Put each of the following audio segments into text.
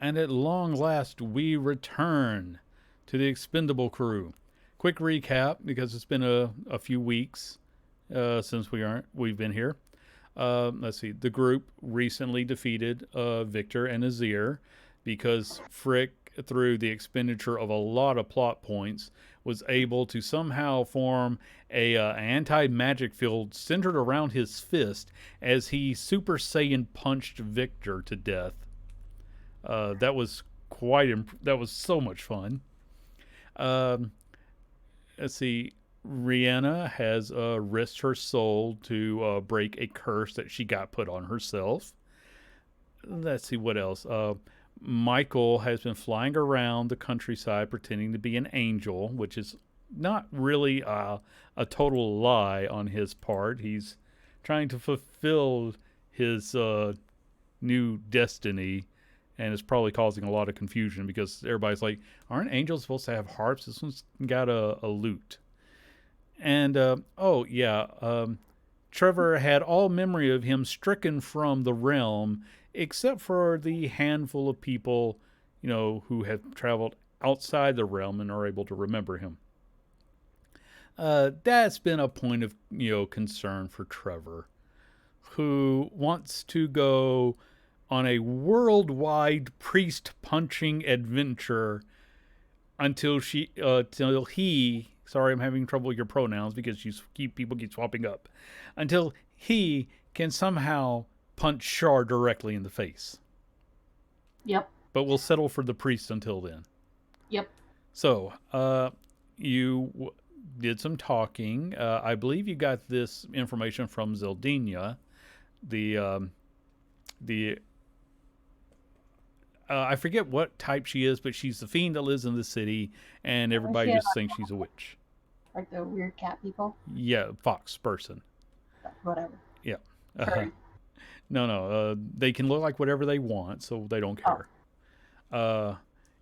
And at long last, we return to the Expendable crew. Quick recap, because it's been a few weeks since we've been here. Let's see. The group recently defeated Victor and Azir because Frick, through the expenditure of a lot of plot points, was able to somehow form a anti-magic field centered around his fist as he Super Saiyan punched Victor to death. That was that was so much fun. Um, let's see. Rihanna has risked her soul to break a curse that she got put on herself. Let's see what else. Michael has been flying around the countryside pretending to be an angel, which is not really a total lie on his part. He's trying to fulfill his new destiny, and it's probably causing a lot of confusion because everybody's like, aren't angels supposed to have harps? This one's got a lute. And, Trevor had all memory of him stricken from the realm, except for the handful of people, who have traveled outside the realm and are able to remember him. That's been a point of, concern for Trevor, who wants to go on a worldwide priest punching adventure until he, sorry, I'm having trouble with your pronouns because people keep swapping up, until he can somehow punch Shar directly in the face. Yep. But we'll settle for the priest until then. Yep. So, you did some talking. I believe you got this information from Zeldina, the I forget what type she is, but she's the fiend that lives in the city, and everybody just thinks she's a witch. Like the weird cat people? Yeah, fox person. Whatever. Yeah. No. They can look like whatever they want, so they don't care.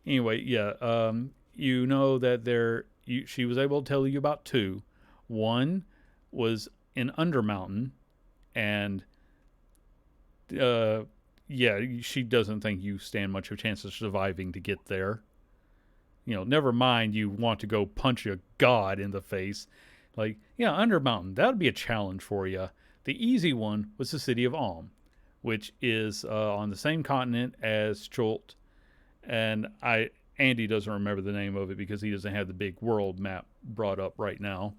Anyway, yeah. You know that she was able to tell you about two. One was in Undermountain, and she doesn't think you stand much of a chance of surviving to get there. Never mind you want to go punch a god in the face. Like, Undermountain, that would be a challenge for you. The easy one was the city of Alm, which is on the same continent as Chult. And Andy doesn't remember the name of it because he doesn't have the big world map brought up right now.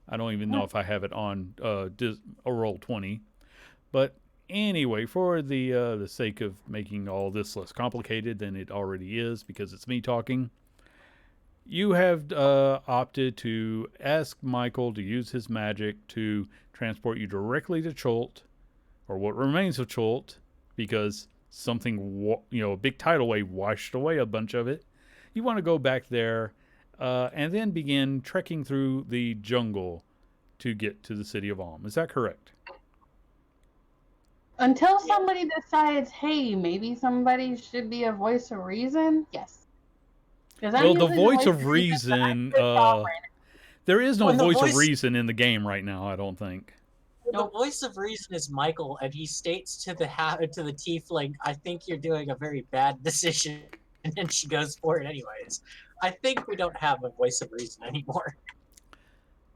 I don't even know if I have it on Roll20. But anyway, for the sake of making all this less complicated than it already is, because it's me talking, you have opted to ask Michael to use his magic to transport you directly to Chult, or what remains of Chult, because something, a big tidal wave washed away a bunch of it. You want to go back there and then begin trekking through the jungle to get to the city of Alm. Is that correct? Until somebody decides, hey, maybe somebody should be a voice of reason, yes. Well, the voice of reason, there is no voice of reason in the game right now, I don't think. The voice of reason is Michael, and he states to the tiefling, I think you're doing a very bad decision, and then she goes for it anyways. I think we don't have a voice of reason anymore.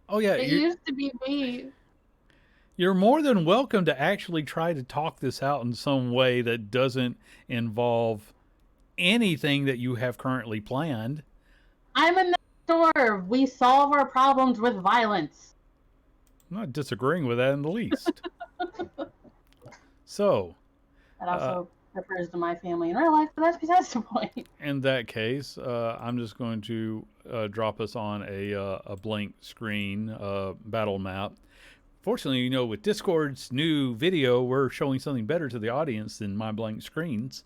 Oh, yeah. It used to be me. You're more than welcome to actually try to talk this out in some way that doesn't involve anything that you have currently planned. I'm a dwarf. We solve our problems with violence. I'm not disagreeing with that in the least. So. That also refers to my family in real life, but that's besides the point. In that case, I'm just going to drop us on a blank screen battle map. Fortunately, with Discord's new video, we're showing something better to the audience than my blank screens.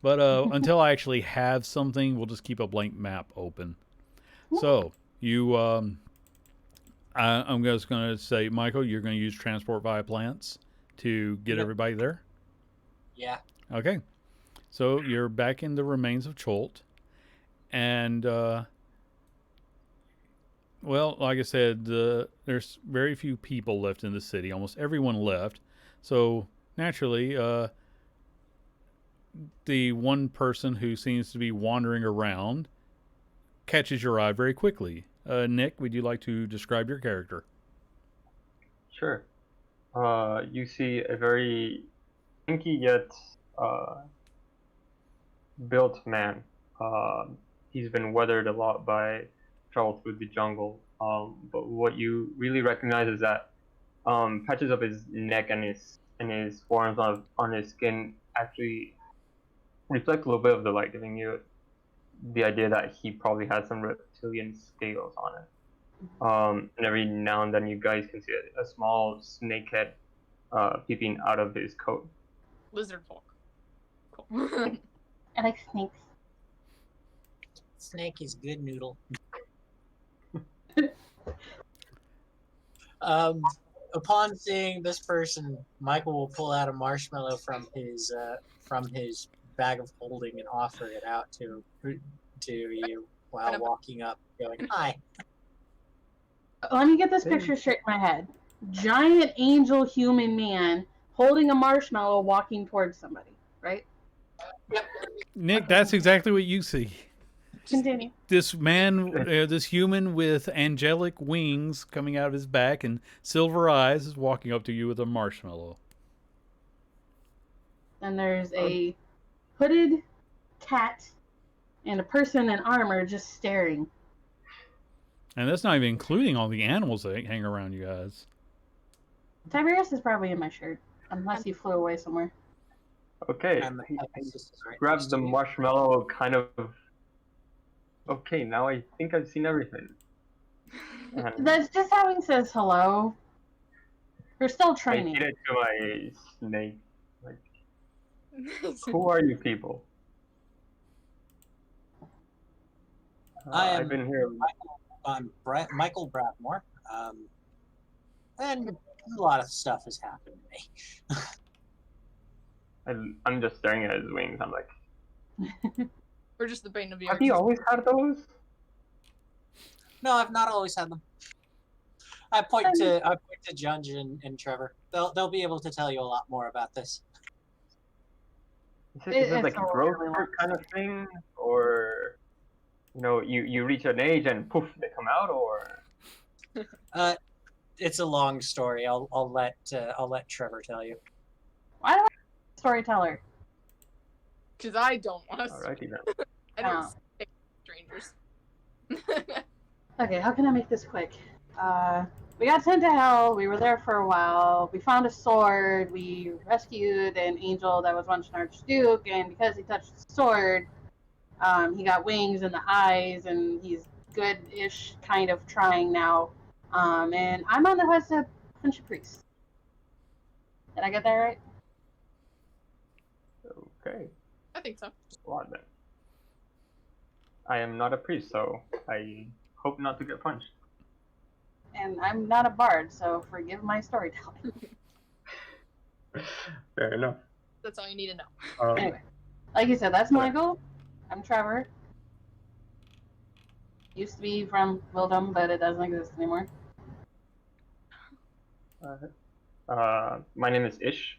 But until I actually have something, we'll just keep a blank map open. So, I'm just going to say, Michael, you're going to use transport via plants to get everybody there? Yeah. Okay. So, you're back in the remains of Chult. And, well, like I said, there's very few people left in the city. Almost everyone left. So, naturally, the one person who seems to be wandering around catches your eye very quickly. Nick, would you like to describe your character? Sure. You see a very kinky yet built man. He's been weathered a lot by travel through the jungle. But what you really recognize is that patches of his neck and his forearms on his skin actually reflect a little bit of the light, giving you the idea that he probably has some reptilian scales on it. And every now and then you guys can see a small snake head peeping out of his coat. Lizard folk. Cool. I like snakes. Snake is good noodle. Upon seeing this person, Michael will pull out a marshmallow from his bag of holding and offer it out to you while walking up, going, "Hi." Let me get this picture straight in my head. Giant angel human man holding a marshmallow walking towards somebody, right? Yep. Nick, that's exactly what you see. Continue. This man, this human with angelic wings coming out of his back and silver eyes is walking up to you with a marshmallow. And there's a hooded cat and a person in armor just staring. And that's not even including all the animals that hang around you guys. Tiberius is probably in my shirt, unless he flew away somewhere. Okay, he grabs the marshmallow, kind of. Okay, now I think I've seen everything. And That's just how he says hello. We're still I training. feed it to my snake. Like, who are you people? I've been here. I'm Michael Bradmore, and a lot of stuff has happened to me. I'm just staring at his wings. I'm like, Or just the bane of your have you always had those? No, I've not always had them. I point to Junge and Trevor. They'll be able to tell you a lot more about this. Is it like a growth spurt kind of thing, or you reach an age and poof, they come out, or? It's a long story. I'll let Trevor tell you. Why do I storyteller? Because I don't want to. Alrighty then. I don't stick strangers. Okay, how can I make this quick? We got sent to hell. We were there for a while. We found a sword. We rescued an angel that was once an archduke, and because he touched the sword, he got wings and the eyes, and he's good-ish, kind of trying now. And I'm on the quest to punch a priest. Did I get that right? Okay. I think so. Well, then. I am not a priest, so I hope not to get punched. And I'm not a bard, so forgive my storytelling. Fair enough. That's all you need to know. Anyway, like you said, that's Michael. I'm Trevor. Used to be from Wildom, but it doesn't exist anymore. My name is Ish.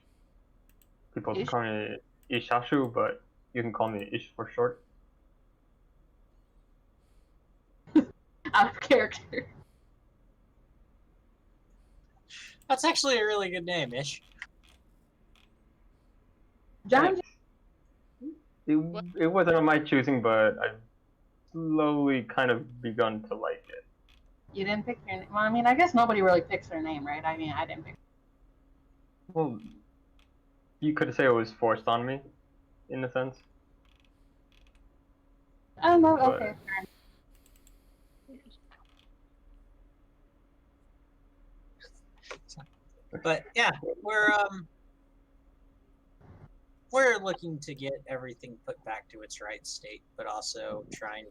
People Ish? call me Ishashu, but you can call me Ish for short. Out of character. That's actually a really good name, Ish. John, It wasn't on my choosing, but I've slowly kind of begun to like it. you didn't pick your name. Well, I mean, I guess nobody really picks their name, right? I mean, I didn't pick. Well, you could say it was forced on me, in a sense. I don't know. But- Okay. But yeah, we're looking to get everything put back to its right state, but also trying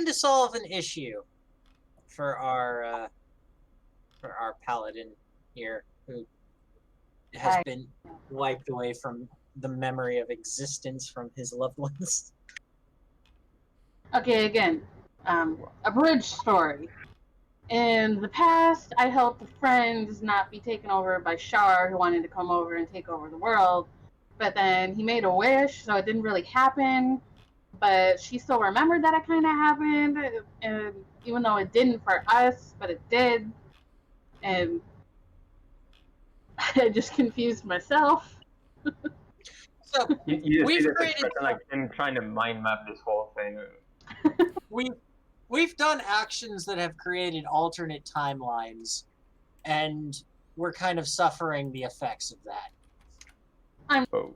to solve an issue for our paladin here, who has been wiped away from the memory of existence from his loved ones. Okay, again, a bridge story. In the past, I helped a friend not be taken over by Shar, who wanted to come over and take over the world. But then he made a wish, so it didn't really happen. But she still remembered that it kind of happened, and even though it didn't for us, but it did. And I just confused myself. So You just We've see this created- expression like him trying to mind map this whole thing. we've done actions that have created alternate timelines, and we're kind of suffering the effects of that. Oh.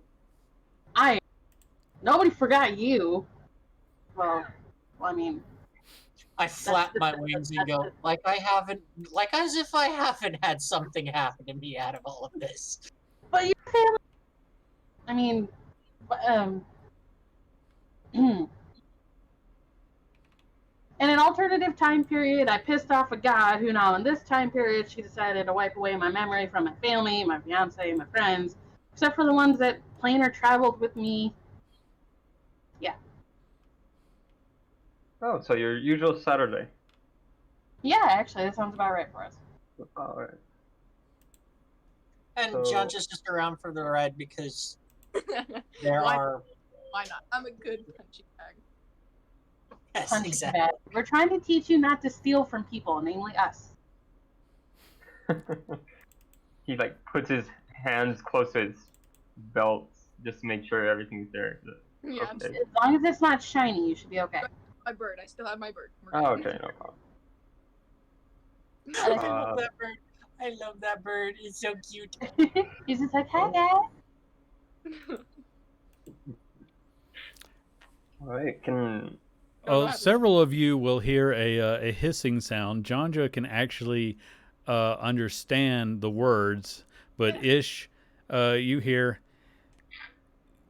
Nobody forgot you. Well, I mean, I flap my wings and go, like as if I haven't had something happen to me out of all of this. but your family. I mean, in an alternative time period, I pissed off a god who now in this time period she decided to wipe away my memory from my family, my fiance, my friends, except for the ones that plane or traveled with me. Yeah. Oh, so your usual Saturday. Yeah, actually, that sounds about right for us. Alright. And So- John's just around for the ride because there Why- are. Why not? I'm a good punching bag. Yes, Punch exactly. bag. We're trying to teach you not to steal from people, namely us. He like puts his hands close to his belt just to make sure everything's there. Yeah, Okay. As long as it's not shiny, you should be okay. my bird. I still have my bird. We're Oh, good. okay, no problem. I love that bird. I love that bird. It's so cute. He's just like, hi guys. Alright, can Several of you will hear a hissing sound. Janja can actually understand the words, but Ish, you hear,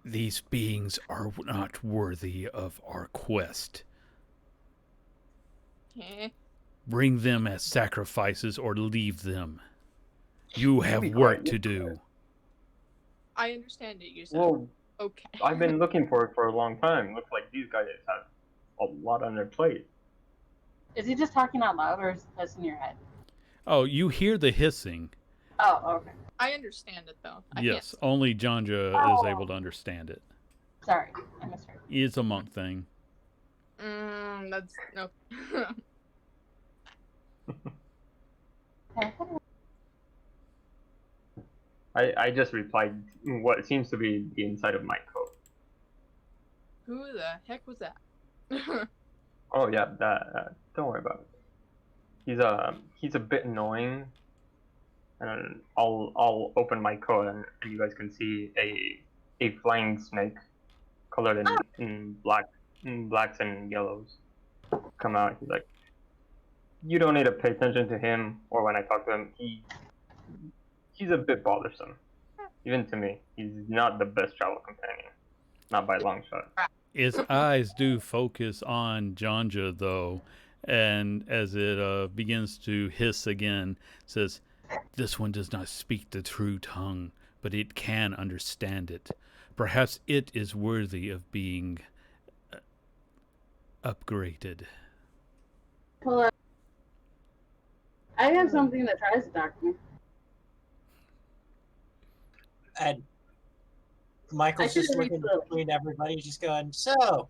"These beings are not worthy of our quest. Eh. Bring them as sacrifices or leave them. You have be work quiet. to do." I understand it. You said well, okay. I've been looking for it for a long time. Looks like these guys have a lot on their plate. Is he just talking out loud or is this in your head? Oh, you hear the hissing. Oh, okay. I understand it though. I Yes, can't. only Janja is able to understand it. Sorry, I misheard. It's a monk thing. That's no. I just replied what seems to be the inside of my coat. Who the heck was that? Oh yeah, that don't worry about it. He's a bit annoying. And I'll open my coat and you guys can see a flying snake colored in blacks and yellows come out. He's like, you don't need to pay attention to him or when I talk to him. He's a bit bothersome. Even to me. He's not the best travel companion. Not by a long shot. Its eyes do focus on Janja, though, and as it begins to hiss again, says, "This one does not speak the true tongue, but it can understand it. Perhaps it is worthy of being upgraded." Well, I have something that tries to talk to me. And Michael's I should just read looking slowly. between everybody, just going, so,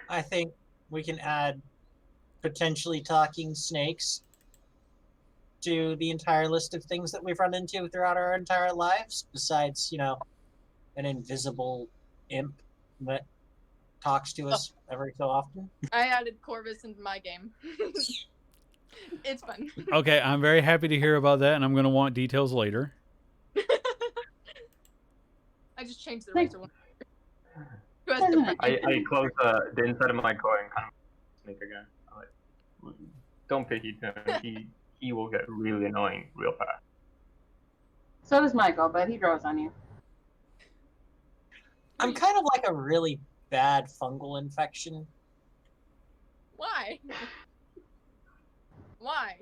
I think we can add potentially talking snakes to the entire list of things that we've run into throughout our entire lives, besides, an invisible imp that talks to us every so often. I added Corvus into my game. It's fun. Okay, I'm very happy to hear about that, and I'm going to want details later. I just changed the razor one. Who has the I close the inside of my coat and kind of snake again. I'm like, don't pay heed to him. He will get really annoying real fast. So does Michael, but he grows on you. I'm kind of like a really bad fungal infection. Why? Why?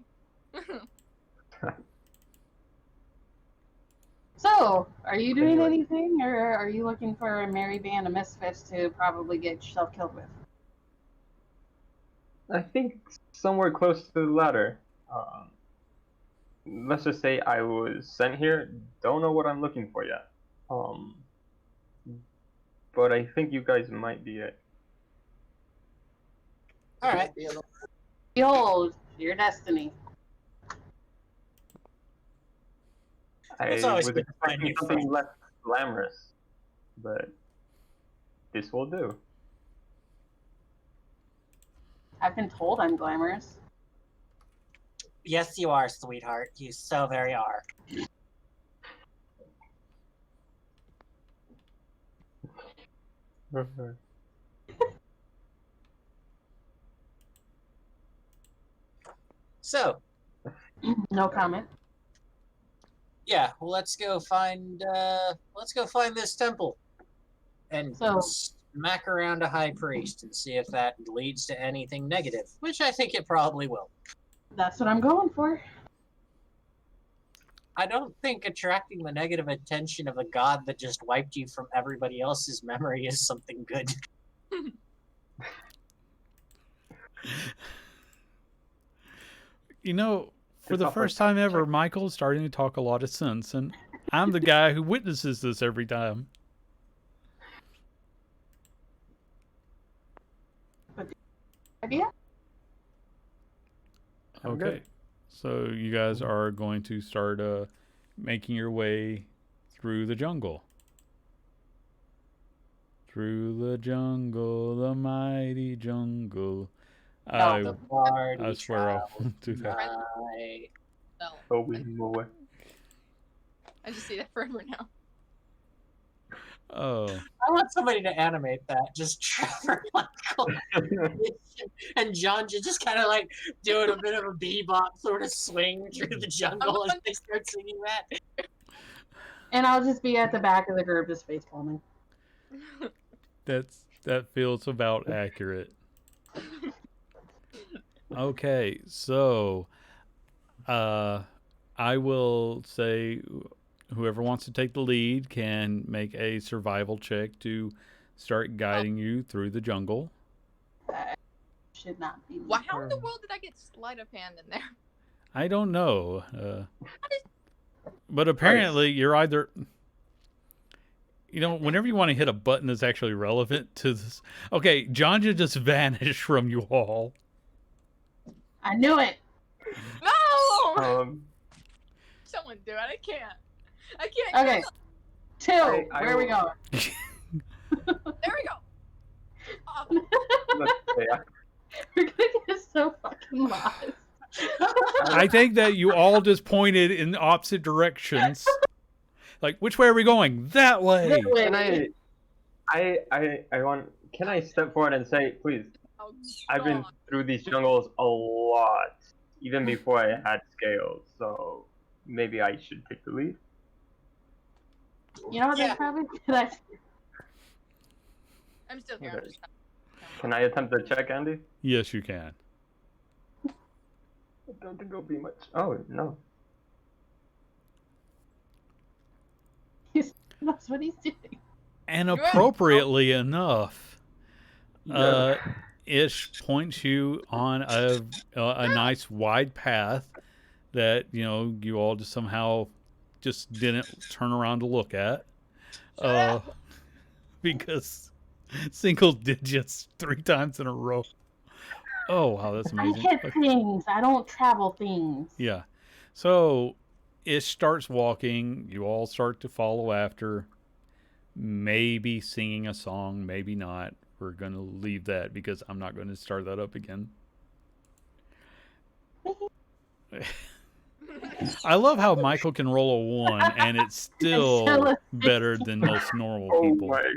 So, are you doing anything, or are you looking for a merry band of misfits to probably get yourself killed with? I think somewhere close to the ladder. Let's just say I was sent here. Don't know what I'm looking for yet. But I think you guys might be it. All right. Behold, your destiny. It's I always was good to find expecting new something friends. less glamorous, but this will do. I've been told I'm glamorous. Yes, you are, sweetheart. You so very are. So, No comment. yeah, well, let's go find this temple and So- smack around a high priest and see if that leads to anything negative, which I think it probably will. That's what I'm going for. I don't think attracting the negative attention of a god that just wiped you from everybody else's memory is something good. You know, for It's the not first like- time ever, Michael's starting to talk a lot of sense, and I'm the guy who witnesses this every time. Idea? I'm Okay, good. so you guys are going to start making your way through the jungle. Through the jungle, the mighty jungle. The party I swear I'll travels do that. tonight. No. Oh, we move away. I just see that forever now. Oh, I want somebody to animate that. Just Trevor Michael and John just kind of like doing a bit of a bebop sort of swing through the jungle as they start singing that. And I'll just be at the back of the group just face palming. that feels about accurate. Okay, so I will say whoever wants to take the lead can make a survival check to start guiding you through the jungle. Should not be. Wow, how in the world did I get sleight of hand in there? I don't know. But apparently you're either... You know, whenever you want to hit a button that's actually relevant to this... Okay, Janja just vanished from you all. I knew it. No! Someone do it. I can't. I can't. Okay. Two. I Where are we will- going? There we go. Oh, Let's say, We're gonna get so fucking lost. I think that you all just pointed in opposite directions. Like, which way are we going? That way! That way. Can I want? Can I step forward and say, please? oh, I've been God. through these jungles a lot, even before I had scales. So maybe I should take the lead. You know what? Yeah. That's probably a good idea. I'm still here. I'm just Can I attempt the check, Andy? Yes, you can. I don't think it'll be much. Oh no. That's what he's doing. And You're right. appropriately enough, Yeah. Ish points you on a nice wide path that, you know, you all just somehow just didn't turn around to look at. Because single digits 3 times in a row. Oh, wow, that's I amazing. hit Okay. things. I don't travel things. Yeah. So Ish starts walking. You all start to follow after. Maybe singing a song, maybe not. We're going to leave that because I'm not going to start that up again. I love how Michael can roll a 1 and it's still still a better than most normal Oh people. my.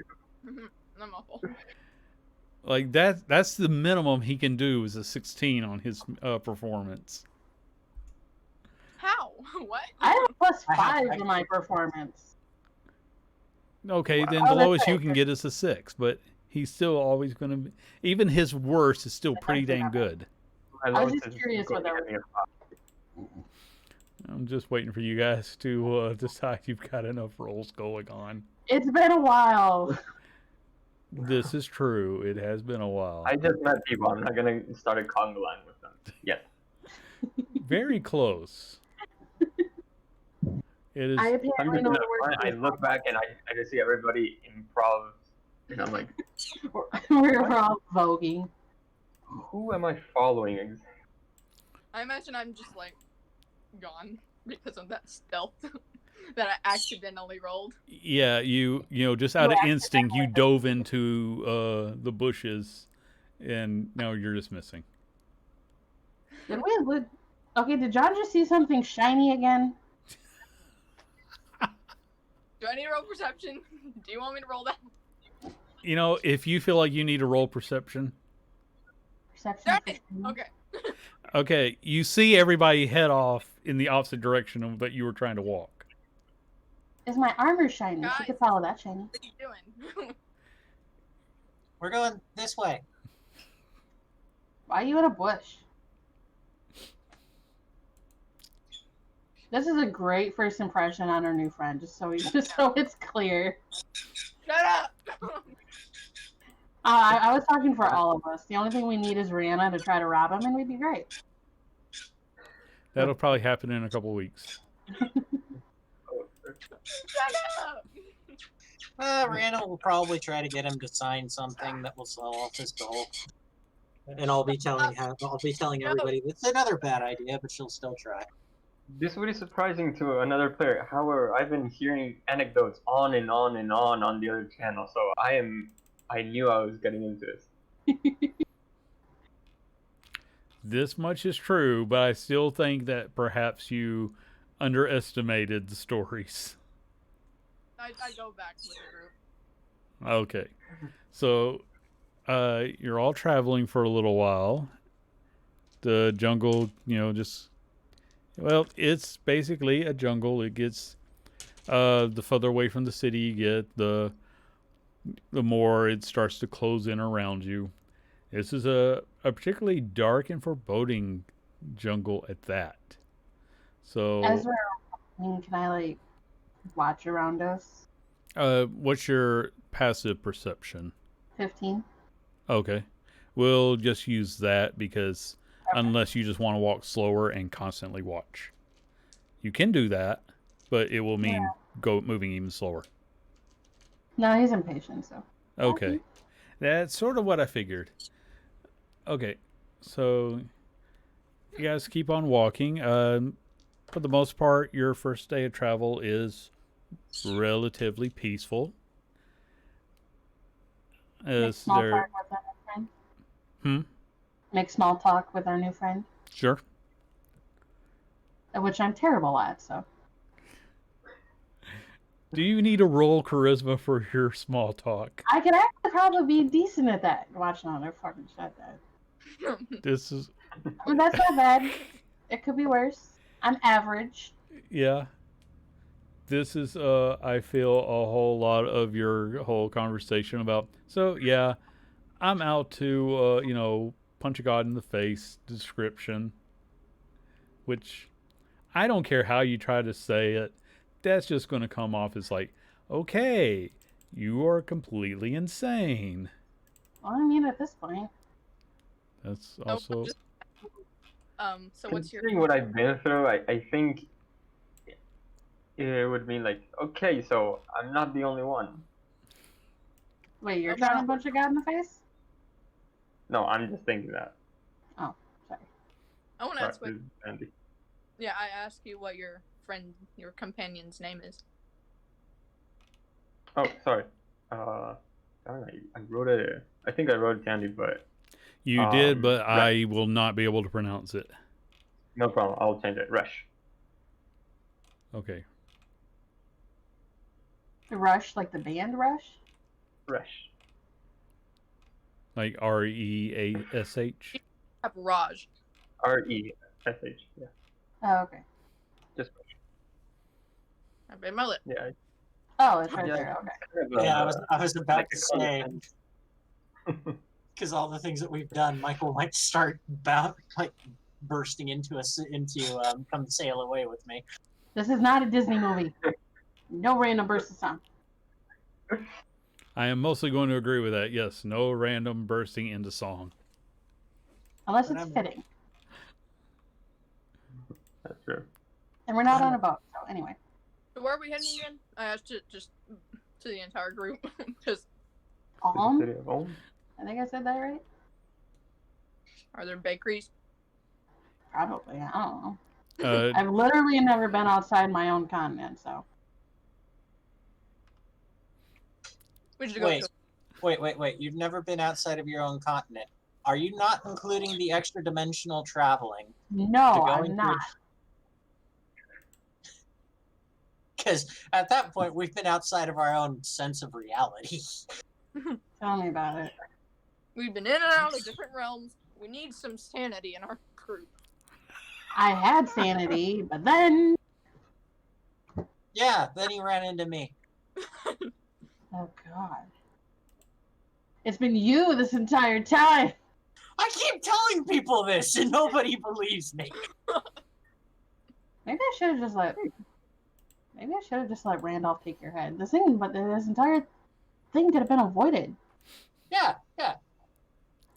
I'm awful. Like that's the minimum he can do is a 16 on his performance. How? What? I have plus I have 5 like- in my performance. Okay, then Oh, the that's lowest you right. can get is a 6, but he's still always going to be, even his worst is still pretty actually dang not bad. good. My I was lowest just is curious what going that to be a 5. I'm just waiting for you guys to decide you've got enough rolls going on. It's been a while. This is true. It has been a while. I just met people. I'm not gonna start a Congo line with them. Yes. Very close. It is. I I'm apparently just know in the word. I look back and I just see everybody improv, and I'm like, We're all voguing. who am I following? I imagine I'm just like gone because of that stealth that I accidentally rolled. Yeah, you know, just out of Yeah, instinct, you dove into the bushes, and now you're just missing. Did we? Okay, did John just see something shiny again? Do I need to roll perception? Do you want me to roll that? You know, if you feel like you need to roll perception, Perception. Okay. okay, you see everybody head off in the opposite direction of that you were trying to walk. Is my armor shiny? Guys. She could follow that shiny. What are you doing? We're going this way. Why are you in a bush? This is a great first impression on our new friend, just so it's clear. Shut up! I was talking for all of us. The only thing we need is Rihanna to try to rob him, and we'd be great. That'll probably happen in a couple weeks. Shut up! Randall will probably try to get him to sign something that will sell off his goal. And I'll be telling everybody it's another bad idea, but she'll still try. This would be surprising to another player. However, I've been hearing anecdotes on and on and on the other channel, so I knew I was getting into this. This much is true, but I still think that perhaps you underestimated the stories. I go back with the group. Okay. So, you're all traveling for a little while. The jungle, you know, well, it's basically a jungle. It gets, the further away from the city you get, the more it starts to close in around you. This is a particularly dark and foreboding jungle at that. So, As we're walking, can I like watch around us? what's your passive perception? 15. Okay. We'll just use that because unless you just want to walk slower and constantly watch. You can do that, but it will mean moving even slower. No, he's impatient, so. Okay. That's sort of what I figured. Okay. So you guys keep on walking. For the most part, your first day of travel is relatively peaceful. Make small talk with our new friend. Make small talk with our new friend. Sure. Which I'm terrible at, so. Do you need to roll charisma for your small talk? I could actually probably be decent at that. Watch, no, they're fucking shut that. This is... I mean, that's not bad. It could be worse. I'm average. Yeah. This is, I feel, a whole lot of your whole conversation about, so, yeah, I'm out to, you know, punch a god in the face description, which I don't care how you try to say it. That's just going to come off as like, okay, you are completely insane. Well, I mean, at this point. That's also... So what's your... Considering what I've been through, I think it would mean like, okay, so I'm not the only one. Wait, you're trying to punch a god in the face? No, I'm just thinking that. Oh, sorry. I want to ask what... Andy. Yeah, I asked you what your companion's name is. Oh, sorry. I wrote it. I think I wrote it, Andy, but You did, but I will not be able to pronounce it. no problem. I'll change it. Rush. Okay. Rush, like the band Rush? Rush. Like R-E-A-S-H? Raj. R-E-S-H. Yeah. Oh, okay. Just I bit my lip. yeah. Oh, it's right there. Okay. Yeah, I was about like to a say, condescend. because all the things that we've done, Michael might start bursting into us come sail away with me. This is not a Disney movie. No random burst of sound. I am mostly going to agree with that. Yes, no random bursting into song. Unless it's fitting. That's true. And we're not on a boat, so anyway. So where are we heading again? I asked it just to the entire group. Just To the city of Ulm. I think I said that right? are there bakeries? Probably. I don't know. Uh, I've literally never been outside my own continent, so. We should go. Wait. You've never been outside of your own continent. Are you not including the extra dimensional traveling? No, I'm not. Because at that point, we've been outside of our own sense of reality. Tell me about it. We've been in and out of different realms. We need some sanity in our group. I had sanity, but then. Yeah, then he ran into me. Oh, God. It's been you this entire time. I keep telling people this, and nobody believes me. Maybe I should have just let. Maybe I should have just let Randolph take your head. This entire thing could have been avoided. Yeah.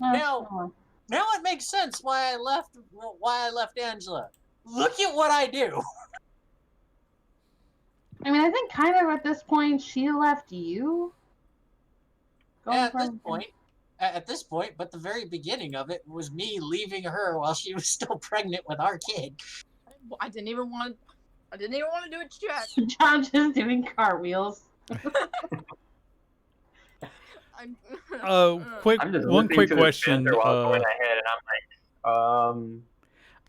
Oh, Now it makes sense why I left Angela. Look at what I do. I mean, I think kind of at this point she left you. Yeah, at this point, but the very beginning of it was me leaving her while she was still pregnant with our kid. I didn't even want to do a check. John just doing cartwheels. quick I'm just one listening quick to the question. banter while going ahead, and I'm like,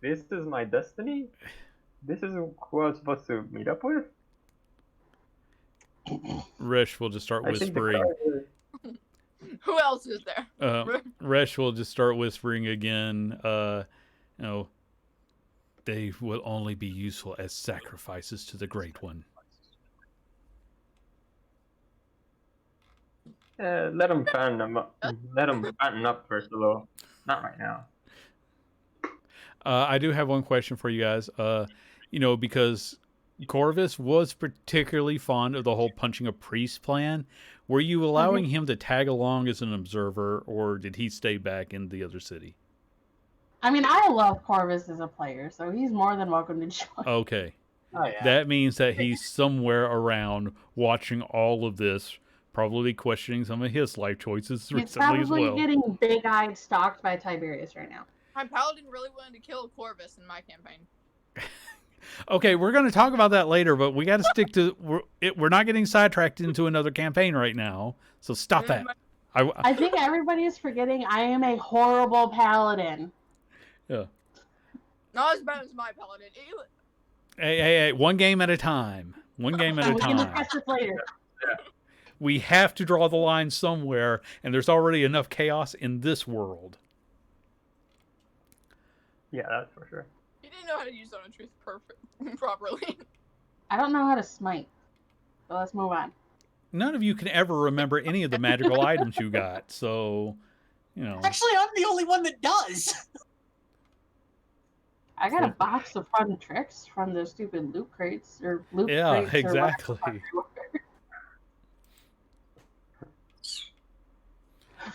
this is my destiny? This is who I was supposed to meet up with? Resh will just start I think the whispering. Who else is there? Resh will just start whispering again. They will only be useful as sacrifices to the Great One. Let them fatten them up. Let them fatten up first, though. Not right now. I do have one question for you guys. Because Corvus was particularly fond of the whole punching a priest plan. Were you allowing him to tag along as an observer, or did he stay back in the other city? I mean, I love Corvus as a player, so he's more than welcome to join. Okay. Oh yeah. That means that he's somewhere around watching all of this, probably questioning some of his life choices He's recently as probably well. getting big-eyed stalked by Tiberius right now. My paladin really wanted to kill Corvus in my campaign. Okay, we're going to talk about that later, but we got to stick to... We're not getting sidetracked into another campaign right now, so stop that. I think everybody is forgetting I am a horrible paladin. Yeah. Not as bad as my paladin. Hey, one game at a time. One game at a We can time. discuss this later. We have to draw the line somewhere, and there's already enough chaos in this world. Yeah, that's for sure. He didn't know how to use Zone of Truth properly. I don't know how to smite. So let's move on. None of you can ever remember any of the magical items you got, so, Actually, I'm the only one that does. I got a box of fun tricks from the stupid loot crates or loot Yeah, crates. Or exactly. whatever.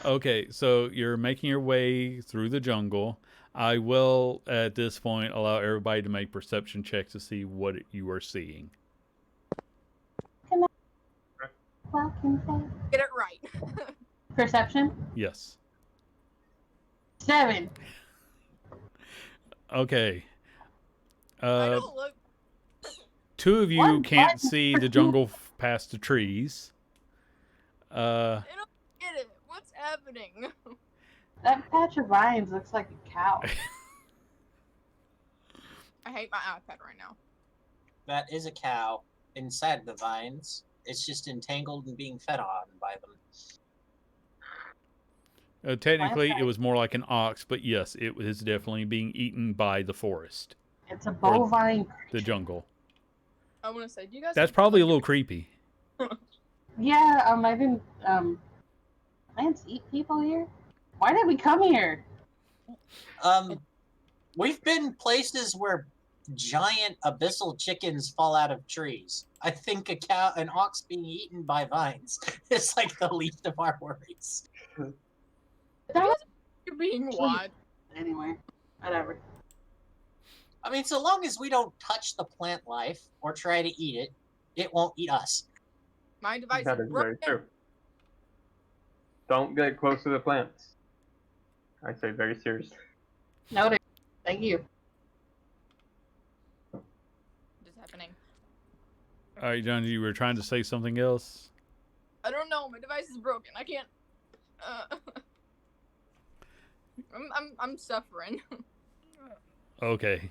Okay, so you're making your way through the jungle. I will, at this point, allow everybody to make perception checks to see what you are seeing. Get it right. Perception? Yes. 7. Okay. I don't look. Two of you One can't button. see the jungle past the trees. I don't get it. What's happening? That patch of vines looks like a cow. I hate my iPad right now. That is a cow inside the vines. It's just entangled and being fed on by them. Technically, it was more like an ox, but yes, it is definitely being eaten by the forest, It's a bovine. the jungle. I want to say, do you guys? That's probably a little creepy. Yeah, I didn't. Plants eat people here? Why did we come here? We've been places where giant abyssal chickens fall out of trees. I think an ox being eaten by vines is like the least of our worries. That was You're being wide. anyway. Whatever. I mean, so long as we don't touch the plant life or try to eat it, it won't eat us. My device That is is very broken. true. Don't get close to the plants. I say very seriously. Noted. Thank you. What is happening? All right, John, you were trying to say something else? I don't know. My device is broken. I can't. I'm suffering. Okay.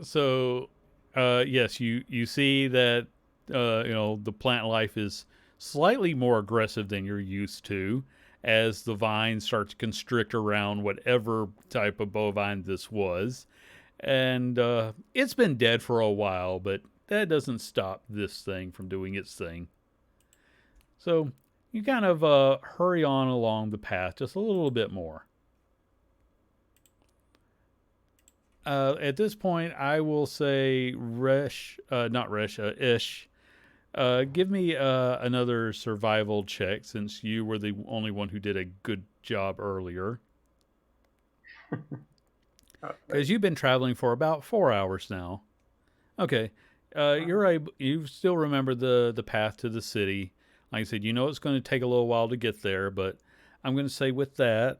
So, yes, you see that the plant life is slightly more aggressive than you're used to, as the vines start to constrict around whatever type of bovine this was, and it's been dead for a while, but that doesn't stop this thing from doing its thing. So you kind of hurry on along the path just a little bit more. At this point, I will say Ish. Give me another survival check, since you were the only one who did a good job earlier. Because you've been traveling for about 4 hours now. Okay, you still remember the path to the city. Like I said, you know it's going to take a little while to get there, but I'm going to say with that,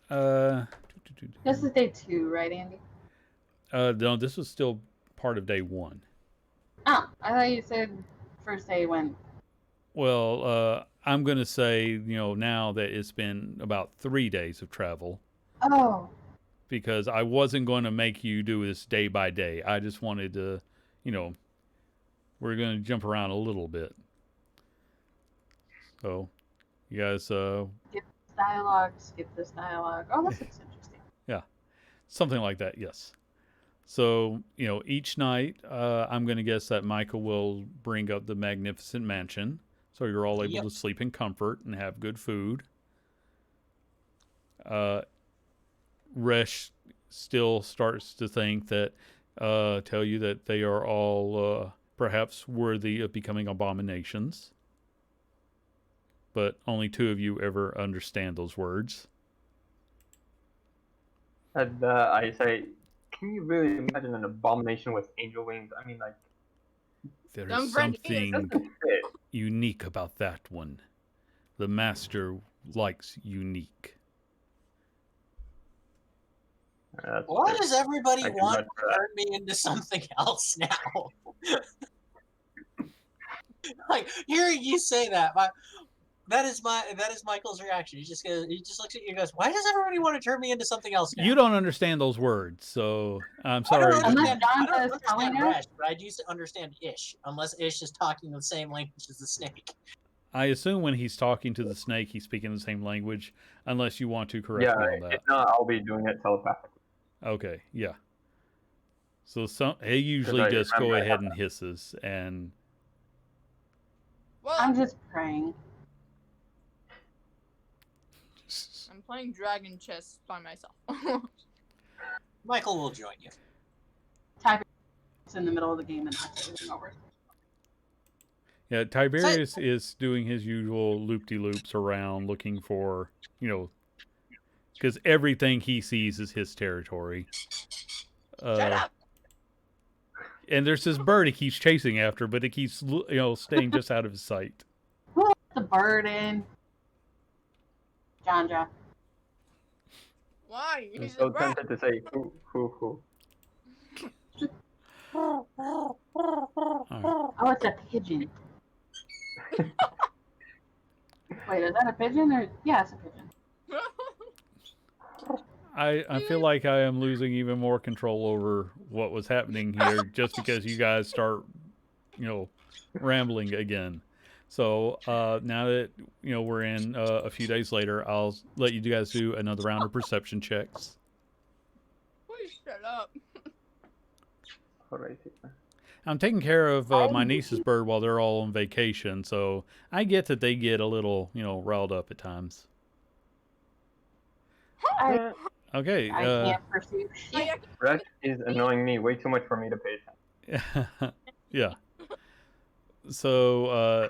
This is day 2, right, Andy? no, this was still part of day 1. Oh, I thought you said first day when. Well, I'm going to say, now that it's been about 3 days of travel, Oh, because I wasn't going to make you do this day by day. I just wanted to, we're going to jump around a little bit. So, you guys, skip this dialogue, skip this dialogue. Oh, this looks interesting. yeah, something like that, yes. So, each night, I'm going to guess that Michael will bring up the magnificent mansion, so you're all able to sleep in comfort and have good food. Resh still starts to think that, tell you that they are all perhaps worthy of becoming abominations. But only 2 of you ever understand those words. And I say, can you really imagine an abomination with angel wings? I mean, like, There Dumb is friend something doesn't fit. unique about that one. The master likes unique. Why does everybody I can want vouch to for that. turn me into something else now? Like, hearing you say that, that is Michael's reaction. He just looks at you and goes, "Why does everybody want to turn me into something else now?" You don't understand those words, so I'm I don't sorry. understand. John I don't is telling understand us. Resh, but I do understand Ish, unless Ish is talking the same language as the snake. I assume when he's talking to the snake, he's speaking the same language, unless you want to correct Yeah, me on that. if not, I'll be doing it telepathically. Okay, yeah. So he usually I just go remember I ahead have and hisses, and Well, I'm just praying. I'm playing Dragon Chess by myself. Michael will join you. Typing in the middle of the game and that's everything over. yeah, Tiberius is doing his usual loop-de-loops around, looking for, because everything he sees is his territory. Shut up! And there's this bird he keeps chasing after, but it keeps, staying just out of his sight. Who let the bird in? Janja. Why? I'm He's so a rat. tempted to say, who. All right. Oh, it's a pigeon. Wait, is that a pigeon or? Yeah, it's a pigeon. I feel like I am losing even more control over what was happening here, just because you guys start, rambling again. So now that we're in a few days later, I'll let you guys do another round of perception checks. Please shut up. Alright. I'm taking care of my niece's bird while they're all on vacation, so I get that they get a little, riled up at times. Okay. I can't pursue shit. Rex is annoying me way too much for me to pay attention. Yeah. So,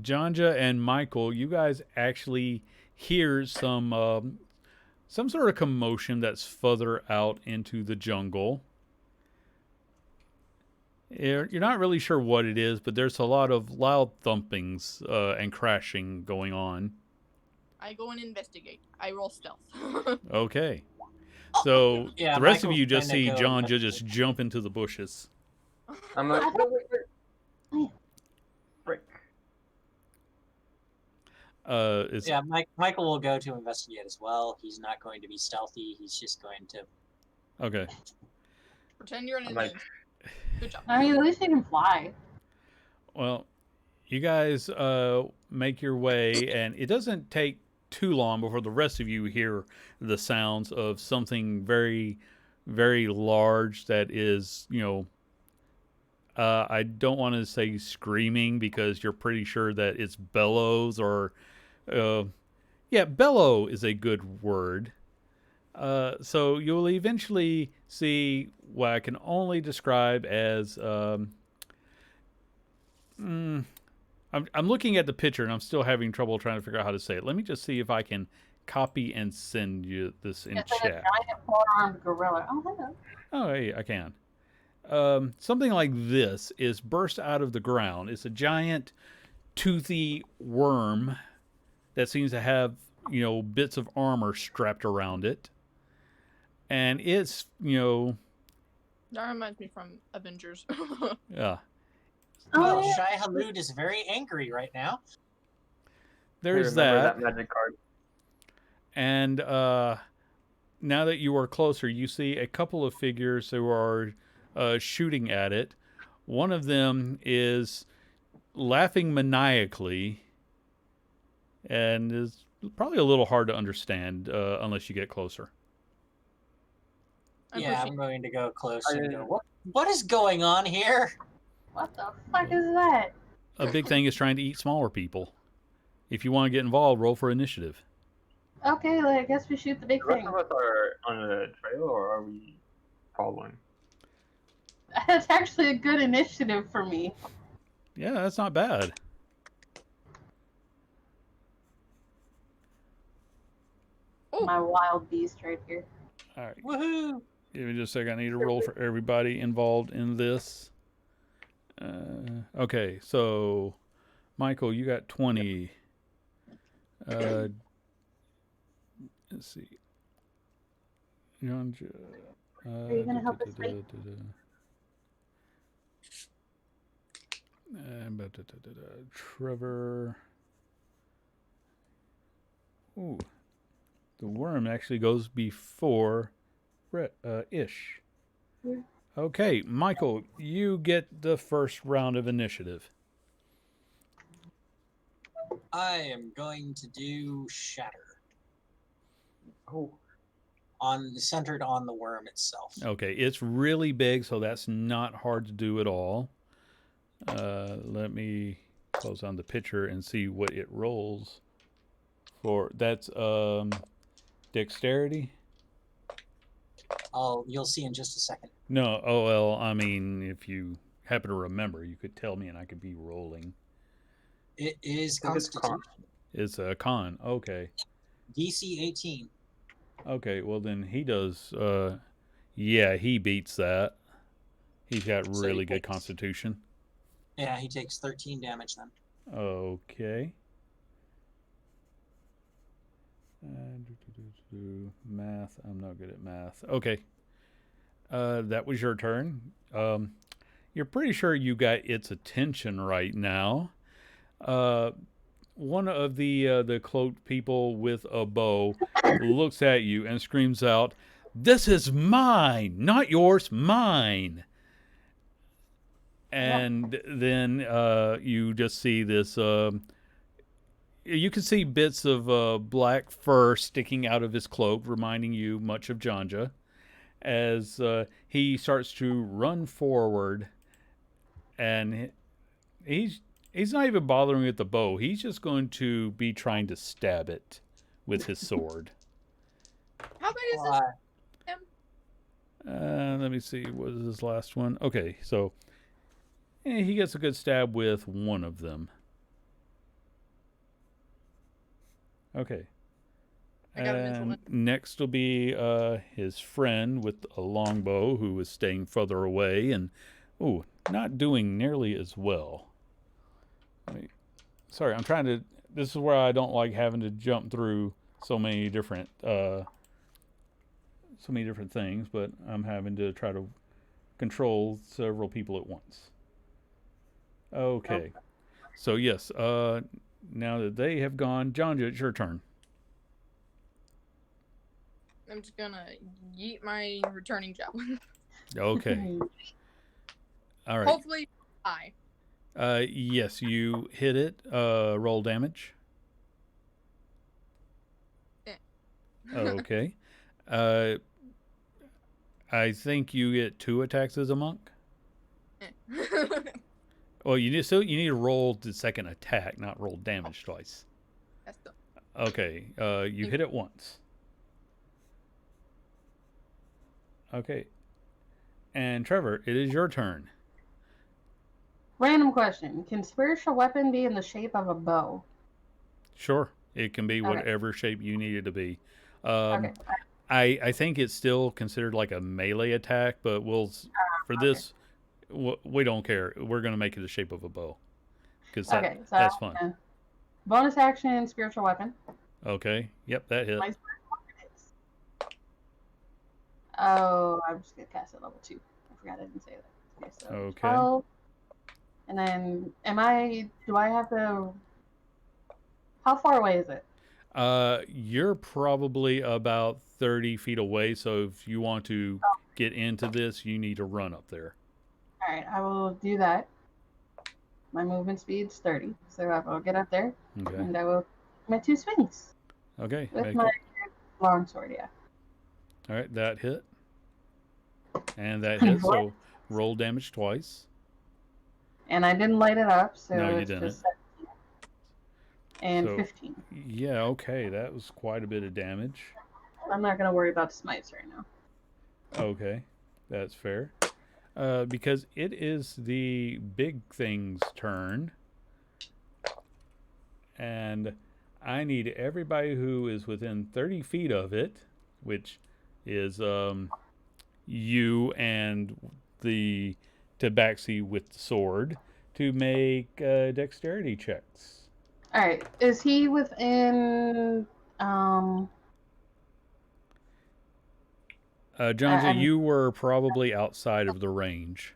Janja and Michael, you guys actually hear some some sort of commotion that's further out into the jungle. You're not really sure what it is, but there's a lot of loud thumpings and crashing going on. I go and investigate. I roll stealth. Okay. So Yeah, the rest of Michael's you just gonna see go John investigate. just jump into the bushes. I'm like, no, wait. Frick. It's Yeah, Michael will go to investigate as well. He's not going to be stealthy. He's just going to. okay. Pretend you're an I'm like, Indian. Good job. I mean, at least he can fly. Well, you guys make your way, and it doesn't take too long before the rest of you hear the sounds of something very, very large that is, I don't want to say screaming because you're pretty sure that it's bellows or, yeah, bellow is a good word. So you'll eventually see what I can only describe as. I'm looking at the picture and I'm still having trouble trying to figure out how to say it. Let me just see if I can copy and send you this in It's like a chat. giant four-armed gorilla. Oh, hello. Oh, hey, I can. Something like this is burst out of the ground. It's a giant, toothy worm that seems to have, bits of armor strapped around it. And it's, That reminds me from Avengers. yeah. Oh, Well, yeah. Shai Halud is very angry right now. There's remember that. that magic card. And now that you are closer, you see a couple of figures who are shooting at it. One of them is laughing maniacally and is probably a little hard to understand unless you get closer. Yeah, I'm going to go close and go, what is going on here? What the fuck is that? A big thing is trying to eat smaller people. If you want to get involved, roll for initiative. Okay, I guess we shoot the big The rest thing. of us are on the trail, or are we following? That's actually a good initiative for me. Yeah, that's not bad. Ooh. My wild beast right here. All right. Woohoo! Give me just a second. I need to roll for everybody involved in this. Okay, so Michael, you got 20. Let's see. Are you gonna help us fight? Trevor. Ooh, the worm actually goes before Ish. Yeah. Okay, Michael, you get the first round of initiative. I am going to do Shatter. Oh, Centered on the worm itself. Okay, it's really big, so that's not hard to do at all. Let me close on the picture and see what it rolls for. That's dexterity. You'll see in just a second. No, oh well, I mean, if you happen to remember, you could tell me and I could be rolling. It is I think it's con. Constitution. It's a con. Okay. DC 18. Okay, well then he does, yeah, he beats that. He's got So really he good takes- constitution. Yeah, he takes 13 damage then. Okay. Math. I'm not good at math. Okay. That was your turn. You're pretty sure you got its attention right now. One of the cloaked people with a bow looks at you and screams out, "This is mine, not yours, mine." And then you just see this. You can see bits of black fur sticking out of his cloak, reminding you much of Janja, as he starts to run forward, and he's not even bothering with the bow. He's just going to be trying to stab it with his sword. How big is this? Let me see. What is his last one? Okay, so he gets a good stab with one of them. Okay. I got a mental. And next will be his friend with a longbow who is staying further away and, ooh, not doing nearly as well. Sorry, I'm trying to. This is where I don't like having to jump through so many different things, but I'm having to try to control several people at once. Okay. So yes, now that they have gone, John, it's your turn. I'm just gonna yeet my returning javelin. Okay. All right. Hopefully, I. Yes, you hit it. Roll damage. Okay. Uh, I think you get 2 attacks as a monk. Well, you need to roll the second attack, not roll damage twice. That's the. Okay. You hit it once. Okay. And Trevor, it is your turn. Random question. Can spiritual weapon be in the shape of a bow? Sure. It can be Okay. whatever shape you need it to be. Okay. I think it's still considered like a melee attack, but for this, we don't care. We're going to make it the shape of a bow. Because that's fun. Bonus action, spiritual weapon. Okay. Yep, that hit. My spiritual weapon is. Oh, I'm just going to cast it level 2. I forgot I didn't say that. Okay. So Okay. 12. And then, do I have to, how far away is it? You're probably about 30 feet away, so if you want to get into this, you need to run up there. All right, I will do that. My movement speed's 30, so I will get up there, Okay. and I will my 2 swings Okay. with my long sword, yeah. All right, that hit. And that hit, so roll damage twice. And I didn't light it up, so No, you it's didn't. just 17. And So, 15. Yeah, okay, that was quite a bit of damage. I'm not going to worry about smites right now. Okay, that's fair. Because it is the big thing's turn. And I need everybody who is within 30 feet of it, which is you and the tabaxi with the sword, to make dexterity checks. All right, is he within... Jonja, you were probably outside of the range.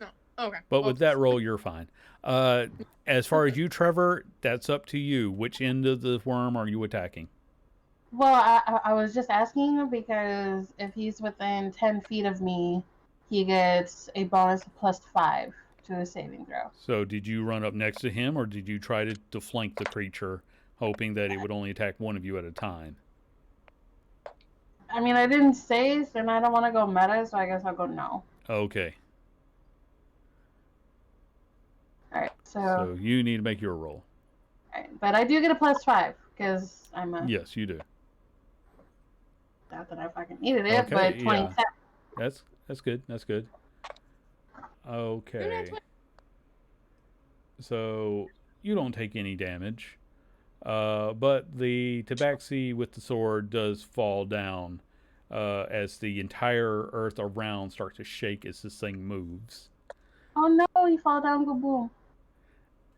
Oh, okay. But with that roll, you're fine. As far as you, Trevor, that's up to you. Which end of the worm are you attacking? Well, I was just asking because if he's within 10 feet of me, he gets a bonus of +5 to his saving throw. So did you run up next to him, or did you try to flank the creature, hoping that it would only attack one of you at a time? I mean, I didn't save, and I don't want to go meta, so I guess I'll go no. Okay. All right, So you need to make your roll. all right, but I do get a +5 because I'm a... Yes, you do. Not that I fucking needed it, Okay, but 27. Yeah. That's good. That's good. Okay. So you don't take any damage, but the tabaxi with the sword does fall down as the entire earth around starts to shake as this thing moves. Oh no, he fall down, go boom.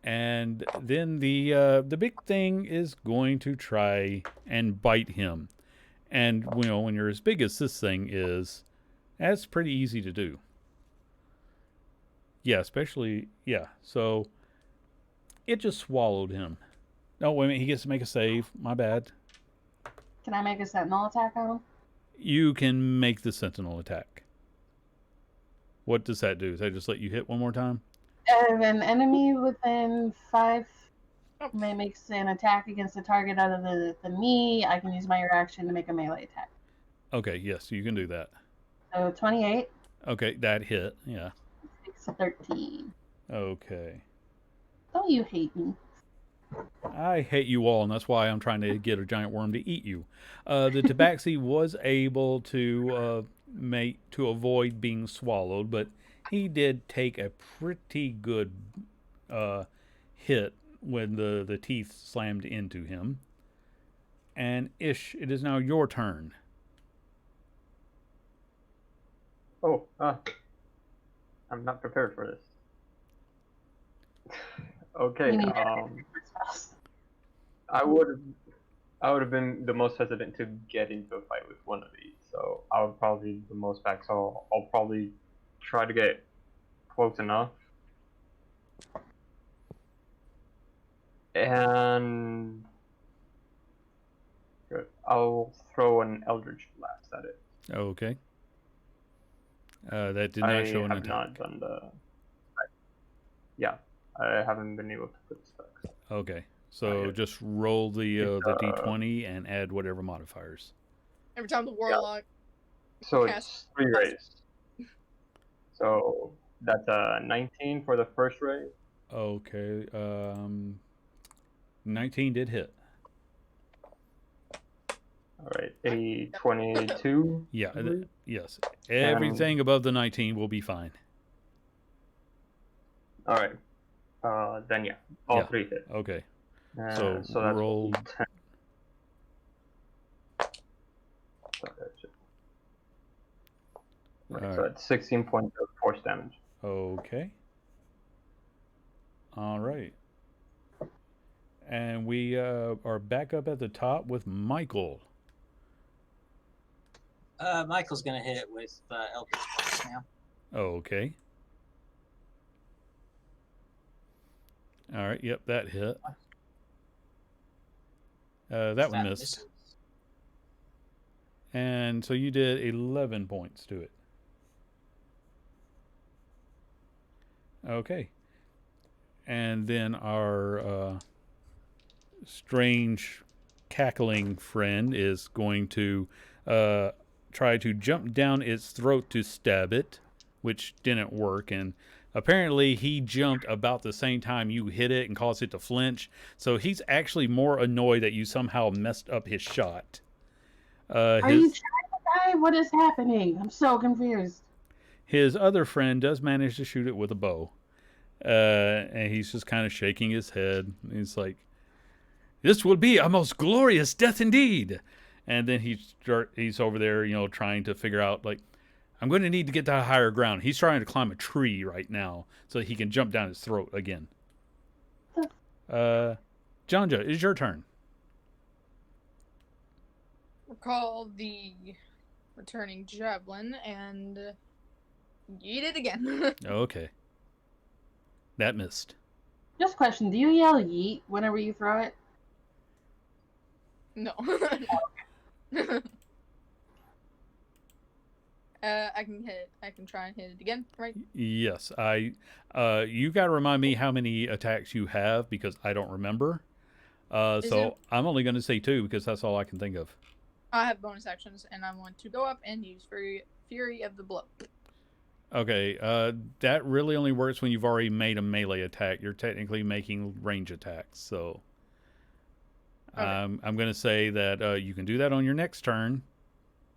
And then the big thing is going to try and bite him. And when you're as big as this thing is, that's pretty easy to do. Yeah, especially so it just swallowed him. No, wait a minute, he gets to make a save. My bad. Can I make a sentinel attack on him? You can make the sentinel attack. What does that do? Does that just let you hit one more time? If an enemy within 5 makes an attack against a target other than me, I can use my reaction to make a melee attack. Okay, yes, you can do that. So 28. Okay, that hit, yeah. 13. Okay. Don't you hate me? I hate you all, and that's why I'm trying to get a giant worm to eat you. The tabaxi was able to avoid being swallowed, but he did take a pretty good hit when the teeth slammed into him. And Ish, it is now your turn. Oh, I'm not prepared for this. Okay, We need to fast. I would have been the most hesitant to get into a fight with one of these, so I would probably be the most back. So I'll probably try to get close enough, and good. I'll throw an Eldritch Blast at it. Okay. That did I not show an have attack. not done the. Yeah, I haven't been able to put the specs. Okay. So yeah. just roll the It's, d20 and add whatever modifiers. Every time the warlock. So cast- it's 3 rays. So that's a 19 for the first ray. Okay. 19 did hit. All right, a 22. Yeah. I believe. Yes. Everything above the 19 will be fine. All right. Then yeah, all Yeah. 3 hit. Okay. So So that's roll. 10. Right, All so right. that's 16 points of force damage. Okay. All right. And we are back up at the top with Michael. Michael's gonna hit it with Eldritch Blast now. Okay. All right. Yep, that hit. That one missed. misses. And so you did 11 points to it. Okay. And then our strange cackling friend is going to try to jump down its throat to stab it, which didn't work. And apparently he jumped about the same time you hit it and caused it to flinch. So he's actually more annoyed that you somehow messed up his shot. Are you trying to die? What is happening? I'm so confused. His other friend does manage to shoot it with a bow. And he's just kind of shaking his head. He's like, "This will be a most glorious death indeed." And then he's over there, trying to figure out, like, I'm going to need to get to higher ground. He's trying to climb a tree right now so that he can jump down his throat again. Janja, it's your turn. Recall the returning javelin and yeet it again. Okay. That missed. Just a question, do you yell yeet whenever you throw it? No. I can hit it. I can try and hit it again, right? Yes, you got to remind me how many attacks you have because I don't remember. So I'm only going to say 2 because that's all I can think of. I have bonus actions, and I want to go up and use Fury of the Blow. Okay, that really only works when you've already made a melee attack. You're technically making range attacks, so Okay. I'm going to say that you can do that on your next turn.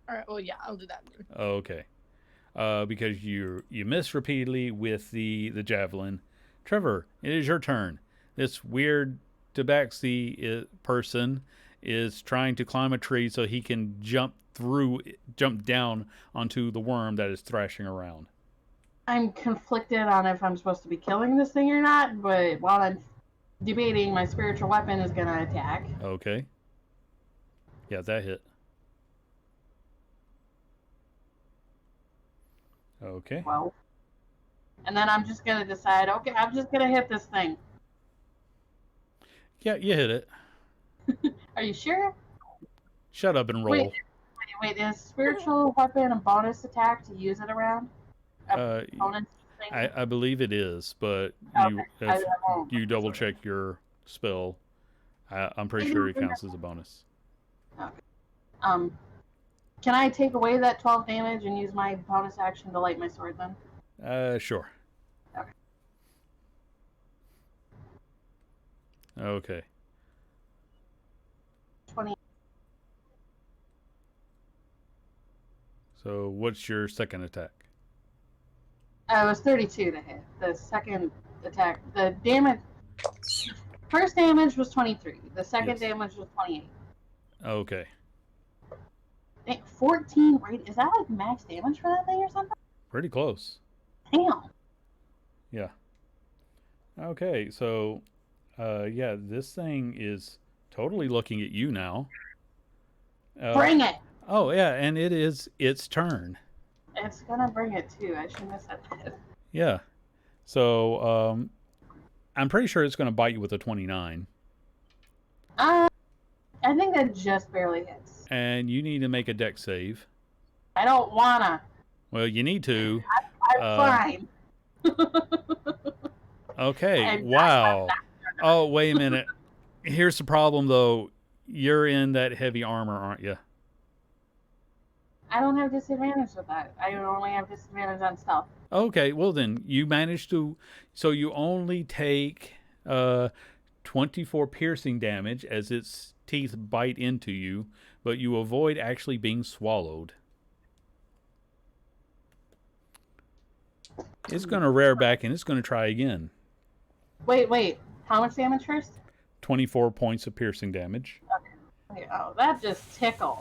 All right. Well, yeah, I'll do that then. Okay, because you miss repeatedly with the javelin. Trevor, it is your turn. This weird tabaxi person is trying to climb a tree so he can jump down onto the worm that is thrashing around. I'm conflicted on if I'm supposed to be killing this thing or not, but while I'm debating, my spiritual weapon is going to attack. Okay. Yeah, that hit. Okay. Well, and then I'm just going to decide, okay, I'm just going to hit this thing. Yeah, you hit it. Are you sure? Shut up and roll. Wait, is spiritual weapon a bonus attack to use it around? Bonus thing? I believe it is, but Okay, if won't. you double check your spell, I'm pretty sure it counts as a bonus. Okay. Can I take away that 12 damage and use my bonus action to light my sword then? Sure. Okay. Okay. 20. So what's your second attack? It was 32 to hit. The second attack, the damage, first damage was 23. The second Yes. damage was 28. Okay. 14 right? Is that like max damage for that thing or something? Pretty close. Damn. Yeah. Okay, so yeah, this thing is totally looking at you now. Bring it. Oh yeah, and it is its turn. It's gonna bring it too. I shouldn't have said that. Yeah. So I'm pretty sure it's going to bite you with a 29. I think that just barely hits. And you need to make a dex save. I don't wanna. Well, you need to. I'm fine. Okay. I'm Wow. Oh, wait a minute. Here's the problem, though. You're in that heavy armor, aren't you? I don't have disadvantage with that. I only have disadvantage on stealth. Okay. Well, then you managed to. So you only take 24 piercing damage as its teeth bite into you, but you avoid actually being swallowed. It's going to rear back and it's going to try again. Wait. How much damage first? 24 points of piercing damage. Okay, oh, that just tickled.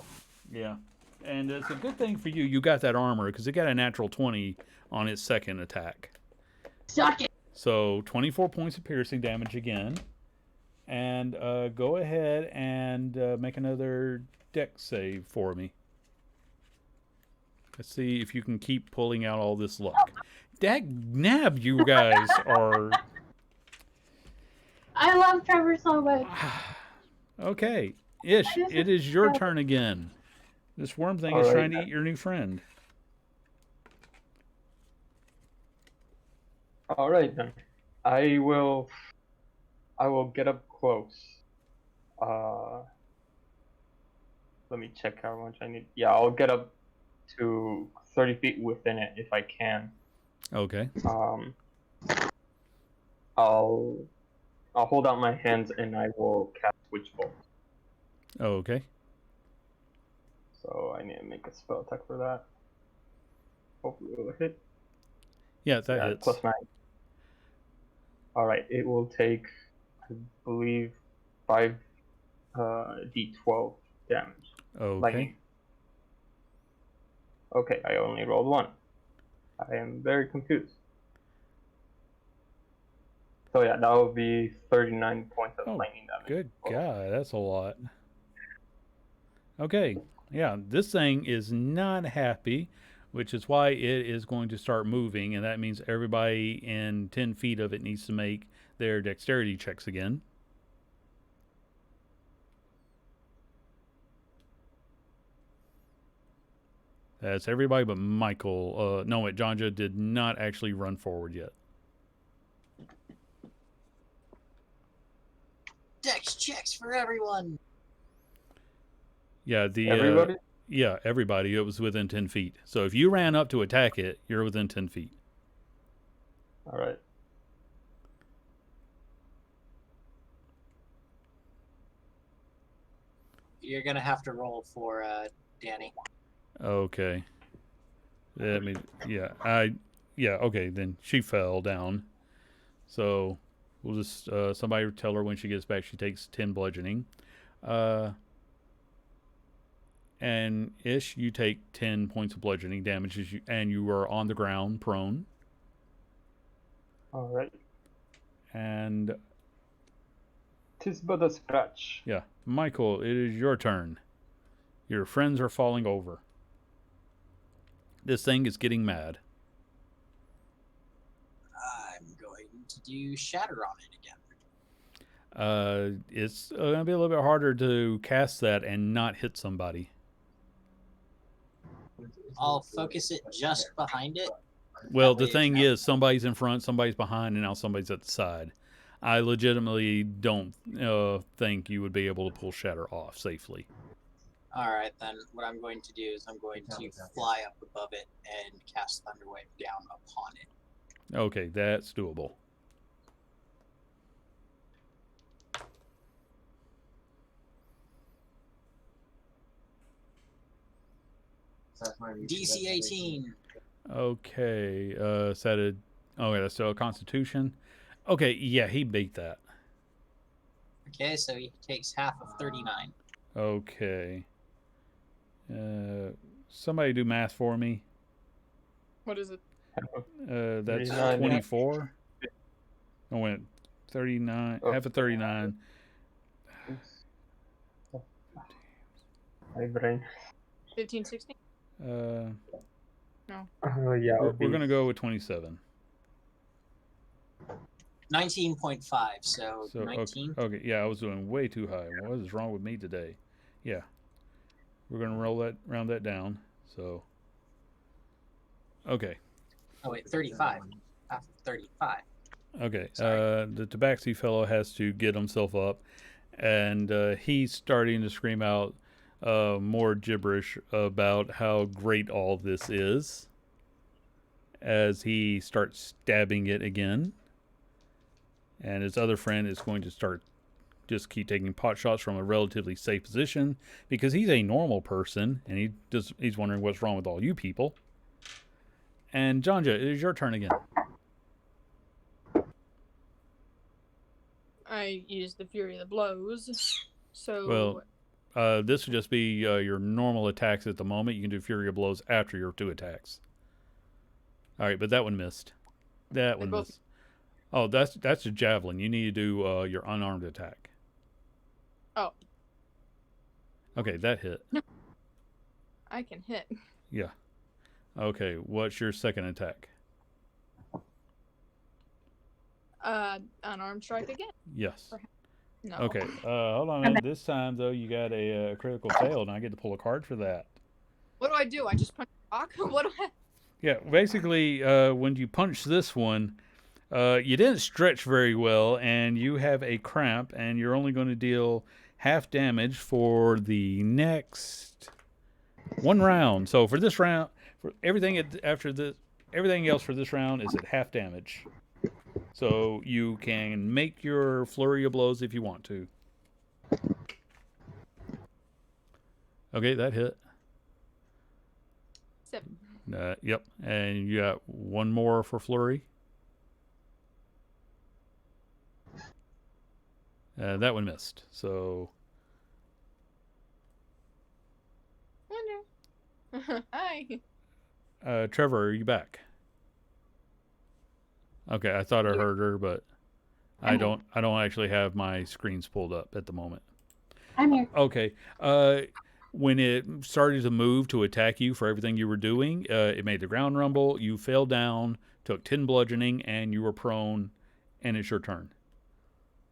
Yeah. And it's a good thing for you. You got that armor because it got a natural 20 on its second attack. Suck it. So 24 points of piercing damage again. And go ahead and make another dex save for me. Let's see if you can keep pulling out all this luck. Dag nab, you guys are... I love Trevor so much. Okay. Ish, it is your turn again. This worm thing is trying to eat your new friend. All right then. I will get up close. Let me check how much I need. Yeah, I'll get up to 30 feet within it if I can. Okay. I'll hold out my hands and I will cast Witch Bolt. Okay. So I need to make a spell attack for that. Hopefully it will hit. Yeah, that hits. Plus 9. Alright, it will take, I believe, 5 d12 damage. Okay. Lightning. Okay, I only rolled 1. I am very confused. So yeah, that will be 39 points of lightning damage. Good God, that's a lot. Okay, yeah, this thing is not happy, which is why it is going to start moving, and that means everybody in 10 feet of it needs to make their dexterity checks again. That's everybody but Michael. No, wait, Jonja did not actually run forward yet. Dex checks for everyone. Yeah, Everybody? Yeah, everybody. It was within 10 feet. So if you ran up to attack it, you're within 10 feet. Alright. You're gonna have to roll for Danny. Okay. I mean, yeah, okay, then she fell down. So we'll just, somebody tell her when she gets back she takes 10 bludgeoning. And Ish, you take 10 points of bludgeoning damage and you are on the ground, prone. Alright. And 'Tis but a scratch. yeah, Michael, it is your turn. Your friends are falling over. This thing is getting mad. I'm going to do Shatter on it again. It's going to be a little bit harder to cast that and not hit somebody. I'll focus it just behind it. Well, That the way thing it's is, somebody's in front, somebody's behind, and now somebody's at the side. I legitimately don't think you would be able to pull Shatter off safely. Alright, then what I'm going to do is I'm going to fly up above it and cast Thunderwave down upon it. Okay, that's doable. DC 18. Okay, is that a... Okay, that's still a Constitution. Okay, yeah, he beat that. Okay, so he takes half of 39. Okay. Somebody do math for me. What is it? That's 39, yeah. 24. I went 39. Oh. Half of 39. My brain. 15, 16? Uh, Yeah, we're gonna go with 27. 19.5, so So 19. okay, yeah, I was doing way too high. What is wrong with me today? Yeah, we're gonna round that down. So okay, Oh wait, 35. 35. okay. Sorry. The Tabaxi fellow has to get himself up, and he's starting to scream out more gibberish about how great all this is as he starts stabbing it again. And his other friend is going to start just keep taking pot shots from a relatively safe position because he's a normal person and he's wondering what's wrong with all you people. And Jonja, it is your turn again. I used the Fury of the Blows. So Well, this would just be your normal attacks at the moment. You can do Fury of Blows after your 2 attacks. All right, but that one missed. That one both- missed. Oh, that's a javelin. You need to do your unarmed attack. Oh. Okay, that hit. I can hit. Yeah. Okay, what's your second attack? Unarmed strike again. Yes. No. Okay, hold on a minute. This time, though, you got a critical fail, and I get to pull a card for that. What do? I just punch a rock? What do I? Yeah, basically, when you punch this one, you didn't stretch very well, and you have a cramp, and you're only going to deal half damage for the next 1 round. So for this round, for everything everything else for this round is at half damage. So you can make your flurry of blows if you want to. Okay, that hit. 7. Yep, and you got 1 more for flurry. That one missed. So Wonder. Hi. Trevor, are you back? Okay, I thought I heard her, but I don't actually have my screens pulled up at the moment. I'm here. Okay. When it started to move to attack you for everything you were doing, it made the ground rumble. You fell down, took 10 bludgeoning, and you were prone, and it's your turn.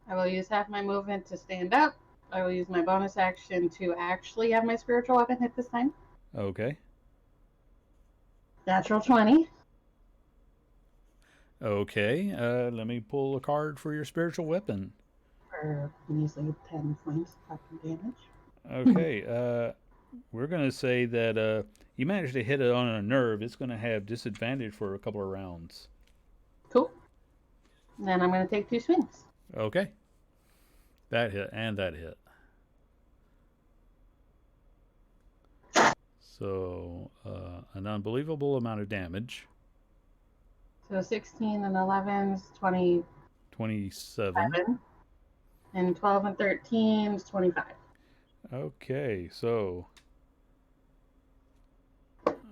I will use half my movement to stand up. I will use my bonus action to actually have my spiritual weapon hit this time. Okay. Natural 20. Okay. Let me pull a card for your spiritual weapon. For measly 10 points of fucking damage. Okay. We're going to say that you managed to hit it on a nerve. It's going to have disadvantage for a couple of rounds. Cool. Then I'm going to take 2 swings. Okay. That hit and that hit. So, an unbelievable amount of damage. So 16 and 11 is 27. 27. And 12 and 13 is 25. Okay, so.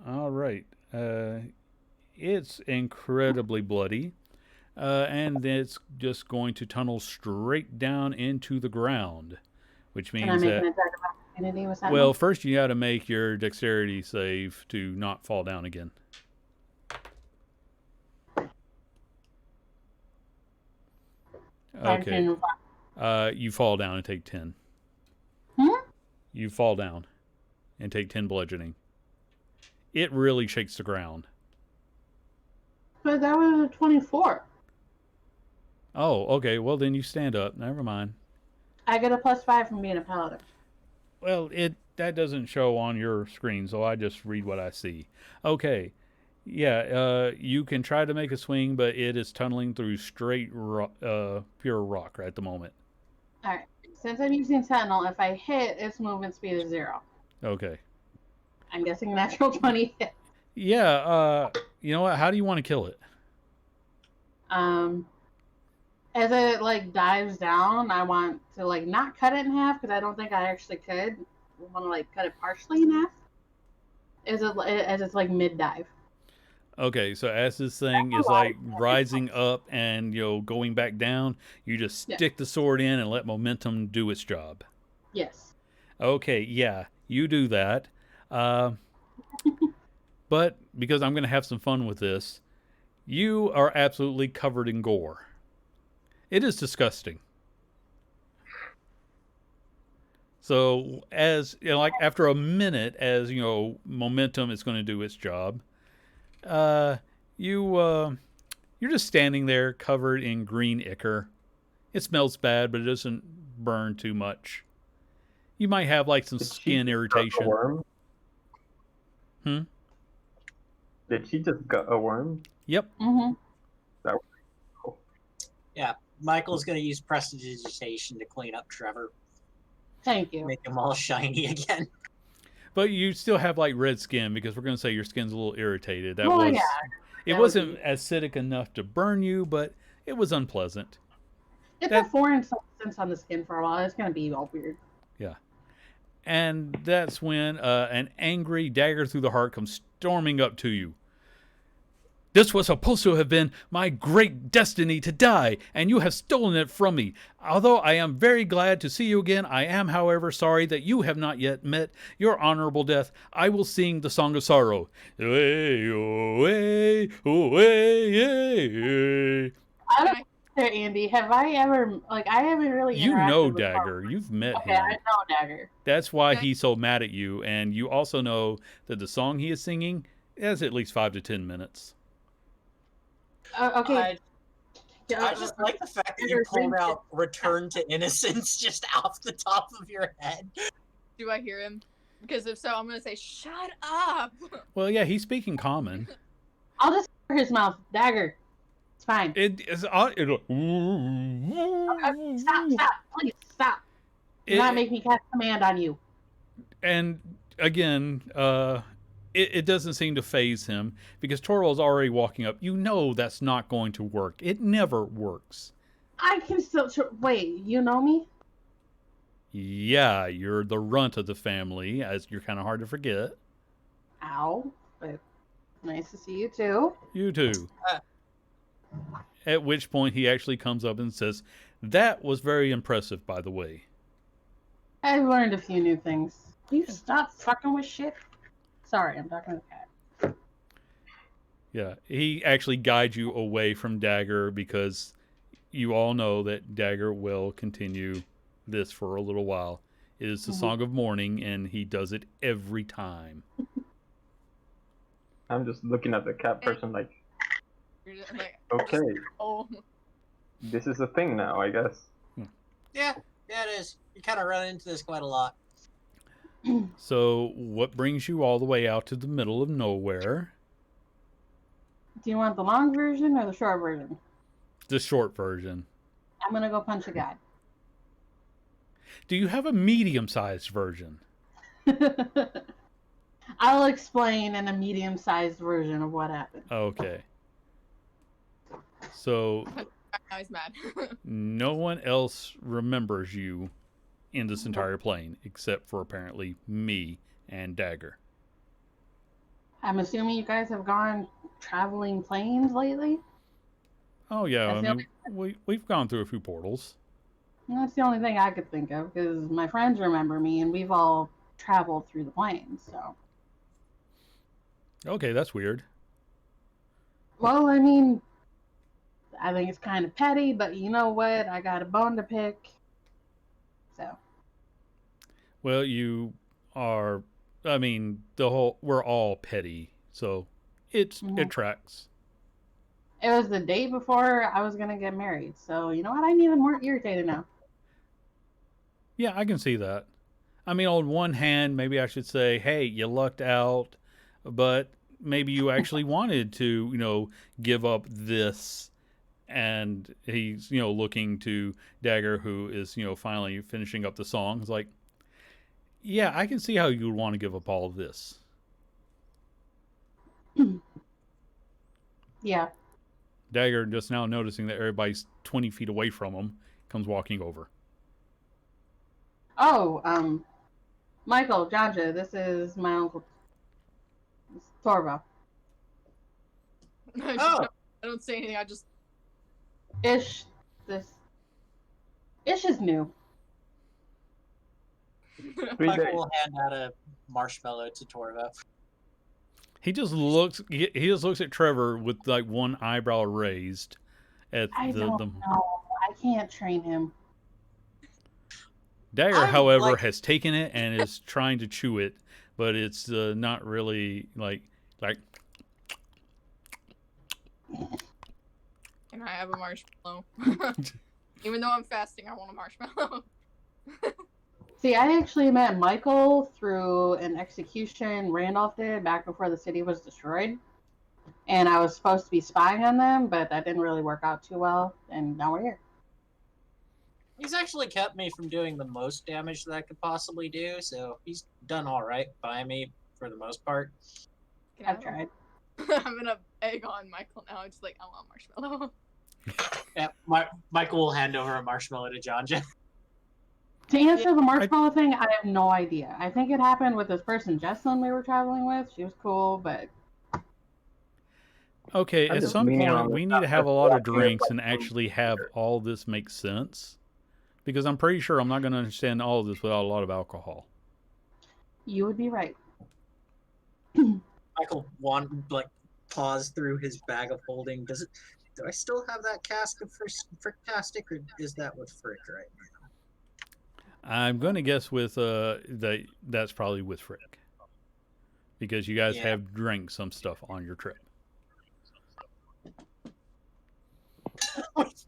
All right. It's incredibly bloody. And it's just going to tunnel straight down into the ground, which means Can I make that. an attack of opportunity with that? Well, one? first you got to make your dexterity save to not fall down again. Okay. You fall down and take 10. You fall down and take 10 bludgeoning. It really shakes the ground. But that was a 24. Oh, okay. Well, then you stand up. Never mind. I get a +5 from being a paladin. Well, that doesn't show on your screen, so I just read what I see. Okay. Yeah, you can try to make a swing, but it is tunneling through straight pure rock at the moment. All right. Since I'm using Sentinel, if I hit, its movement speed is 0. Okay. I'm guessing natural 20 hit. Yeah, you know what? How do you want to kill it? as it like dives down, I want to like not cut it in half because I don't think I actually could. I want to like cut it partially in half. As it's like mid dive. Okay, so as this thing is like rising up and going back down, you just Yeah. stick the sword in and let momentum do its job. Yes. Okay, yeah, you do that. Uh, but because I'm going to have some fun with this, you are absolutely covered in gore. It is disgusting. So as like after a minute, as momentum is going to do its job, uh, you're just standing there covered in green ichor. It smells bad, but it doesn't burn too much. You might have like some Did she skin just gut a irritation. worm? Hmm. Did she just gut a worm? Yep. Mm-hmm. That was cool. Yeah, Michael's gonna use prestidigitation to clean up Trevor, Thank you. make him all shiny again. But you still have like red skin because we're going to say your skin's a little irritated. That Well, was. yeah, It that would wasn't be- acidic enough to burn you, but it was unpleasant. It's That- a foreign substance on the skin for a while. It's gonna be all weird. Yeah. And that's when an angry dagger through the heart comes storming up to you. This was supposed to have been my great destiny to die, and you have stolen it from me. Although I am very glad to see you again, I am, however, sorry that you have not yet met your honorable death. I will sing the Song of Sorrow. Hey, oh, hey, oh, hey, hey, hey. I don't know, Andy. Have I ever like I haven't really You interacted know with Dagger. You've met Okay, him. I know Dagger. That's why Okay. he's so mad at you, and you also know that the song he is singing has at least 5 to 10 minutes. Okay. I just like the fact that you pulled out "Return to Innocence" just off the top of your head. Do I hear him? Because if so, I'm gonna say, "Shut up." Well, yeah, he's speaking common. I'll just cover his mouth. Dagger. It's fine. It is. Stop. Please stop. Do not make me cast command on you. And again, it doesn't seem to phase him because Torwell's already walking up. You know that's not going to work. It never works. I can still wait. You know me? Yeah, you're the runt of the family, as you're kind of hard to forget. Ow. But nice to see you too. You too. At which point he actually comes up and says, "That was very impressive, by the way." I've learned a few new things. Will you stop fucking with shit? Sorry, I'm talking to the cat. Yeah, he actually guides you away from Dagger because you all know that Dagger will continue this for a little while. It is the Song of Mourning, and he does it every time. I'm just looking at the cat person like, You're just like, okay, oh, this is a thing now, I guess. Yeah, it is. You kind of run into this quite a lot. So, what brings you all the way out to the middle of nowhere? Do you want the long version or the short version? The short version. I'm gonna go punch a guy. Do you have a medium-sized version? I'll explain in a medium-sized version of what happened. Okay. So, now he's mad. no one else remembers you in this entire plane except for apparently me and Dagger. I'm assuming you guys have gone traveling planes lately? Oh yeah, That's I mean we've gone through a few portals. And that's the only thing I could think of because my friends remember me and we've all traveled through the planes, so. Okay, that's weird. Well, I mean, I think it's kind of petty, but you know what? I got a bone to pick. So. Well, you are. I mean, we're all petty, so it tracks. It was the day before I was gonna get married, so you know what? I'm even more irritated now. Yeah, I can see that. I mean, on one hand, maybe I should say, "Hey, you lucked out," but maybe you actually wanted to, give up this. And he's, looking to Dagger, who is, finally finishing up the song. It's like, yeah, I can see how you would want to give up all of this. Yeah. Dagger, just now noticing that everybody's 20 feet away from him, comes walking over. Oh, Michael, Jaja, this is my uncle. It's Torva. I don't say anything. I just Ish is new. Michael will hand out a marshmallow to Torva. He just looks at Trevor with like one eyebrow raised at I don't know. I can't train him. Dagger, however, has taken it and is trying to chew it, but it's not really like. Can I have a marshmallow? Even though I'm fasting, I want a marshmallow. See, I actually met Michael through an execution Randolph did back before the city was destroyed. And I was supposed to be spying on them, but that didn't really work out too well, and now we're here. He's actually kept me from doing the most damage that I could possibly do, so he's done all right by me for the most part. I've tried. I'm gonna egg on Michael now. It's like, I want a marshmallow. Yeah, Michael will hand over a marshmallow to Janja. To answer the marshmallow thing, I have no idea. I think it happened with this person, Jesslyn, we were traveling with. She was cool, but... Okay, at some point, we need to have a lot of drinks and actually have all this make sense. Because I'm pretty sure I'm not going to understand all of this without a lot of alcohol. You would be right. Michael paws through his bag of holding. Do I still have that cask of Fricktastic, or is that with Frick right now? I'm going to guess with that's probably with Frick. Because you guys have drank some stuff on your trip.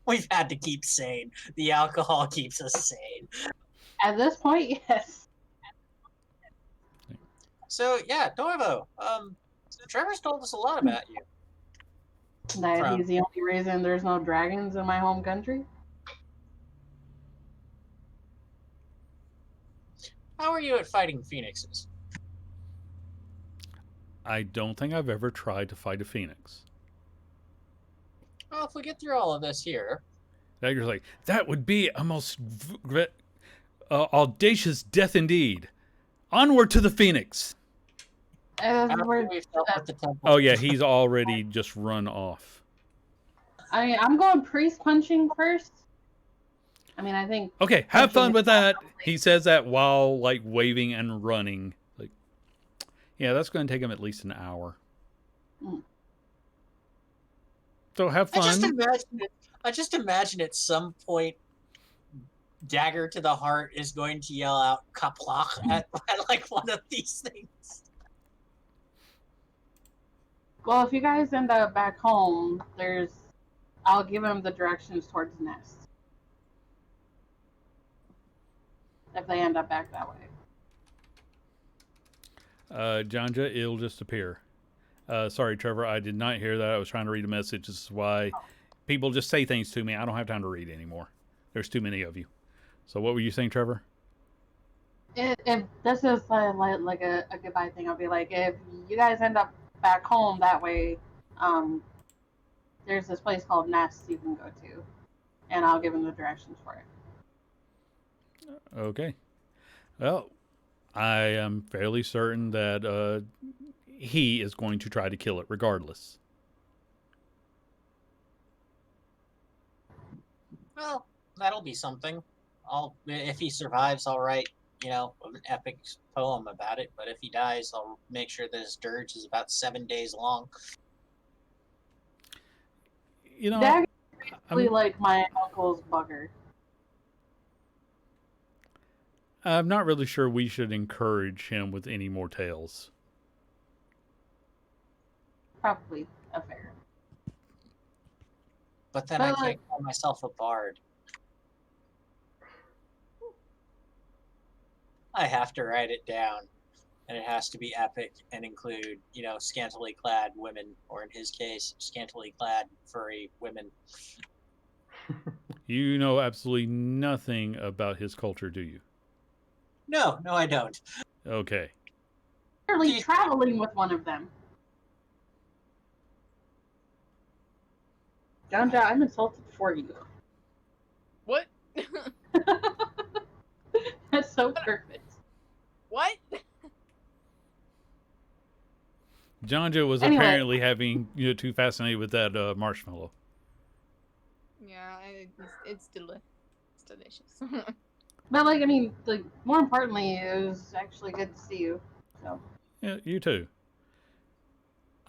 We've had to keep sane. The alcohol keeps us sane. At this point, yes. So yeah, Dorvo. Trevor's told us a lot about you. That he's the only reason there's no dragons in my home country. How are you at fighting phoenixes? I don't think I've ever tried to fight a phoenix. Well, if we get through all of this here... Dagger's like, that would be a most audacious death indeed. Onward to the phoenix. Oh yeah, he's already just run off. I'm going priest punching first. I mean, I think... Okay, have fun with that. He says that while, like, waving and running. Like, yeah, that's going to take him at least an hour. So have fun. I just imagine at some point, Dagger to the Heart is going to yell out "Kaplach" at like one of these things. Well, if you guys end up back home, I'll give him the directions towards Nest. If they end up back that way. Janja, it'll just appear. Sorry, Trevor, I did not hear that. I was trying to read a message. This is why people just say things to me. I don't have time to read anymore. There's too many of you. So what were you saying, Trevor? If this is like a goodbye thing, I'll be like, if you guys end up back home that way, there's this place called Nest you can go to. And I'll give him the directions for it. Okay. Well, I am fairly certain that he is going to try to kill it regardless. Well, that'll be something. If he survives, I'll write, an epic poem about it. But if he dies, I'll make sure that his dirge is about 7 days long. That's basically like my uncle's bugger. I'm not really sure we should encourage him with any more tales. Probably a fair. But then I can't call myself a bard. I have to write it down, and it has to be epic and include, scantily clad women, or in his case, scantily clad furry women. You know absolutely nothing about his culture, do you? No, I don't. Okay. Literally traveling with one of them. Ganja, I'm insulted for you. What? That's so perfect. What? Jonja was Anyway. apparently having too fascinated with that marshmallow. Yeah, it's delicious. But like, I mean, like more importantly, it was actually good to see you. So Yeah, you too.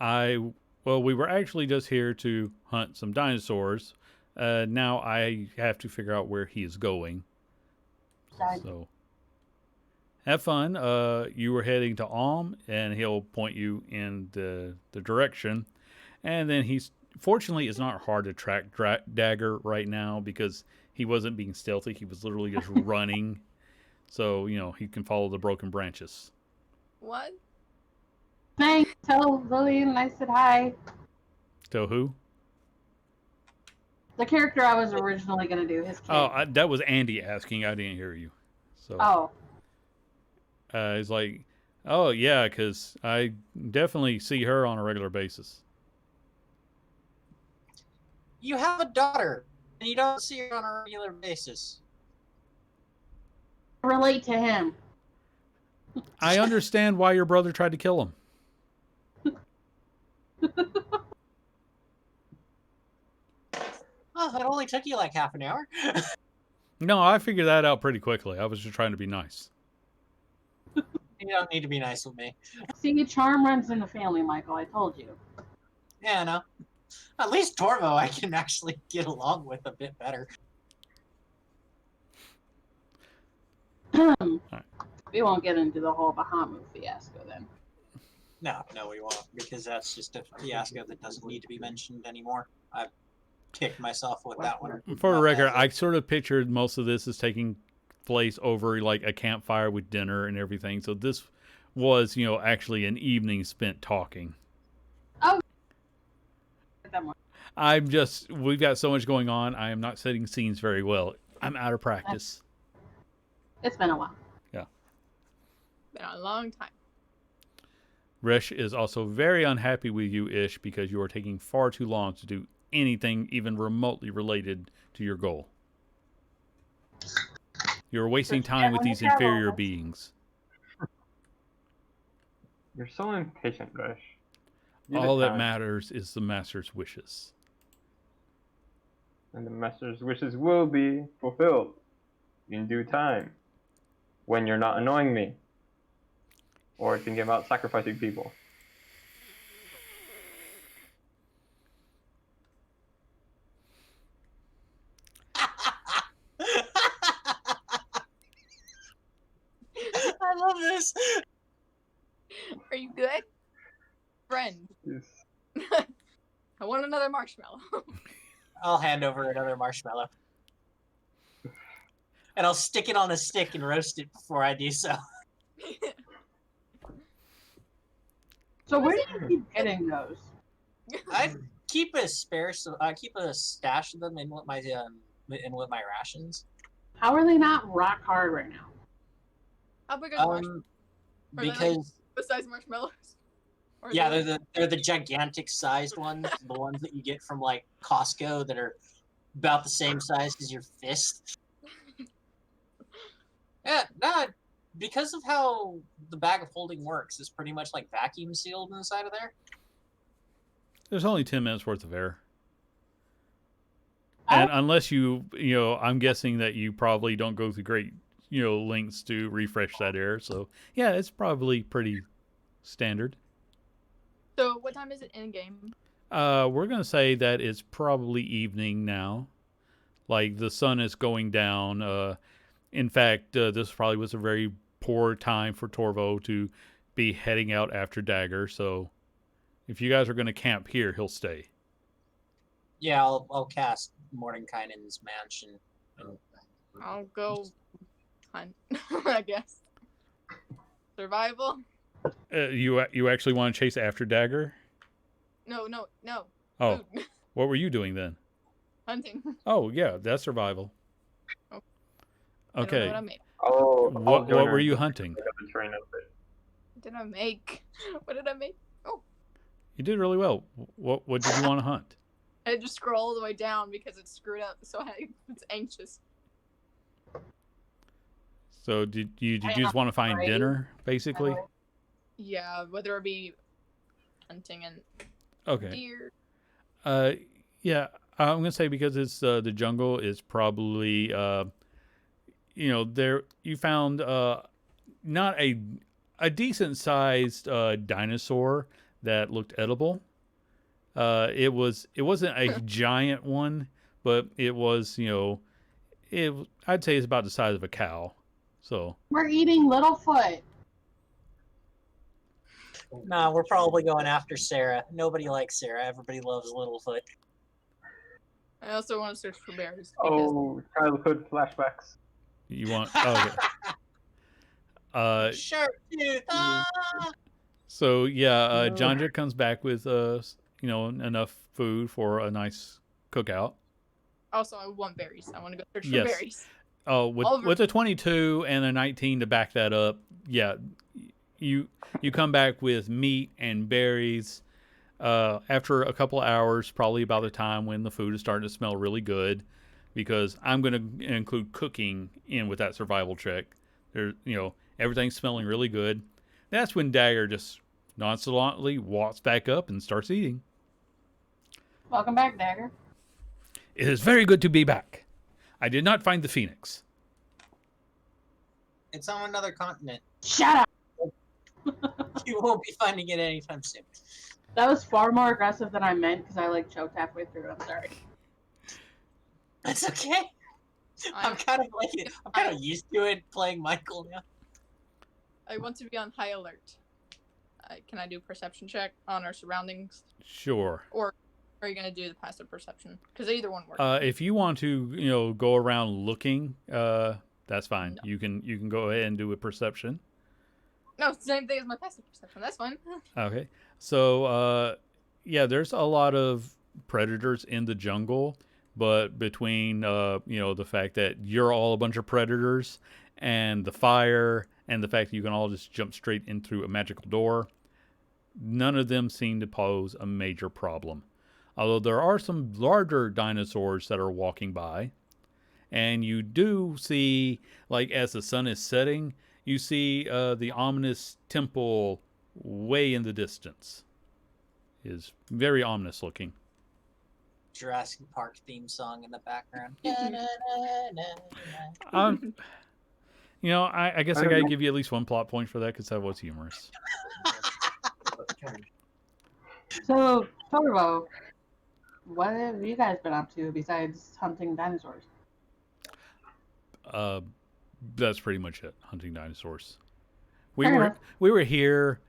We were actually just here to hunt some dinosaurs. Now I have to figure out where he is going. died. So have fun. You were heading to Alm, and he'll point you in the direction. And then fortunately, it's not hard to track Dagger right now because he wasn't being stealthy. He was literally just running. So, he can follow the broken branches. What? Thanks. Tell Lillian I said hi. So who? The character I was originally gonna do, his kid. That was Andy asking. I didn't hear you. So. Oh. He's like, oh, yeah, because I definitely see her on a regular basis. You have a daughter, and you don't see her on a regular basis. Relate to him. I understand why your brother tried to kill him. Oh, it only took you like half an hour. No, I figured that out pretty quickly. I was just trying to be nice. You don't need to be nice with me. See, charm runs in the family, Michael. I told you. Yeah, no. At least Torvo I can actually get along with a bit better. We won't get into the whole Bahamut fiasco then. No, we won't, because that's just a fiasco that doesn't need to be mentioned anymore. I've kicked myself with that one. For the record, I sort of pictured most of this as taking place over like a campfire with dinner and everything. So this was, actually an evening spent talking. Oh. We've got so much going on. I am not setting scenes very well. I'm out of practice. It's been a while. Yeah. Been a long time. Resh is also very unhappy with you, Ish, because you are taking far too long to do anything even remotely related to your goal. You're wasting time with these inferior beings. You're so impatient, Resh. All that matters is the master's wishes. And the master's wishes will be fulfilled in due time. When you're not annoying me. Or thinking about sacrificing people. I love this. Are you good? Friend. Yes. I want another marshmallow. I'll hand over another marshmallow. And I'll stick it on a stick and roast it before I do so. So where do you keep getting those? I keep a stash of them in with my rations. How are they not rock hard right now? How big are the marshmallows? Because The size marshmallows? Or yeah, they're the gigantic sized ones, the ones that you get from like Costco that are about the same size as your fist. Yeah, no, because of how the bag of holding works, it's pretty much like vacuum sealed inside of there. There's only 10 minutes worth of air. And unless I'm guessing that you probably don't go through great, lengths to refresh that air. So, yeah, it's probably pretty standard. So, what time is it in game? We're going to say that it's probably evening now. Like, the sun is going down. In fact, this probably was a very poor time for Torvo to be heading out after Dagger. So, if you guys are going to camp here, he'll stay. Yeah, I'll cast Mordenkainen's Mansion. I'll go hunt, I guess. Survival? You actually want to chase after Dagger? No. Oh, Food. what were you doing then? Hunting. Oh, yeah, that's survival. Oh. Okay. I don't know what I made. Oh, What were you hunting? What did I make? What did I make? Oh. You did really well. What did you want to hunt? I had to scroll all the way down because it's screwed up, so it's anxious. So did you just want to find Right. dinner, basically? Yeah, whether it be hunting and Okay. deer. Yeah, I'm gonna say because it's the jungle is probably there you found not a decent sized dinosaur that looked edible. It wasn't a giant one, but it was I'd say it's about the size of a cow. So We're eating Littlefoot. Nah, we're probably going after Sarah. Nobody likes Sarah. Everybody loves Littlefoot. I also want to search for berries. Because Oh, childhood flashbacks. you want okay. Shark tooth. Ah! So yeah, No. Janja comes back with enough food for a nice cookout. also, I want berries. I want to go search Yes. for berries. Oh, with a 22 and a 19 to back that up, yeah, you come back with meat and berries. After a couple of hours, probably about the time when the food is starting to smell really good, because I'm going to include cooking in with that survival check. There, everything's smelling really good. That's when Dagger just nonchalantly walks back up and starts eating. Welcome back, Dagger. It is very good to be back. I did not find the phoenix. It's on another continent. Shut up. You won't be finding it anytime soon. That was far more aggressive than I meant because I choked halfway through. I'm sorry. That's okay. I'm kind of used to it playing Michael now. I want to be on high alert. Can I do a perception check on our surroundings? Sure. Or are you going to do the passive perception? Because either one works. If you want to, go around looking, that's fine. No. You can go ahead and do a perception. No, same thing as my passive perception. That's fine. Okay. So, there's a lot of predators in the jungle, but between, the fact that you're all a bunch of predators and the fire and the fact that you can all just jump straight in through a magical door, none of them seem to pose a major problem. Although there are some larger dinosaurs that are walking by, and you do see, as the sun is setting, you see the ominous temple way in the distance. It is very ominous looking. Jurassic Park theme song in the background. I guess I gotta give you at least one plot point for that because that was humorous. So, Torvo, what have you guys been up to besides hunting dinosaurs? That's pretty much it. Hunting dinosaurs. Fair We were here.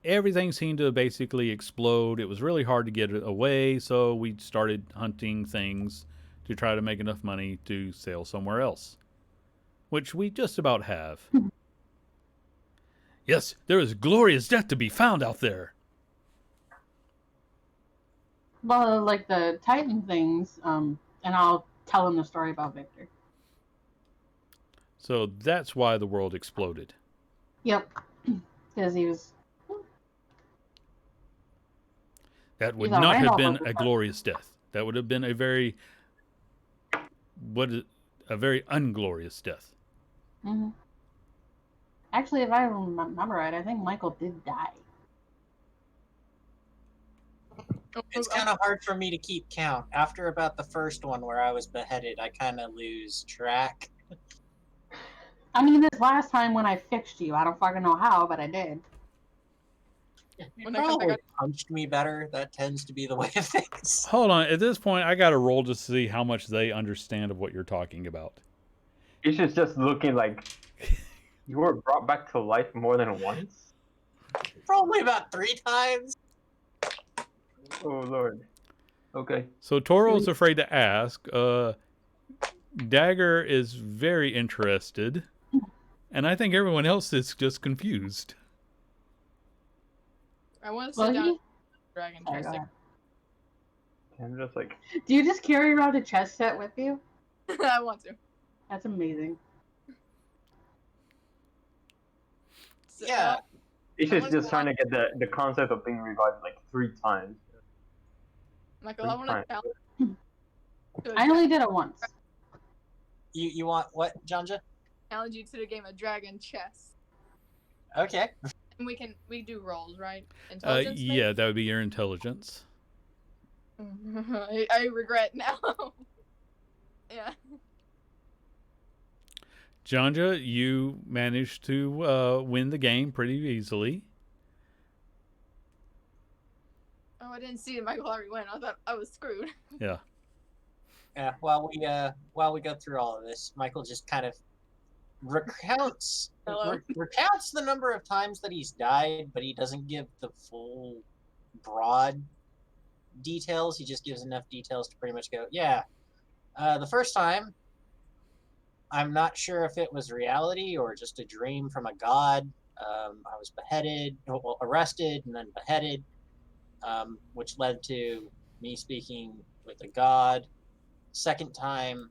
Everything seemed to basically explode. It was really hard to get it away, so we started hunting things to try to make enough money to sail somewhere else, which we just about have. Yes, there is glorious death to be found out there. Well, the Titan things, and I'll tell him the story about Victor. So that's why the world exploded. Yep. Because he was... That would He's a not have rhino. been a glorious death. That would have been a very unglorious death. Mm-hmm. Actually, if I remember right, I think Michael did die. It's kind of hard for me to keep count. After about the first one where I was beheaded, I kind of lose track. I mean, this last time when I fixed you, I don't fucking know how, but I did. You When I come back, probably punched me better. That tends to be the way of things. Hold on. At this point, I got to roll to see how much they understand of what you're talking about. Isha's just looking like you were brought back to life more than once. Probably about 3 times. Oh lord. Okay. So Toro's afraid to ask. Dagger is very interested. And I think everyone else is just confused. I want to sit down and dragon Sorry, chest. go ahead. I'm just like, Do you just carry around a chess set with you? I want to. That's amazing. So, Yeah. Isha's just trying to get the concept of being revived 3 times. Michael, I want to I only did it once. You want what, Jonja? challenge you to the game of Dragon Chess. Okay. And we do rolls, right? Intelligence. Yeah, that would be your intelligence. I regret now. Yeah. Janja, you managed to win the game pretty easily. Oh, I didn't see Michael already win. I thought I was screwed. Yeah. Yeah. While we go through all of this, Michael just kind of recounts the number of times that he's died, but he doesn't give the full broad details. He just gives enough details to pretty much go, yeah. The first time, I'm not sure if it was reality or just a dream from a god. I was arrested and then beheaded, which led to me speaking with a god. Second time,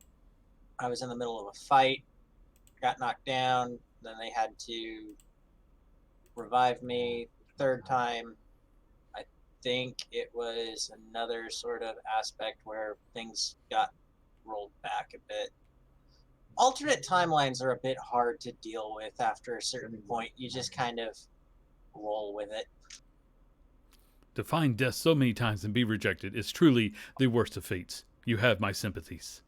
I was in the middle of a fight, got knocked down, then they had to revive me. Third time, I think it was another sort of aspect where things got rolled back a bit. Alternate timelines are a bit hard to deal with after a certain point. You just kind of roll with it. To find death so many times and be rejected is truly the worst of fates. You have my sympathies.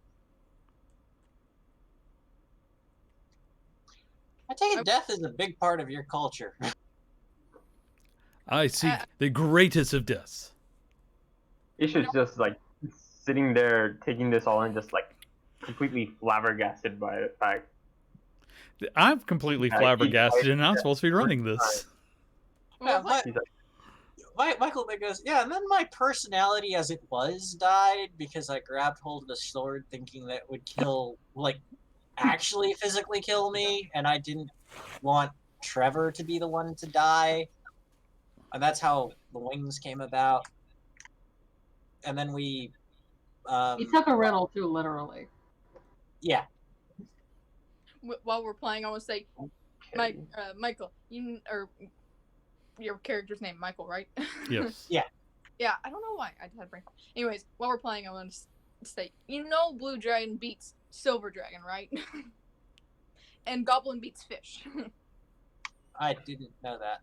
I take it death is a big part of your culture. I seek the greatest of deaths. Isha's just like sitting there taking this all in, just like completely flabbergasted by the fact. I'm completely flabbergasted and I'm supposed to be running this. Yeah, Michael then goes, yeah, and then my personality as it was died because I grabbed hold of the sword thinking that would kill, like, actually physically kill me, and I didn't want Trevor to be the one to die. And that's how the wings came about. And then we... He took a riddle too, literally. Yeah. While we're playing, I want to say, Michael, your character's name, Michael, right? Yes. Yeah. Yeah, I don't know why. I had a brain. Anyways, while we're playing, I want to say, Blue Dragon beats Silver Dragon, right? And Goblin beats Fish. I didn't know that.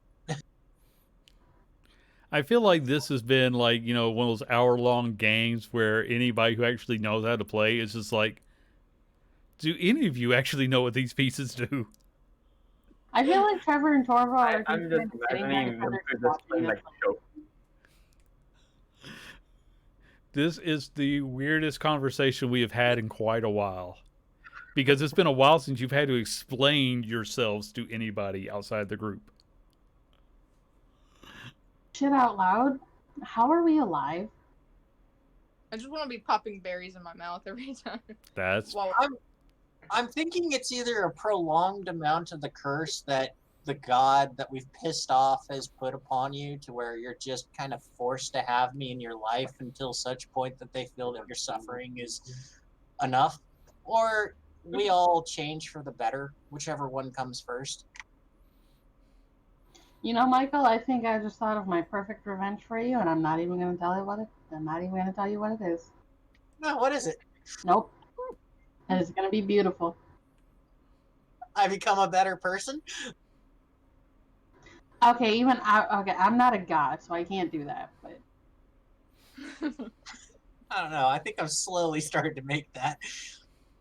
I feel like this has been like, one of those hour-long games where anybody who actually knows how to play is just like, do any of you actually know what these pieces do? I feel like Trevor and Torval are I'm just imagining them just playing like a show. This is the weirdest conversation we have had in quite a while. Because it's been a while since you've had to explain yourselves to anybody outside the group. Shit out loud? How are we alive? I just want to be popping berries in my mouth every time. That's... I'm thinking it's either a prolonged amount of the curse that the god that we've pissed off has put upon you to where you're just kind of forced to have me in your life until such point that they feel that your suffering is enough, or we all change for the better, whichever one comes first. Michael, I think I just thought of my perfect revenge for you, and I'm not even going to tell you what it is. No, what is it? Nope. And it's going to be beautiful. I become a better person? Okay, I'm not a god, so I can't do that, but... I don't know. I think I'm slowly starting to make that,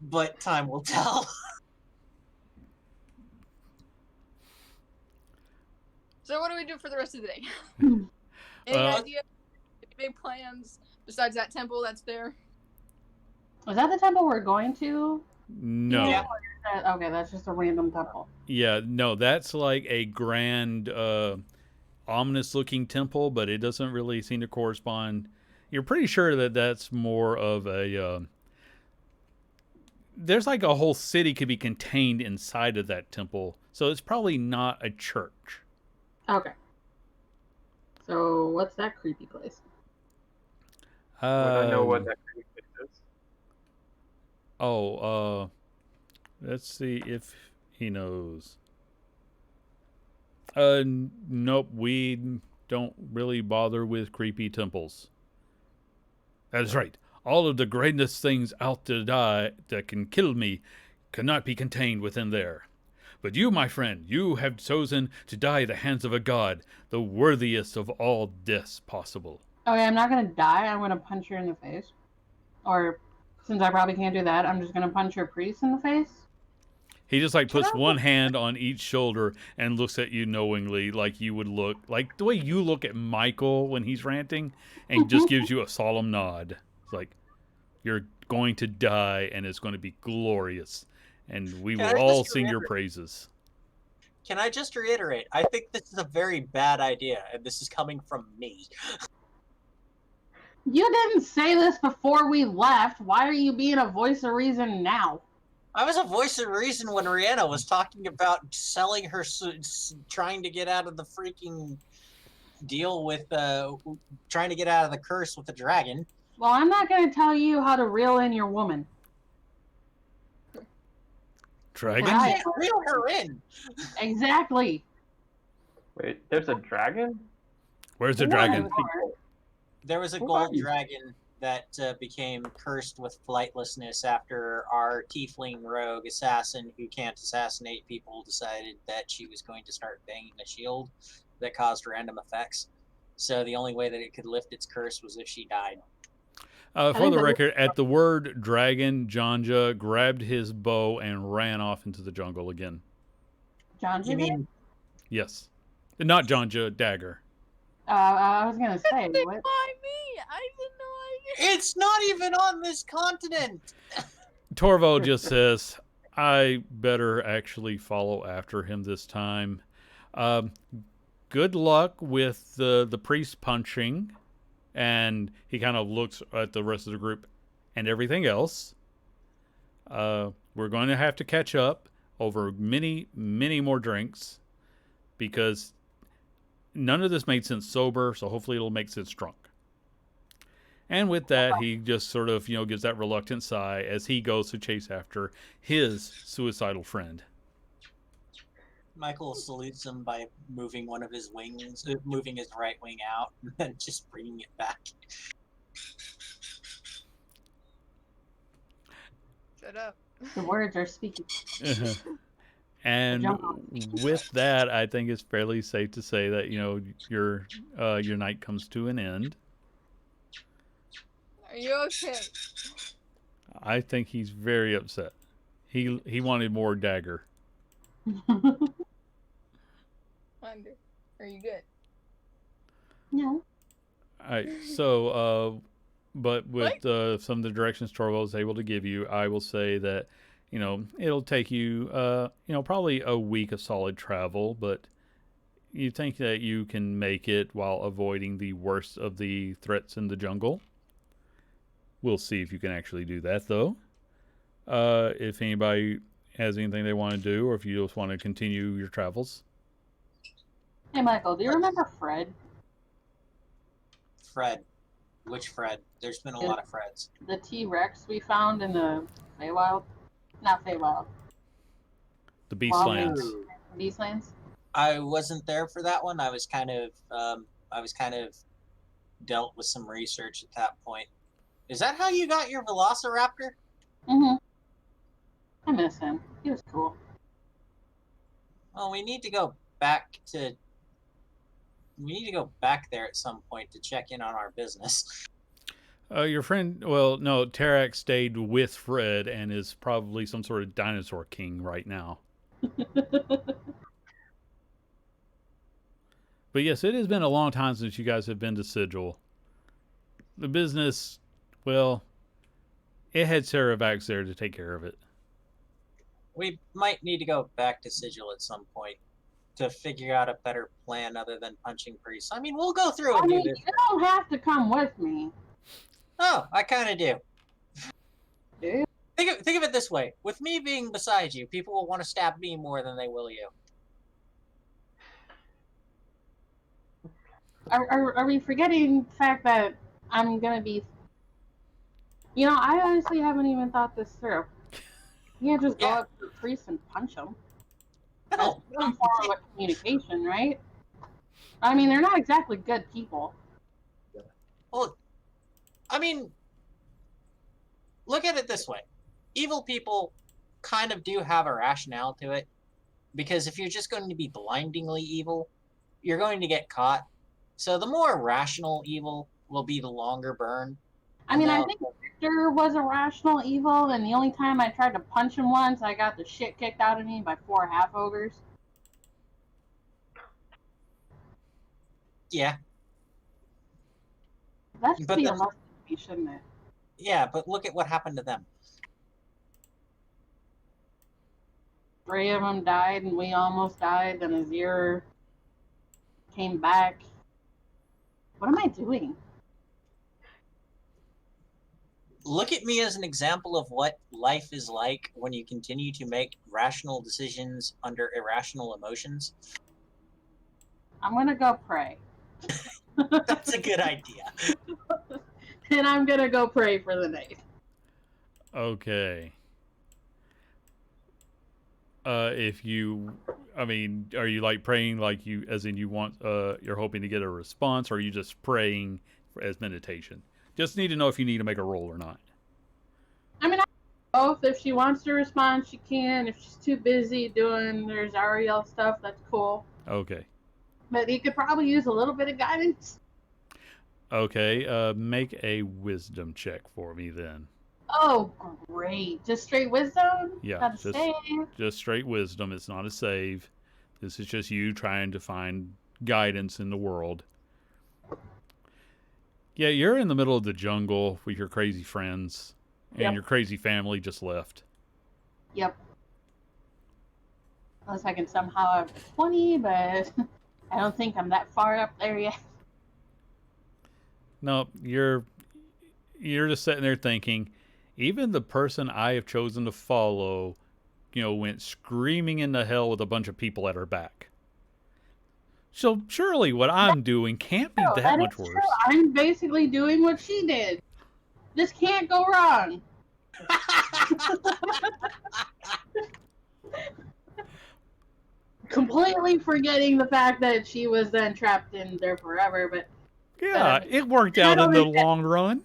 but time will tell. So what do we do for the rest of the day? Any idea? Any big plans besides that temple that's there? Was that the temple we're going to? No. Yeah. Okay, that's just a random temple. Yeah, no, that's like a grand, ominous-looking temple, but it doesn't really seem to correspond. You're pretty sure that that's more of a... there's like a whole city could be contained inside of that temple, so it's probably not a church. Okay. So, what's that creepy place? Would I know what that creepy place is? Oh, let's see if he knows. Nope, we don't really bother with creepy temples. That is right. All of the greatest things out to die that can kill me cannot be contained within there. But you, my friend, you have chosen to die at the hands of a god, the worthiest of all deaths possible. Okay, I'm not gonna die. I'm gonna punch her in the face. Or, since I probably can't do that, I'm just gonna punch her priest in the face. He just like Can puts I one look- hand on each shoulder and looks at you knowingly, like you would look, like the way you look at Michael when he's ranting, and just gives you a solemn nod. It's like, you're going to die, and it's going to be glorious, and we Can will I all just sing your remember- praises. Can I just reiterate? I think this is a very bad idea, and this is coming from me. You didn't say this before we left. Why are you being a voice of reason now? I was a voice of reason when Rihanna was talking about selling her, trying to get out of the freaking deal with, trying to get out of the curse with the dragon. Well, I'm not gonna tell you how to reel in your woman. Dragon? I Right. can't reel her in. Exactly. Wait, there's a dragon? Where's the Who dragon? are these There was a Who gold are you? dragon that became cursed with flightlessness after our tiefling rogue assassin who can't assassinate people decided that she was going to start banging a shield that caused random effects. So the only way that it could lift its curse was if she died. For think the that- record, at the word dragon, Janja grabbed his bow and ran off into the jungle again. John, You mean Yes. Not Janja, Dagger. I was gonna say, Why me? what? I didn't know I it's not even on this continent? Torvo just says, I better actually follow after him this time. Good luck with the priest punching. And he kind of looks at the rest of the group and everything else. We're going to have to catch up over many, many more drinks because none of this made sense sober, so hopefully it'll make sense drunk. And with that, he just sort of, gives that reluctant sigh as he goes to chase after his suicidal friend. Michael salutes him by moving one of his wings, moving his right wing out, and then just bringing it back. Shut up. The words are speaking. And Jump with that, I think it's fairly safe to say that your night comes to an end. Are you okay? I think he's very upset. He wanted more Dagger. Wonder. Are you good? Yeah. All right, so but with some of the directions Torvald is able to give you, I will say that it'll take you probably a week of solid travel, but you think that you can make it while avoiding the worst of the threats in the jungle. We'll see if you can actually do that, though. If anybody has anything they want to do, or if you just want to continue your travels. Hey, Michael, do you remember Fred? Fred. Which Fred? There's been a lot of Freds. The T-Rex we found in the Feywild? Not Feywild. The Beastlands. Beastlands? I wasn't there for that one. I was kind of dealt with some research at that point. Is that how you got your Velociraptor? Mm-hmm. I miss him. He was cool. Well, we need to go back there at some point to check in on our business. Your friend, well, no, Tarak stayed with Fred and is probably some sort of dinosaur king right now. But yes, it has been a long time since you guys have been to Sigil. The business, well, it had Saravax there to take care of it. We might need to go back to Sigil at some point to figure out a better plan other than punching priests. I mean, we'll go through I and do mean, this. you don't have to come with me. Oh, I kind of do. Dude. Think of it this way. With me being beside you, people will want to stab me more than they will you. Are we forgetting the fact that I'm gonna be... I honestly haven't even thought this through. You can't just go Yeah. up to the priest and punch him. No, That's some form of communication, right? I mean, they're not exactly good people. well, I mean, look at it this way. Evil people kind of do have a rationale to it. Because if you're just going to be blindingly evil, you're going to get caught. So the more rational evil will be the longer burn. I mean, I think Victor was a rational evil, and the only time I tried to punch him once, I got the shit kicked out of me by 4 half ogres. Yeah. That should be a lesson to me, shouldn't it? Yeah, but look at what happened to them. 3 of them died, and we almost died. Then Azir came back. What am I doing? Look at me as an example of what life is like when you continue to make rational decisions under irrational emotions. I'm gonna go pray. That's a good idea. And I'm gonna go pray for the night. Okay. If you, I mean, are you like praying like you, as in you want, you're hoping to get a response, or are you just praying as meditation? Just need to know if you need to make a roll or not. I mean, both. If she wants to respond, she can. If she's too busy doing her Zariel stuff, that's cool. Okay. But he could probably use a little bit of guidance. Okay. Make a wisdom check for me then. Oh, great. Just straight wisdom? Yeah, Gotta save. Just straight wisdom. It's not a save. This is just you trying to find guidance in the world. Yeah, you're in the middle of the jungle with your crazy friends, and your crazy family just left. Yep. Unless I can somehow have 20, but I don't think I'm that far up there yet. No, you're just sitting there thinking, even the person I have chosen to follow, went screaming into hell with a bunch of people at her back. So surely what I'm doing can't be that much worse. True. I'm basically doing what she did. This can't go wrong. Completely forgetting the fact that she was then trapped in there forever, but yeah, it worked out in the long run.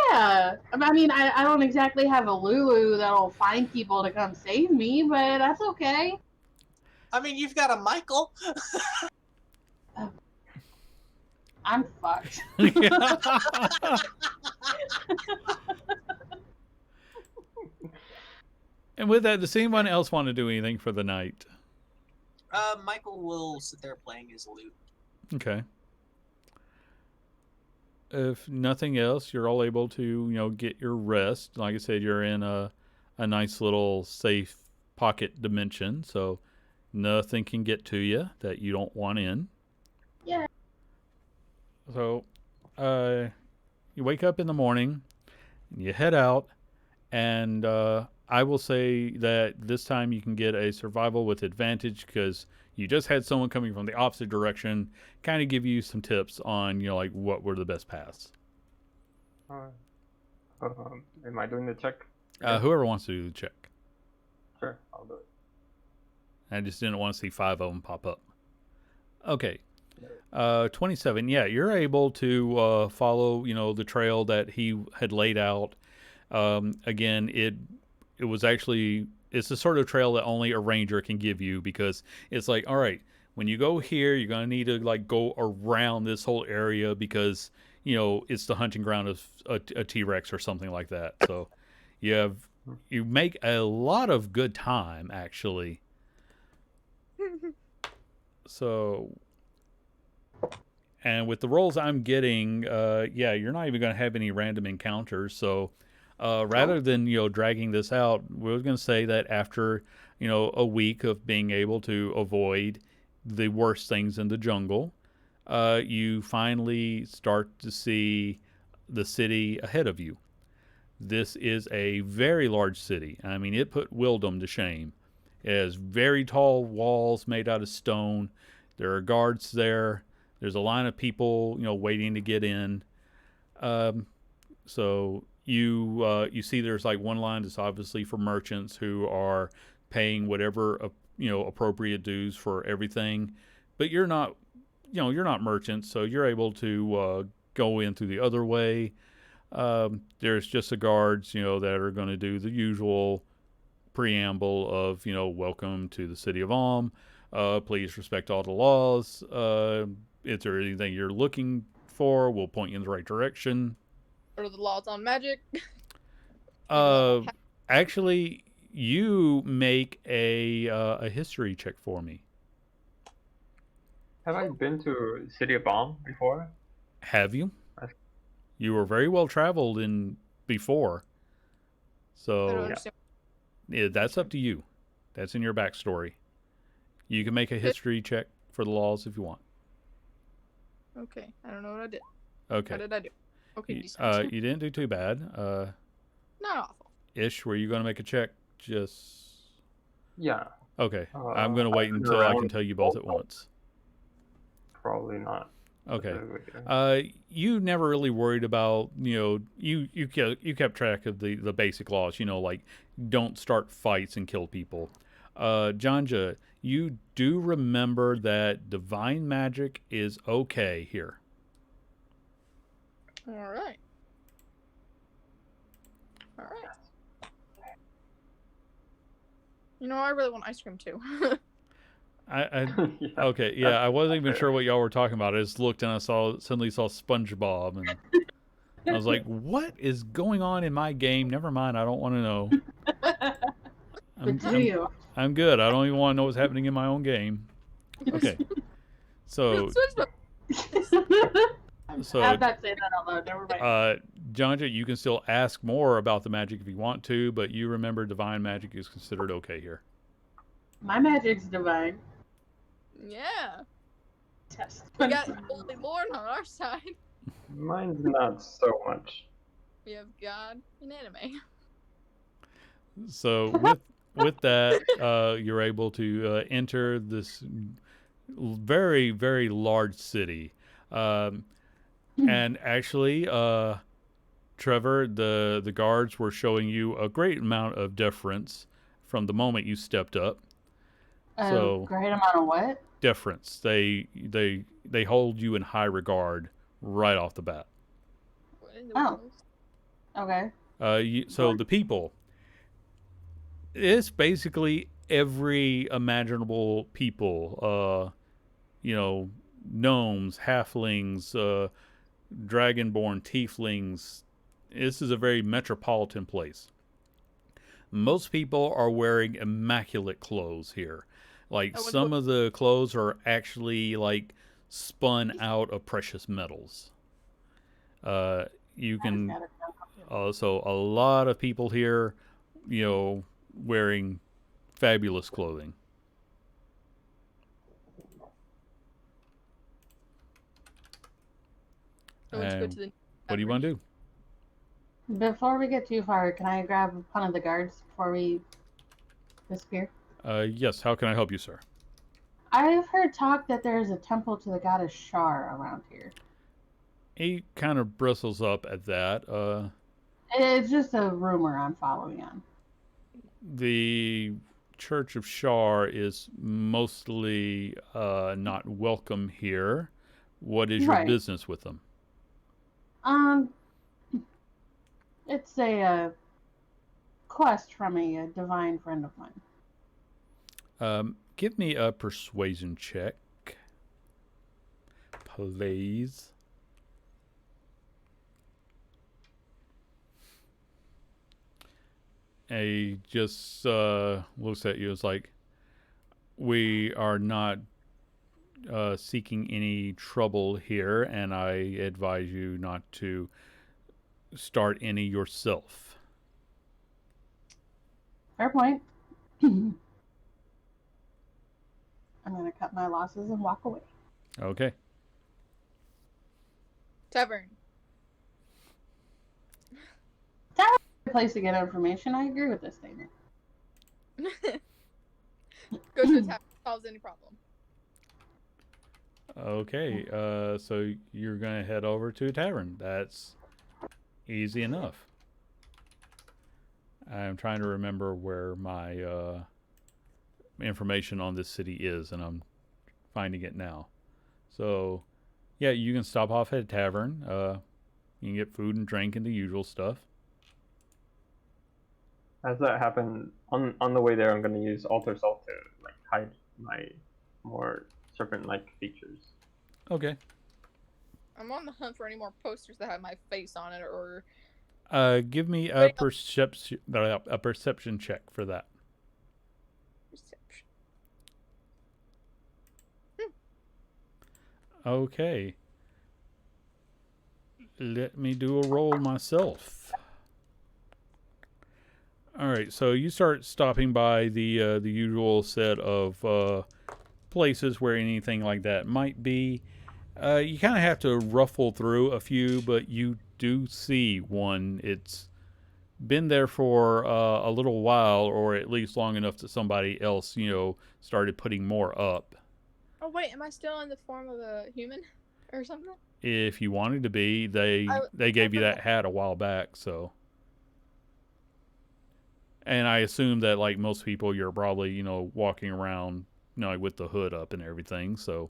Yeah, I mean, I don't exactly have a Lulu that'll find people to come save me, but that's okay. I mean, you've got a Michael. I'm fucked. And with that, does anyone else want to do anything for the night? Michael will sit there playing his lute. Okay. If nothing else, you're all able to, get your rest. Like I said, you're in a nice little safe pocket dimension, so nothing can get to you that you don't want in. Yeah. So, you wake up in the morning, and you head out, and I will say that this time you can get a survival with advantage because you just had someone coming from the opposite direction kind of give you some tips on, like what were the best paths. Am I doing the check? Whoever wants to do the check. Sure, I'll do it. I just didn't want to see 5 of them pop up. Okay. 27. Yeah, you're able to follow, the trail that he had laid out. Again, it was actually, it's the sort of trail that only a ranger can give you because it's like, all right, when you go here, you're going to need to like go around this whole area because, it's the hunting ground of a T-Rex or something like that. So you make a lot of good time actually. So, and with the rolls I'm getting, you're not even going to have any random encounters. So, rather than, dragging this out, we're going to say that after, a week of being able to avoid the worst things in the jungle, you finally start to see the city ahead of you. This is a very large city. I mean, it put Wildom to shame. It has very tall walls made out of stone. There are guards there. There's a line of people, waiting to get in. So you see there's like one line that's obviously for merchants who are paying whatever, appropriate dues for everything. But you're not merchants, so you're able to go in through the other way. There's just the guards, that are going to do the usual preamble of, welcome to the city of Alm. Please respect all the laws. Is there anything you're looking for? We'll point you in the right direction. What are the laws on magic? Actually, you make a history check for me. Have I been to City of Bomb before? Have you? You were very well traveled in before. I don't So understand. yeah, that's up to you. That's in your backstory. You can make a history check for the laws if you want. Okay, I don't know what I did. Okay. How did I do? Okay, decent. You didn't do too bad. Not awful. Ish, were you going to make a check? Just Yeah, okay. I'm going to wait I've been until I can around tell you both at also. once. probably not. Okay. specifically. You never really worried about, you kept track of the basic laws, like don't start fights and kill people. Janja, you do remember that divine magic is okay here. All right. All right. I really want ice cream too. I Yeah. okay, yeah, I wasn't even sure what y'all were talking about. I just looked and I suddenly saw SpongeBob, and I was like, "What is going on in my game?" Never mind, I don't want to know. But do you? I'm good. I don't even want to know what's happening in my own game. Okay, so I'm not saying that out loud. Never mind. Janja, you can still ask more about the magic if you want to, but you remember divine magic is considered okay here. My magic's divine. Yeah. Test. We got Holy Lord on our side. Mine's not so much. We have God in anime. So with that, you're able to enter this very, very large city, and actually, Trevor, the guards were showing you a great amount of deference from the moment you stepped up. So Great amount of what? deference. They hold you in high regard right off the bat. What in the Oh. world? Okay. So the people, it's basically every imaginable people. Gnomes, halflings, dragonborn, tieflings. This is a very metropolitan place. Most people are wearing immaculate clothes here. Like some of the clothes are actually like spun out of precious metals. You can so a lot of people here, wearing fabulous clothing. So let's go to the What do you want to do? Before we get too far, can I grab one of the guards before we disappear? Yes. How can I help you, sir? I've heard talk that there's a temple to the goddess Shar around here. He kind of bristles up at that. It's just a rumor I'm following on. The Church of Shar is mostly not welcome here. What is your Right. business with them? It's a quest from a divine friend of mine. Give me a persuasion check, please. He just looks at you. It's like, we are not seeking any trouble here, and I advise you not to start any yourself. Fair point. I'm gonna cut my losses and walk away. Okay. tavern. Good place to get information. I agree with this statement. Go to the tavern. Solves any problem. Okay. So you're gonna head over to a tavern. That's easy enough. I'm trying to remember where my information on this city is, and I'm finding it now. So, yeah, you can stop off at a tavern. You can get food and drink and the usual stuff. As that happens, on the way there, I'm gonna use alter salt to like hide my more serpent-like features. Okay. I'm on the hunt for any more posters that have my face on it, or Give me a Wait, perception check for that. perception. Okay. Let me do a roll myself. All right, so you start stopping by the usual set of places where anything like that might be. You kind of have to ruffle through a few, but you do see one. It's been there for a little while, or at least long enough that somebody else, started putting more up. Oh wait, am I still in the form of a human or something? If you wanted to be, they gave you that hat a while back, so. And I assume that, like most people, you're probably, walking around, like with the hood up and everything, so.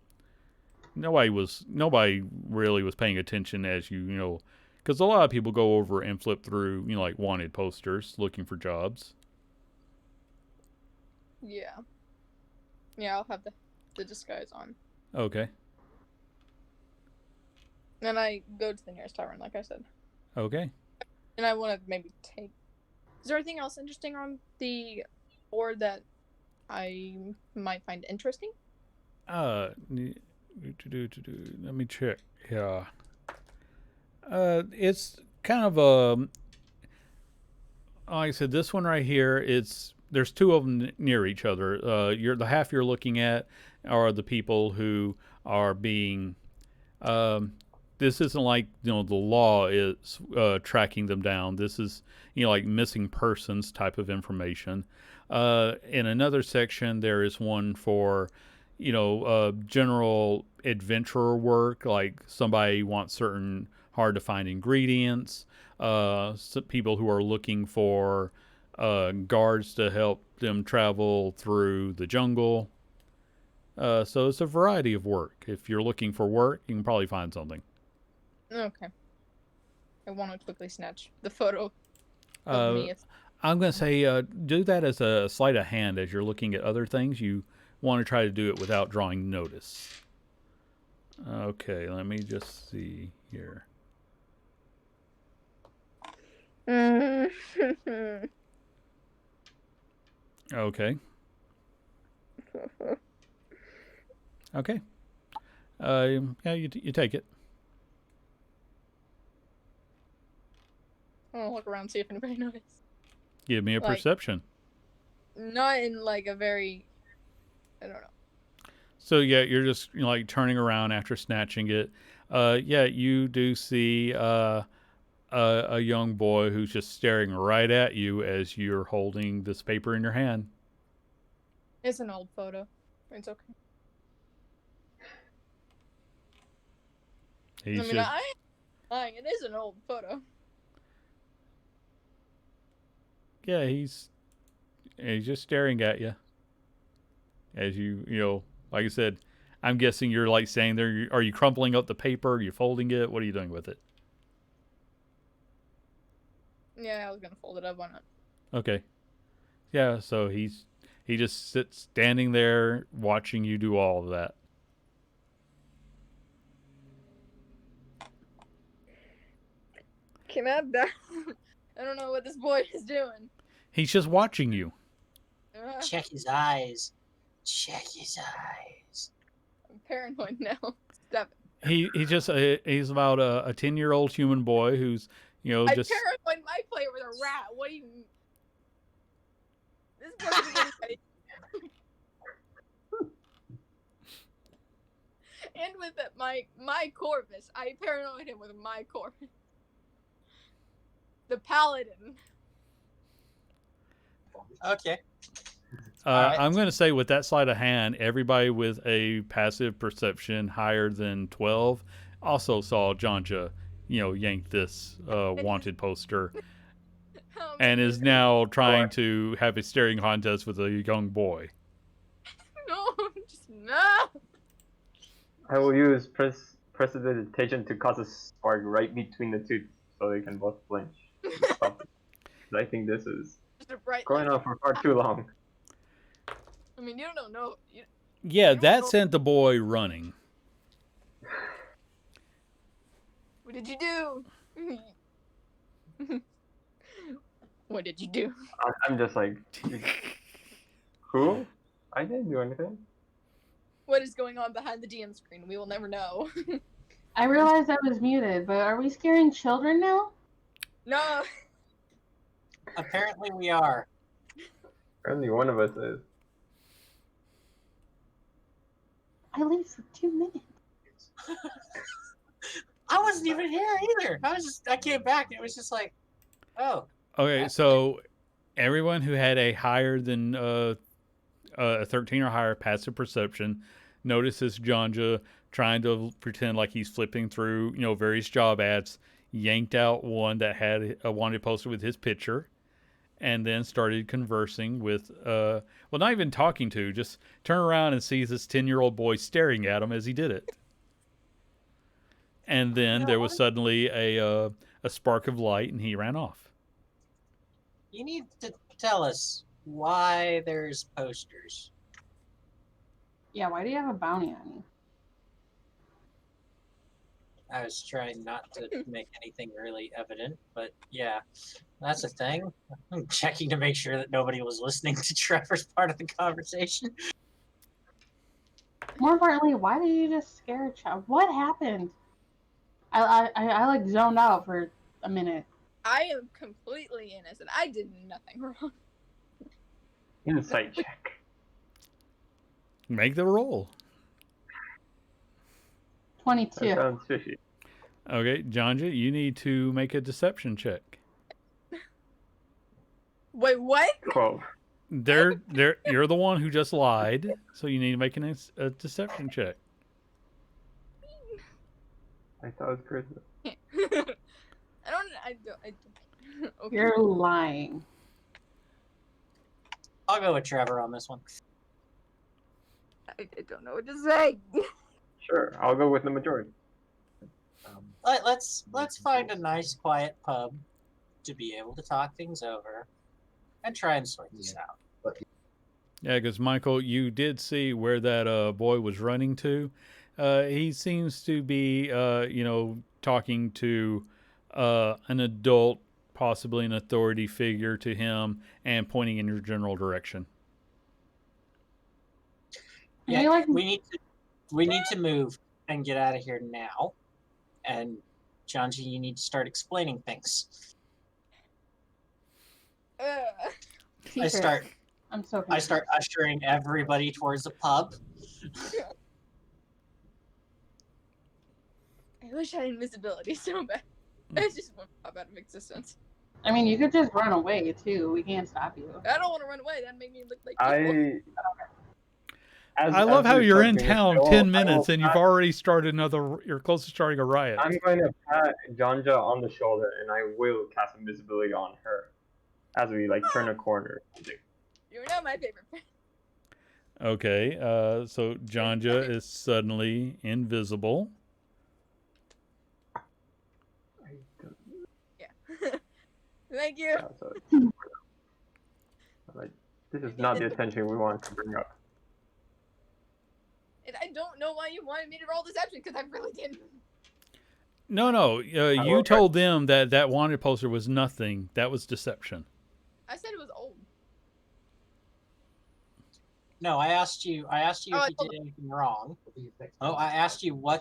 Nobody really was paying attention as because a lot of people go over and flip through, like wanted posters looking for jobs. Yeah. Yeah, I'll have the disguise on. Okay. And I go to the nearest tavern, like I said. Okay. And I want to maybe take. Is there anything else interesting on the board that I might find interesting? Let me check. Yeah. It's kind of like I said, this one right here. There's two of them near each other. The half you're looking at are the people who are being. This isn't like the law is tracking them down. This is like missing persons type of information. In another section, there is one for general adventurer work, like somebody wants certain hard to find ingredients. Some people who are looking for guards to help them travel through the jungle. So it's a variety of work. If you're looking for work, you can probably find something. Okay. I want to quickly snatch the photo of me. I'm going to say do that as a sleight of hand as you're looking at other things. You want to try to do it without drawing notice. Okay, let me just see here. Okay. Okay. Yeah, you take it. I want to look around and see if anybody noticed. Give me a perception. Not in like a very, I don't know. So yeah, you're just like turning around after snatching it. Yeah, you do see a young boy who's just staring right at you as you're holding this paper in your hand. It's an old photo. It's okay. I ain't lying. It is an old photo. Yeah, he's just staring at you. As you like I said, I'm guessing you're like saying there. Are you crumpling up the paper? Are you folding it? What are you doing with it? Yeah, I was gonna fold it up on it. Okay. Yeah, so he just sits standing there watching you do all of that. Can I die? I don't know what this boy is doing. He's just watching you. Check his eyes. Check his eyes. I'm paranoid now. Stop it. He's about a 10-year-old human boy who's I'm just paranoid. My play with a rat. What do you? This boy's getting ready. And with it, my corvus, I paranoid him with my corvus. The paladin. Okay. Right. I'm going to say with that sleight of hand, everybody with a passive perception higher than 12 also saw Jonja, yank this wanted poster and is now trying to have a staring contest with a young boy. No, just no. I will use prestidigitation to cause a spark right between the two, so they can both flinch. Stop it. I think this is Just a bright going light. on for far too long. I mean, you don't know. Yeah, You don't that know- sent the boy running. What did you do? What did you do? I'm just like, who? I didn't do anything. What is going on behind the DM screen? We will never know. I realized I was muted, but are we scaring children now? No. Apparently we are. Only one of us is. I leave for 2 minutes. I wasn't even here either. I came back. It was just like, oh. Okay, so everyone who had a higher than a 13 or higher passive perception notices Jonja trying to pretend like he's flipping through, various job ads, yanked out one that had a wanted poster with his picture, and then started conversing with, well, not even talking to, just turn around and sees this 10-year-old boy staring at him as he did it. And then there was suddenly a spark of light, and he ran off. You need to tell us why there's posters. Yeah, why do you have a bounty on you? I was trying not to make anything really evident, but yeah, that's a thing. I'm checking to make sure that nobody was listening to Trevor's part of the conversation. More importantly, why did you just scare a child? What happened? I like zoned out for a minute. I am completely innocent. I did nothing wrong. Insight check. Make the roll. 22. That sounds fishy. Okay, Jonja, you need to make a deception check. Wait, what? 12. You're the one who just lied, so you need to make a deception check. I thought it was Christmas. I don't. Okay. You're lying. I'll go with Trevor on this one. I don't know what to say. Sure, I'll go with the majority. Let's find a nice, quiet pub to be able to talk things over and try and sort this out. Yeah, because Michael, you did see where that boy was running to. He seems to be, talking to an adult, possibly an authority figure to him, and pointing in your general direction. Yeah, we need to move and get out of here now. And Jonji, you need to start explaining things. Secret. I'm so confused. I start ushering everybody towards the pub. I wish I had invisibility so bad. I just want to pop out of existence. I mean, you could just run away too. We can't stop you. I don't want to run away. That'd make me look like I love how you're in town 10 minutes and you've already started you're close to starting a riot. I'm going to pat Jonja on the shoulder and I will cast invisibility on her as we turn a corner. You're not my favorite friend. Okay, so Jonja is suddenly invisible. Yeah. Thank you. Yeah, so, this is not the attention we want to bring up. And I don't know why you wanted me to roll deception, because I really didn't. No. You told them that wanted poster was nothing. That was deception. I said it was old. No, I asked you if you did anything wrong. Oh, I asked you why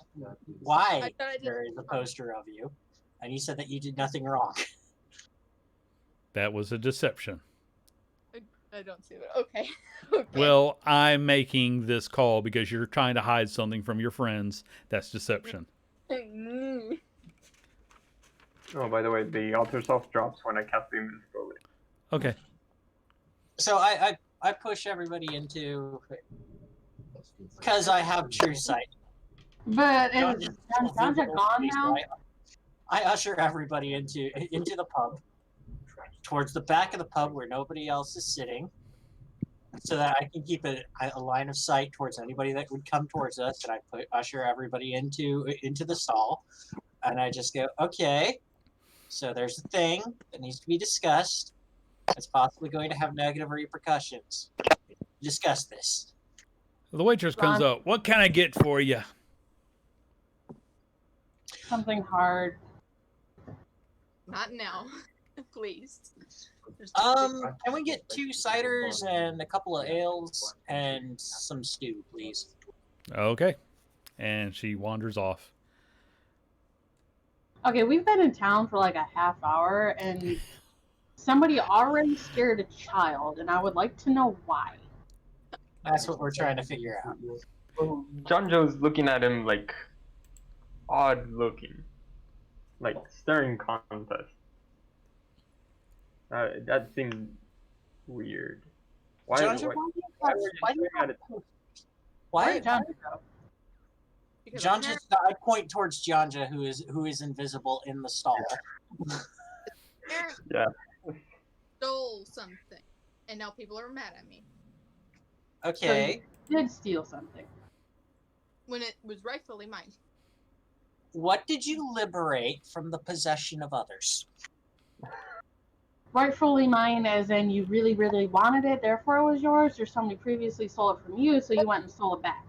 there is a poster of you, and you said that you did nothing wrong. That was a deception. I don't see that. Okay. Okay. Well, I'm making this call because you're trying to hide something from your friends. That's deception. Oh, by the way, the altar self drops when I cast the invisibility. Okay. So I push everybody into, because I have true sight. But is Jonja gone now? I usher everybody into the pub, towards the back of the pub where nobody else is sitting. so that I can keep a line of sight towards anybody that would come towards us, and I usher everybody into the stall, and I just go, okay, so there's a thing that needs to be discussed. It's possibly going to have negative repercussions. Discuss this. The waitress comes Ron. up. What can I get for you? Something hard. Not now, please. Can we get 2 ciders and a couple of ales and some stew, please? Okay. And she wanders off. Okay, we've been in town for like a half hour, and somebody already scared a child, and I would like to know why. That's what we're trying to figure out. John Joe's looking at him like odd looking, like staring contest. That seemed weird. Why? John, Why were you staring at it? Where Why? did John go? Because Janja, I point towards Janja, who is invisible in the stall. Aaron Yeah. stole something, and now people are mad at me Okay. So you did steal something. when it was rightfully mine. What did you liberate from the possession of others? Rightfully mine, as in you really, really wanted it, therefore it was yours, or somebody previously stole it from you, so you went and stole it back.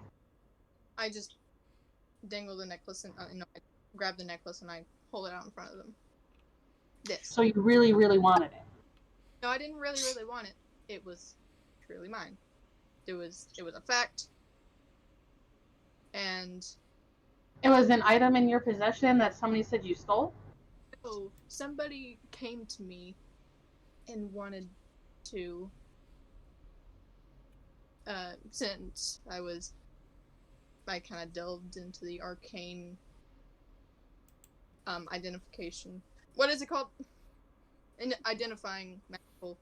I just dangle the necklace and I grab the necklace and I hold it out in front of them. This. So you really, really wanted it. No, I didn't really, really want it. It was truly mine. It was a fact. And It was an item in your possession that somebody said you stole? so somebody came to me and wanted to since I kind of delved into the arcane identification. What is it called? Identifying magical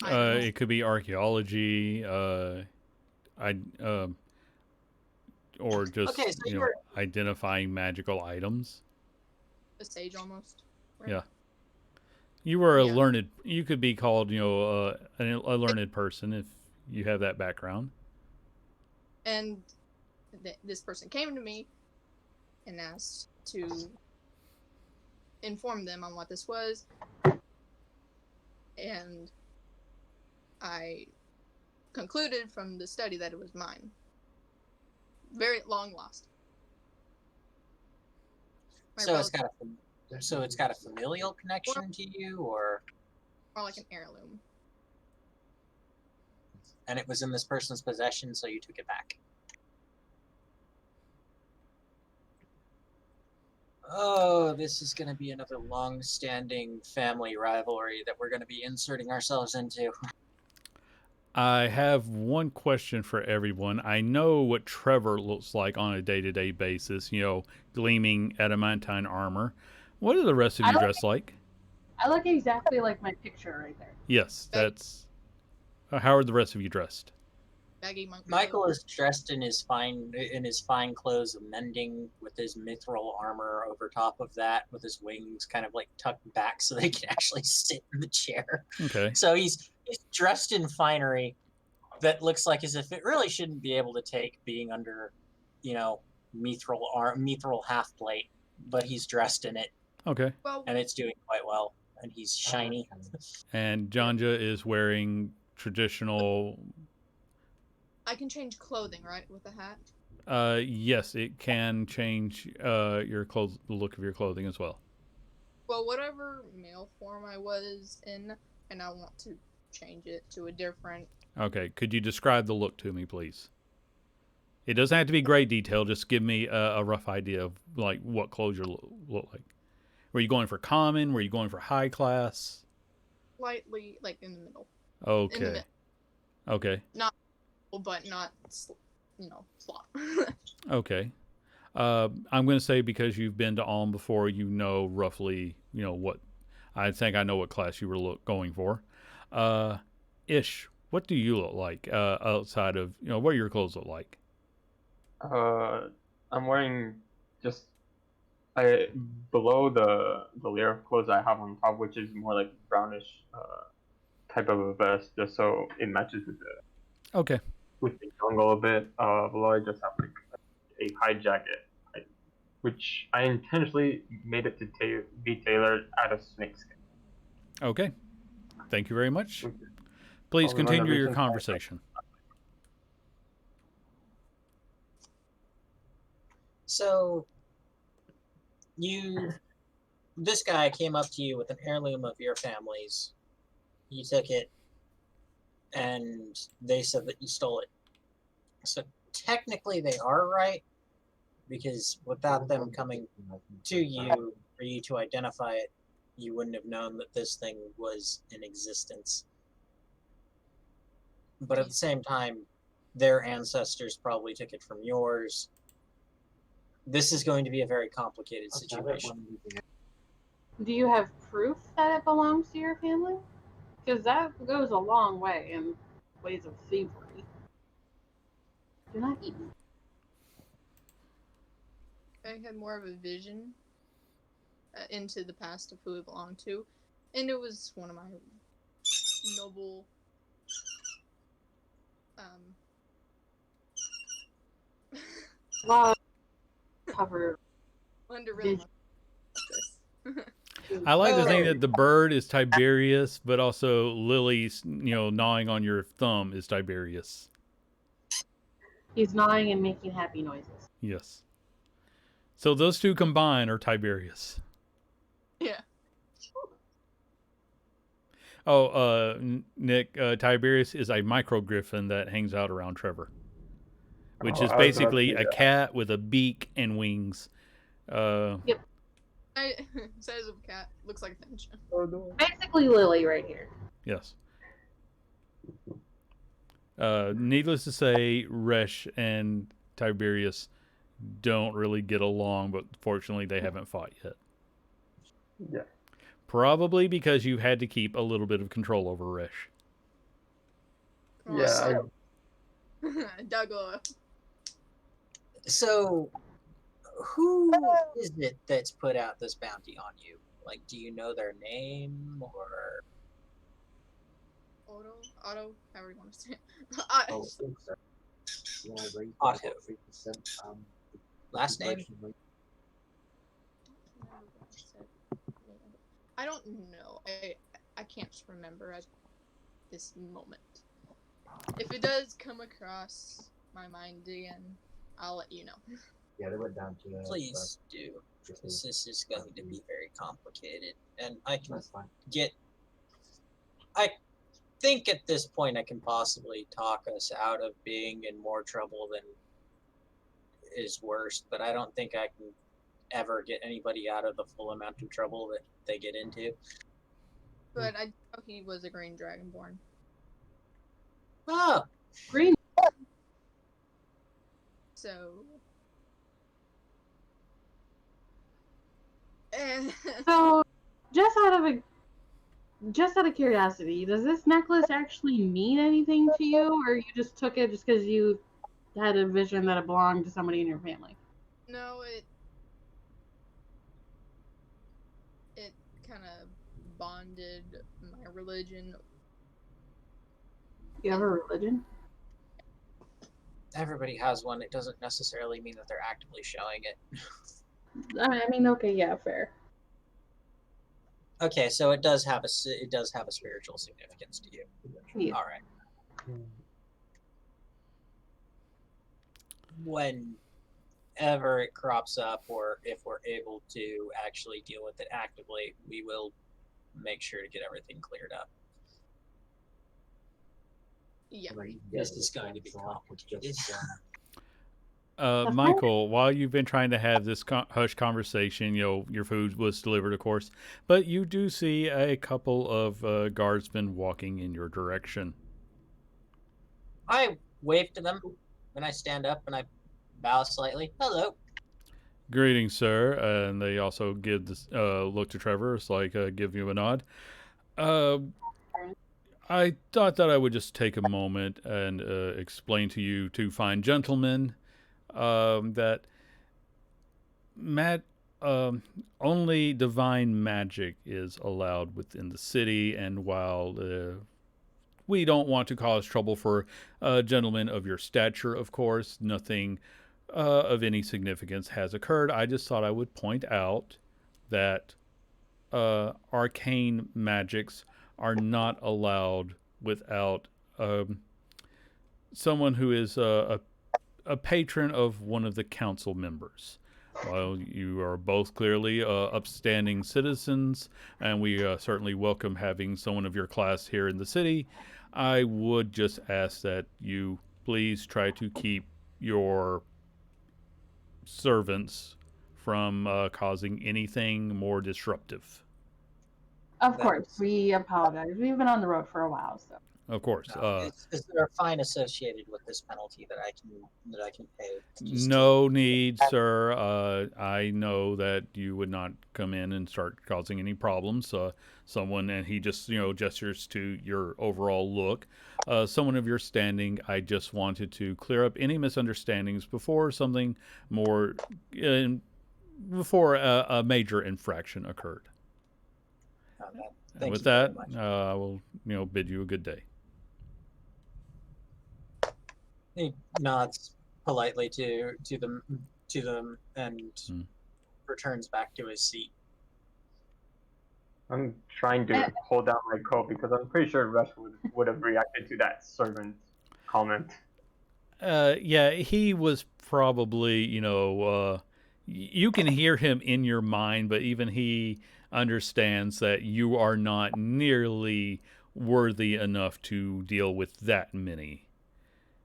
items. It could be archaeology, or just Okay, so you know, identifying magical items. A sage almost. Right? Yeah. You were a Yeah. learned. You could be called, you know, a learned person if you have that background. And this person came to me and asked to inform them on what this was, and I concluded from the study that it was mine. Very long lost. My So it's relative- got a familial connection to you, or more like an heirloom. and it was in this person's possession, so you took it back. Oh, this is going to be another long-standing family rivalry that we're going to be inserting ourselves into. I have one question for everyone. I know what Trevor looks like on a day-to-day basis. You know, gleaming adamantine armor. What do the rest of you dress like? I look exactly like my picture right there. Yes, that's. How are the rest of you dressed? Baggy monkey. Michael is dressed in his fine clothes of mending, with his mithril armor over top of that, with his wings kind of like tucked back so they can actually sit in the chair. Okay. So he's dressed in finery that looks like as if it really shouldn't be able to take being under, you know, mithril half plate, but he's dressed in it Okay. Well, and it's doing quite well, and he's shiny. And Janja is wearing traditional. I can change clothing, right, with a hat? Yes, it can change your clothes, the look of your clothing as well. Well, whatever male form I was in, and I want to change it to a different. Okay. Could you describe the look to me, please? It doesn't have to be great detail. Just give me a rough idea of like what clothes you look like. Were you going for common? Were you going for high class? Slightly, like, in the middle. Okay. In the middle, Okay. but not, slop. Okay. I'm going to say because you've been to Alm before, you know roughly, you know what. I think I know what class you were going for. Ish, what do you look like outside of, you know, what do your clothes look like? I'm wearing just below the layer of clothes I have on top, which is more like brownish type of a vest just so it matches Okay. with the jungle a bit. Below I just have like a high jacket, which I intentionally made it to be tailored out of snakeskin. Okay. Thank you very much. Okay. Please All the continue your renovations- conversation. So, this guy came up to you with an heirloom of your family's. You took it, and they said that you stole it. So technically, they are right, because without them coming to you for you to identify it, you wouldn't have known that this thing was in existence. But at the same time, their ancestors probably took it from yours. This is going to be a very complicated situation. Do you have proof that it belongs to your family? Because that goes a long way in ways of thievery. Do not eat me. I had more of a vision into the past of who it belonged to, and it was one of my noble Love cover. Wonder really much about this. I like to think Oh. that the bird is Tiberius, but also Lily's, gnawing on your thumb is Tiberius. He's gnawing and making happy noises. Yes. So those two combined are Tiberius. Yeah. Oh, Nick, Tiberius is a microgriffin that hangs out around Trevor, which is I was about to basically say a that. cat with a beak and wings. Size of a cat, looks like a finch. Basically Lily right here. Yes. Needless to say, Resh and Tiberius don't really get along, but fortunately they haven't fought yet. Yeah. Probably because you had to keep a little bit of control over Resh. Yeah. Doggo. So, who is it that's put out this bounty on you? Like, do you know their name, or Otto, however you want to say it. Otto? Last name? I don't know. I can't remember at this moment. If it does come across my mind again, I'll let you know. Yeah, they went down to. Please do, because this is going to be very complicated, and I can That's fine. I think at this point I can possibly talk us out of being in more trouble than is worse, but I don't think I can ever get anybody out of the full amount of trouble that they get into. But I know he was a green dragonborn. Oh, Green. So. So, just out of curiosity, does this necklace actually mean anything to you, or you just took it just because you had a vision that it belonged to somebody in your family? No, it kind of bonded my religion. You have a religion? everybody has one. It doesn't necessarily mean that they're actively showing it. I mean, okay, yeah, fair. Okay, so it does have a spiritual significance to you. Yeah. All right. Whenever it crops up, or if we're able to actually deal with it actively, we will make sure to get everything cleared up. Yeah. This is going to be complicated. Michael, while you've been trying to have this hush conversation, your food was delivered, of course, but you do see a couple of guardsmen walking in your direction. I wave to them, and I stand up and I bow slightly. Hello. Greetings, sir. And they also give this look to Trevor. It's like give you a nod. I thought that I would just take a moment and explain to you two fine gentlemen that only divine magic is allowed within the city, and while we don't want to cause trouble for gentlemen of your stature, of course. Nothing of any significance has occurred. I just thought I would point out that arcane magics are not allowed without someone who is a patron of one of the council members. While you are both clearly upstanding citizens, and we certainly welcome having someone of your class here in the city, I would just ask that you please try to keep your servants from causing anything more disruptive. Of course, we apologize. We've been on the road for a while, so. Of course. Is there a fine associated with this penalty that I can pay? No need, sir. I know that you would not come in and start causing any problems. Someone, and he just, gestures to your overall look. Someone of your standing, I just wanted to clear up any misunderstandings before something more, before a major infraction occurred. And with that, I will, bid you a good day. He nods politely to them and returns back to his seat. I'm trying to hold down my coat because I'm pretty sure Rush would have reacted to that servant comment. Yeah, he was probably, you can hear him in your mind, but even he understands that you are not nearly worthy enough to deal with that many.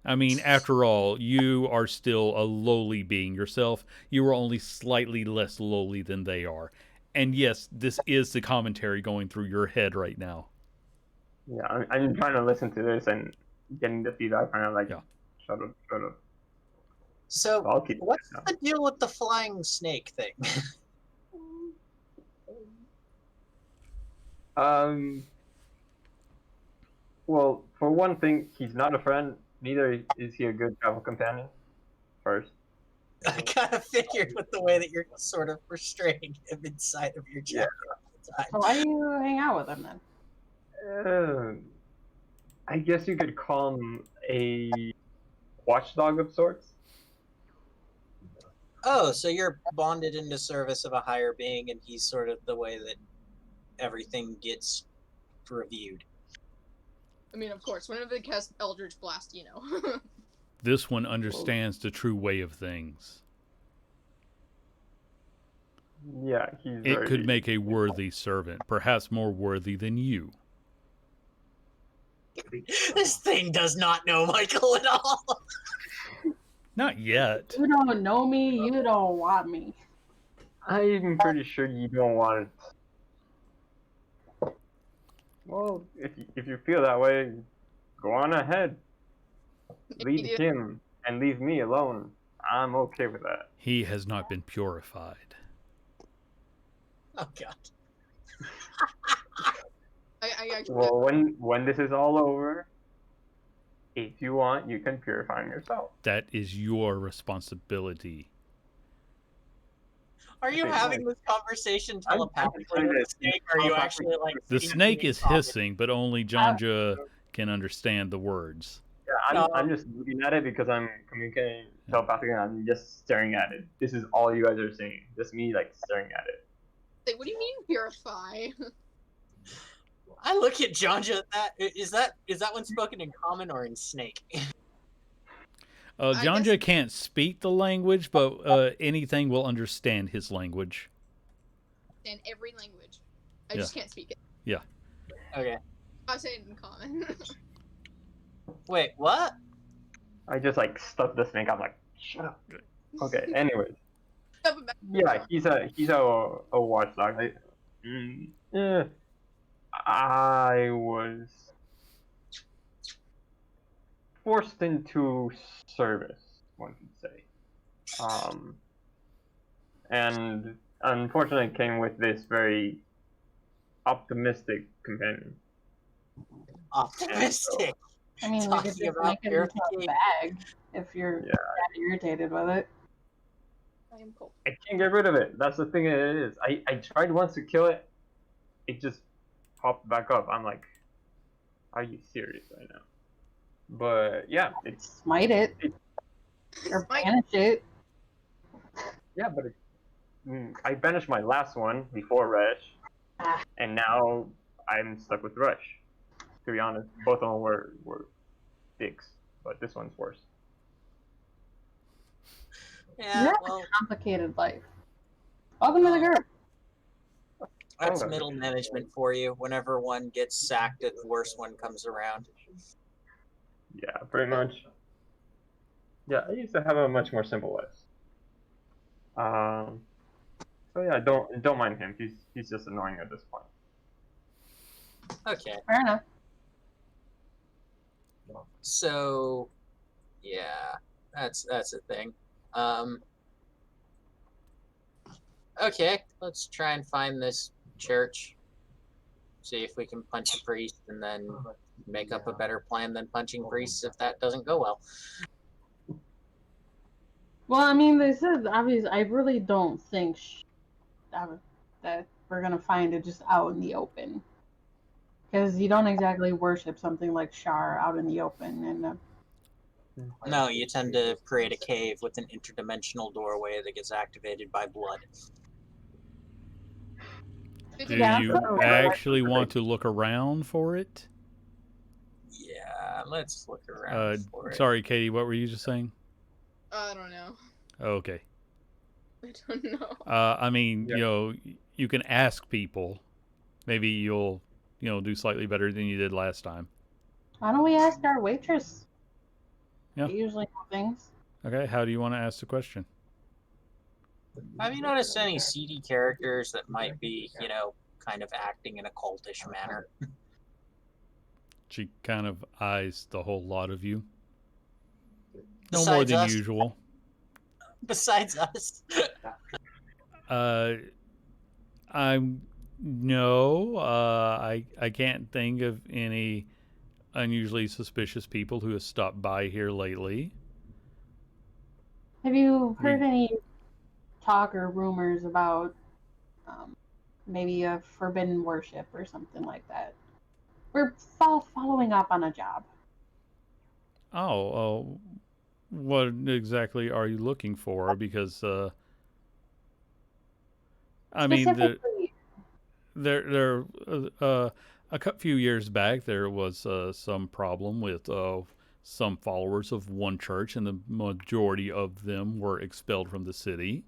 I mean, after all, you are still a lowly being yourself. You are only slightly less lowly than they are. And yes, this is the commentary going through your head right now. Yeah, I'm trying to listen to this and getting the feedback, kind of like, shut up. So, I'll keep what's the deal with the flying snake thing? Well, for one thing, he's not a friend. Neither is he a good travel companion. First. I kind of figured with the way that you're sort of restraining him inside of your jacket all the time. So why do you hang out with him then? I guess you could call him a watchdog of sorts. Oh, so you're bonded into service of a higher being, and he's sort of the way that everything gets reviewed. I mean, of course, whenever they cast Eldritch Blast, This one understands the true way of things. Yeah, It could make a worthy servant, perhaps more worthy than you. This thing does not know Michael at all. Not yet. You don't know me, you don't want me. I'm pretty sure you don't want it. Well, if you feel that way, go on ahead. Lead him and leave me alone. I'm okay with that. He has not been purified. Oh God. I actually. Well, when this is all over, if you want, you can purify him yourself. That is your responsibility. Are you having this conversation telepathically with the snake? Or are you actually like... The snake is hissing, but only Janja can understand the words. Yeah, I'm just looking at it because I'm communicating telepathically and I'm just staring at it. This is all you guys are saying. Just me, like, staring at it. What do you mean purify? I look at Janja. Is that one spoken in common or in snake? Janja can't speak the language, but anything will understand his language. In every language. I just can't speak it. Yeah. Okay. I say it in common. Wait, what? I just, like, stuck the snake. I'm like, shut up. Okay, anyways. Yeah, he's a watchdog. I was forced into service, one could say. And unfortunately came with this very optimistic companion. Optimistic? I mean, we could just make it into a bag if you're that irritated with it. I am cool. I can't get rid of it. That's the thing it is. I tried once to kill it. It just popped back up. I'm like, Are you serious right now? But yeah, it's Smite it. Or Smite. banish it. yeah, but I banished my last one before Rush, Ah. and now I'm stuck with Rush. To be honest, both of them were dicks, but this one's worse. Yeah, You have well, a complicated life. Welcome to the group. that's Okay. middle management for you. Whenever one gets sacked, the worst one comes around. Yeah, pretty much. Yeah, I used to have a much more simple life. So yeah, don't mind him. He's just annoying at this point. Okay, Fair enough. so yeah, that's a thing. Okay, let's try and find this church. See if we can punch a priest, and then make up a better plan than punching priests if that doesn't go well. Well, I mean, they said obviously. I really don't think that we're gonna find it just out in the open, because you don't exactly worship something like Shar out in the open. And No, you tend to create a cave with an interdimensional doorway that gets activated by blood. Do Yeah, you so- actually want to look around for it? Yeah, let's look around for it. Sorry, Katie, what were you just saying? I don't know. Okay. I don't know. I mean, Yeah. you can ask people. Maybe you'll, do slightly better than you did last time. why don't we ask our waitress? Yeah. They usually know things. Okay, how do you want to ask the question? Have you noticed any seedy characters that might be, kind of acting in a cultish manner? She kind of eyes the whole lot of you. No more Besides than us? usual. Besides us? I can't think of any unusually suspicious people who have stopped by here lately. Have you I mean- heard any talk or rumors about maybe a forbidden worship or something like that? We're following up on a job. Oh, what exactly are you looking for? Because I mean, Specifically, there few years back there was some problem with some followers of one church, and the majority of them were expelled from the city.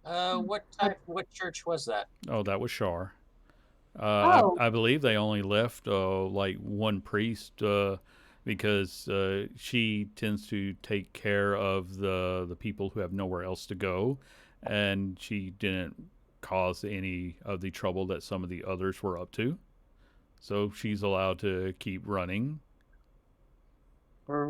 What church was that? Oh, that was Shar. Oh. I believe they only left like one priest because she tends to take care of the people who have nowhere else to go, and she didn't cause any of the trouble that some of the others were up to. So she's allowed to keep running. Where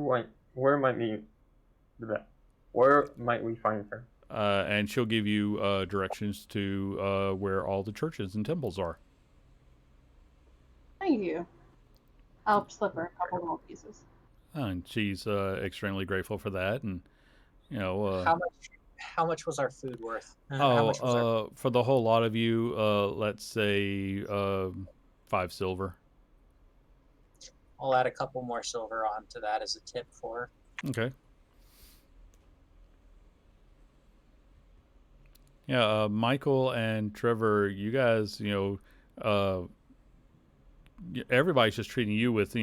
might we find her? And she'll give you directions to where all the churches and temples are. Thank you. I'll slip her a couple gold pieces. And she's extremely grateful for that. And, How much was our food worth? How much was for the whole lot of you, let's say 5 silver. I'll add a couple more silver onto that as a tip for her. Okay. Yeah, Michael and Trevor, you guys, everybody's just treating you with,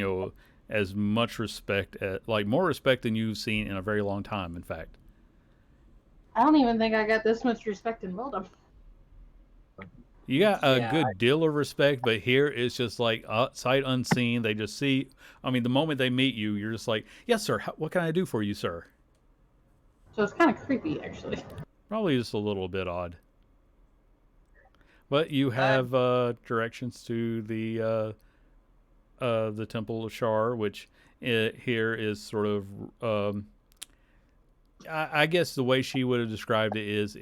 as much respect, more respect than you've seen in a very long time, in fact. I don't even think I got this much respect in Wildom. You got a Yeah, good deal of respect, but here it's just like sight unseen. They just see, the moment they meet you, you're just like, yes, sir, what can I do for you, sir? So it's kind of creepy, actually. Probably just a little bit odd. But you have directions to the Temple of Shar, which here is sort of, I guess the way she would have described it is,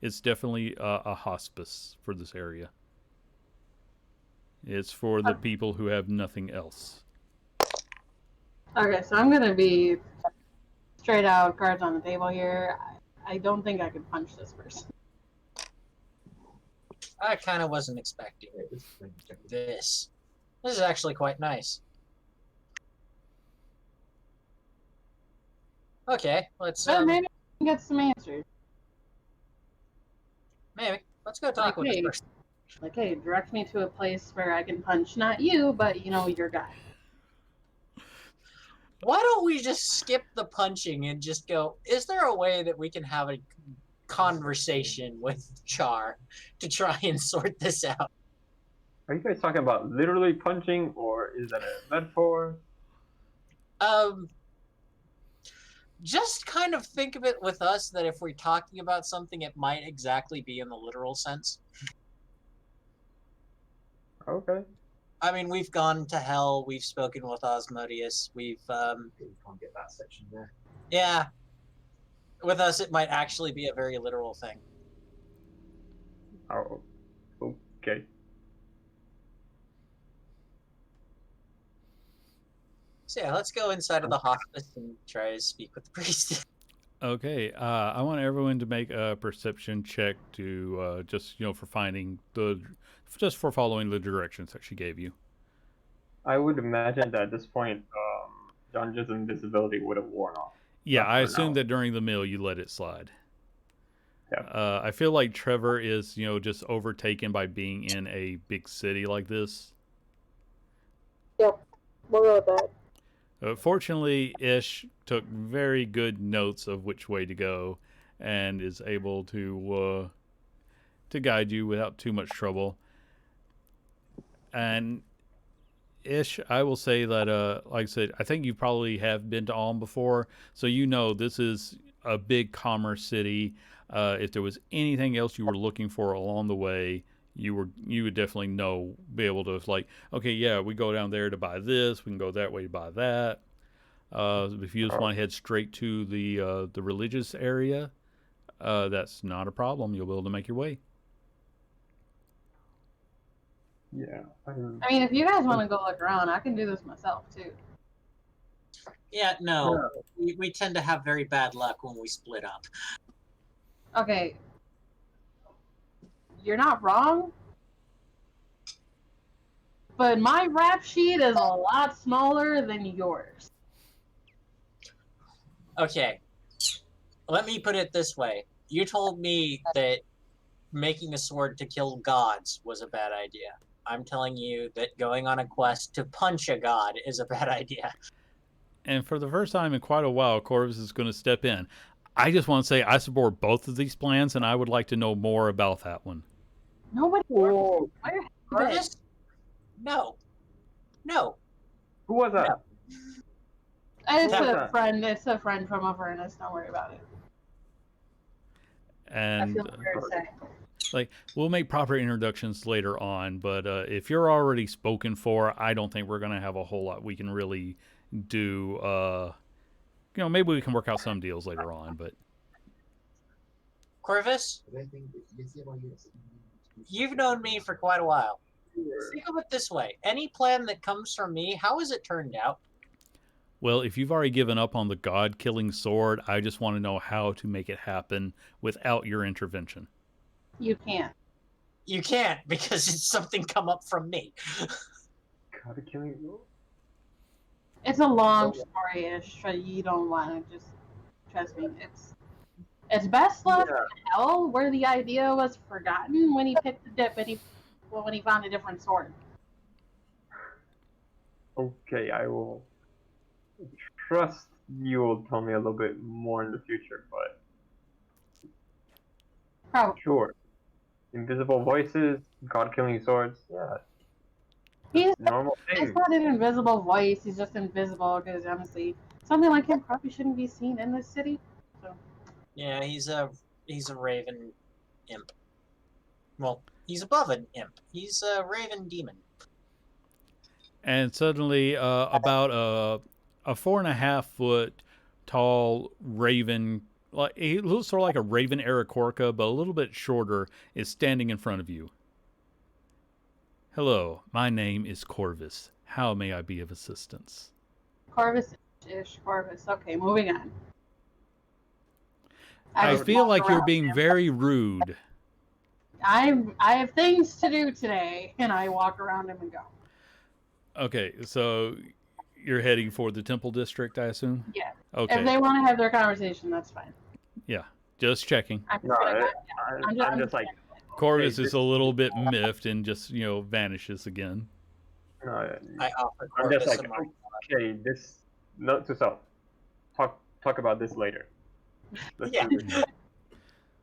it's definitely a hospice for this area. It's for the people who have nothing else. Okay, so I'm gonna be straight out, cards on the table here. I don't think I could punch this person. I kind of wasn't expecting this. This is actually quite nice. Okay, let's But maybe we can get some answers. maybe. Let's go talk with this Okay. person. Like, hey, direct me to a place where I can punch not you, but your guy. Why don't we just skip the punching and just go, is there a way that we can have a conversation with Shar to try and sort this out? Are you guys talking about literally punching, or is that a metaphor? Just kind of think of it with us that if we're talking about something, it might exactly be in the literal sense. Okay. I mean, we've gone to hell, we've spoken with Osmodius, we've, You can't get that section there. yeah. With us, it might actually be a very literal thing. Oh, okay. So yeah, let's go inside of the hospice and try to speak with the priest. Okay, I want everyone to make a perception check to just for finding just for following the directions that she gave you. I would imagine that at this point, Dungeon's invisibility would have worn off. Yeah, Not I for assume now. that during the meal you let it slide. Yeah. I feel like Trevor is just overtaken by being in a big city like this. Yep. We'll go with that. Fortunately, Ish took very good notes of which way to go, and is able to guide you without too much trouble. And Ish, I will say that, like I said, I think you probably have been to Alm before, so this is a big commerce city. If there was anything else you were looking for along the way, you would definitely be able to like, okay, yeah, we go down there to buy this, we can go that way to buy that. If you just want to head straight to the religious area, that's not a problem. You'll be able to make your way. Yeah. I mean, if you guys want to go look around, I can do this myself too. Yeah, no. We tend to have very bad luck when we split up. Okay. You're not wrong. But my rap sheet is a lot smaller than yours. Okay. Let me put it this way. You told me that making a sword to kill gods was a bad idea. I'm telling you that going on a quest to punch a god is a bad idea. And for the first time in quite a while, Corvus is going to step in. I just want to say I support both of these plans, and I would like to know more about that one. Nobody. Whoa. Corvus? No. No. Who was that? It's Who was a that? friend. It's a friend from Avernus. Don't worry about it. I And feel weird saying. like, we'll make proper introductions later on, but if you're already spoken for, I don't think we're going to have a whole lot we can really do. Maybe we can work out some deals later on, but Corvus, I don't think you see my units. you've known me for quite a while. Think of it this way. Any plan that comes from me, how has it turned out? well, if you've already given up on the god-killing sword, I just want to know how to make it happen without your intervention. You can't. You can't, because it's something come up from me. God killing you. It's a long story-ish. So you don't want to just trust me. It's best left in hell, where the idea was forgotten when he picked the dip and when he found a different sword. Okay, I will trust you will tell me a little bit more in the future, but Probably. sure. Invisible voices, god-killing swords, yeah, He's normal it's thing. not an invisible voice. He's just invisible because honestly, something like him probably shouldn't be seen in this city. So Yeah, he's a raven imp. Well, he's above an imp. He's a raven demon. And suddenly, about a 4.5 foot tall raven, like he looks sort of like a raven Arakorka, but a little bit shorter, is standing in front of you. Hello, my name is Corvus. How may I be of assistance? Corvus-ish, Corvus. Okay, moving on. I just feel walk like you're around being him. very rude. I have things to do today, and I walk around him and go. Okay, so you're heading for the Temple District, I assume? Yeah. Okay. If they want to have their conversation, that's fine. Yeah. Just checking. I'm No, just gonna. I'm just like, Corvus okay, is a little bit miffed and just, vanishes again. no, I offer I'm just Corvus like, a mark. okay, this note to self. Talk about this later. Let's Yeah. do this.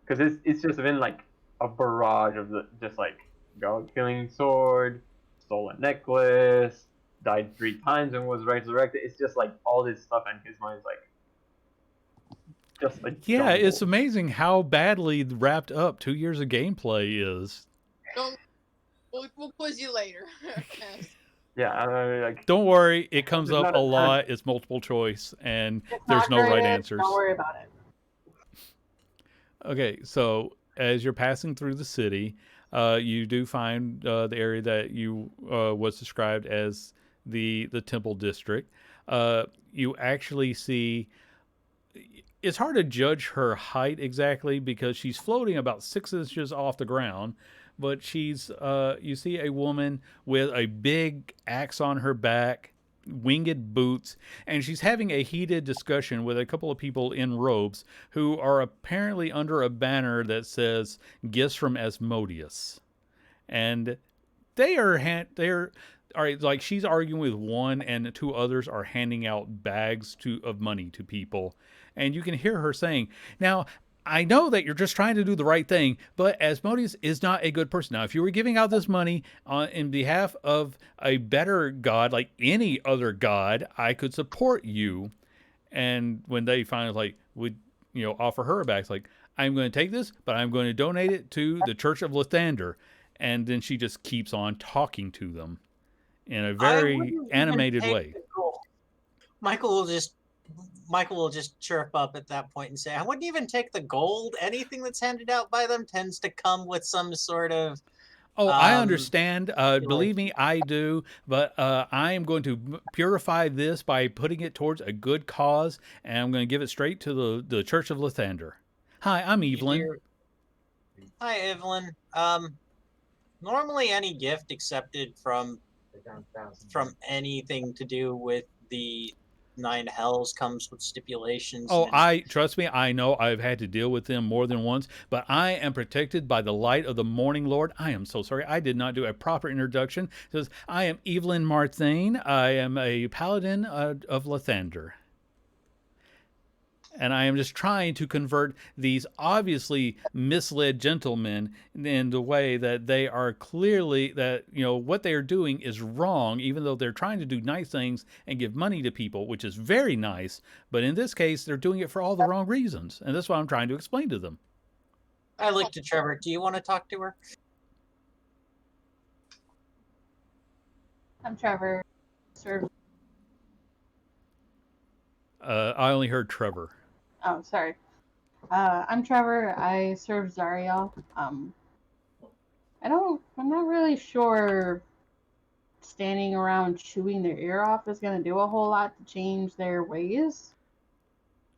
Because it's just been like a barrage of just like god killing sword, stolen necklace, died 3 times and was resurrected. It's just like all this stuff, and his mind's like just a Yeah, it's jumble. amazing how badly wrapped up 2 years of gameplay is. We'll quiz you later. Yeah, I mean, like Don't worry, it comes there's up not a a ton. lot. It's multiple choice, and It's there's not no right graded, answers. Don't worry about it. Okay, so as you're passing through the city, you do find the area that you was described as the Temple District. You actually see. It's hard to judge her height exactly because she's floating about 6 inches off the ground, but she's you see a woman with a big axe on her back, winged boots, and she's having a heated discussion with a couple of people in robes who are apparently under a banner that says "Gifts from Asmodeus," and they're all right, like she's arguing with one and two others are handing out bags of money to people, and you can hear her saying, now I know that you're just trying to do the right thing, but Asmodeus is not a good person. Now, if you were giving out this money in behalf of a better god, like any other god, I could support you. And when they finally would offer her a bag, it's like, I'm going to take this, but I'm going to donate it to the Church of Lathander. And then she just keeps on talking to them in a very animated way. Michael will just chirp up at that point and say, I wouldn't even take the gold. Anything that's handed out by them tends to come with some sort of Oh, I understand. Believe me, I do. But I am going to purify this by putting it towards a good cause, and I'm going to give it straight to the Church of Lathander. Hi, I'm Evelyn. Hi, Evelyn. Normally any gift accepted from anything to do with the 9 hells comes with stipulations. Oh, trust me, I know I've had to deal with them more than once, but I am protected by the light of the morning Lord. I am so sorry. I did not do a proper introduction. It says, I am Evelyn Marthane. I am a paladin of Lathander. And I am just trying to convert these obviously misled gentlemen in the way that they are clearly that, what they are doing is wrong, even though they're trying to do nice things and give money to people, which is very nice. But in this case, they're doing it for all the wrong reasons. And that's what I'm trying to explain to them. I look to Trevor. Do you want to talk to her? I'm Trevor. I only heard Trevor. Oh, sorry. I'm Trevor. I serve Zariel. I'm not really sure standing around chewing their ear off is going to do a whole lot to change their ways.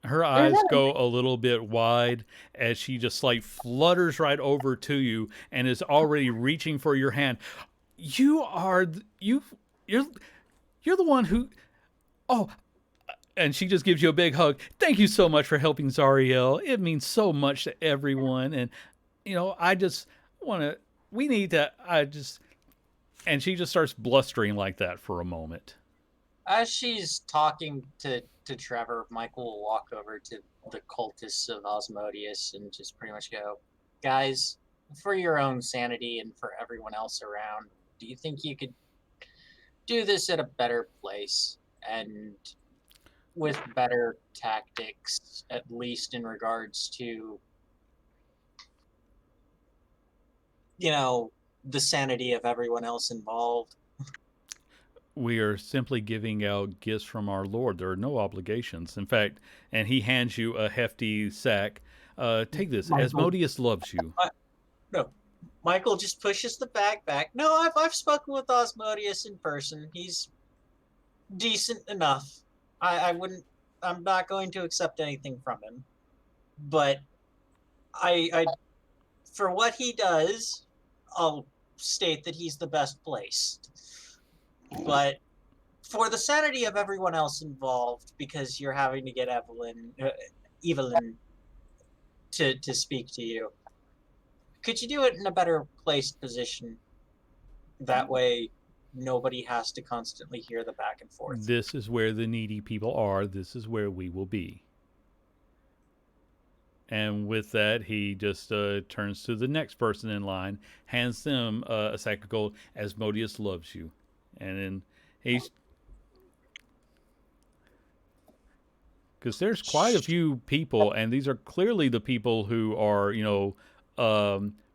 Her eyes go a little bit wide as she just flutters right over to you and is already reaching for your hand. You're the one who, oh, and she just gives you a big hug. Thank you so much for helping Zariel. It means so much to everyone. And, I just want to, we need to, and she just starts blustering like that for a moment. As she's talking to Trevor, Michael will walk over to the cultists of Asmodeus and just pretty much go, guys, for your own sanity and for everyone else around, do you think you could do this at a better place and with better tactics, at least in regards to, the sanity of everyone else involved? We are simply giving out gifts from our Lord. There are no obligations. In fact, and he hands you a hefty sack. Take this. Michael. Asmodeus loves you. No. Michael just pushes the bag back. No, I've spoken with Asmodeus in person. He's decent enough. I'm not going to accept anything from him. But I for what he does, I'll state that he's the best placed. but for the sanity of everyone else involved, because you're having to get Evelyn to speak to you, could you do it in a better placed position? That way, nobody has to constantly hear the back and forth. This is where the needy people are. This is where we will be. And with that, he just turns to the next person in line, hands them a sack of gold. Asmodeus loves you. And then he's... Because there's quite a few people, and these are clearly the people who are,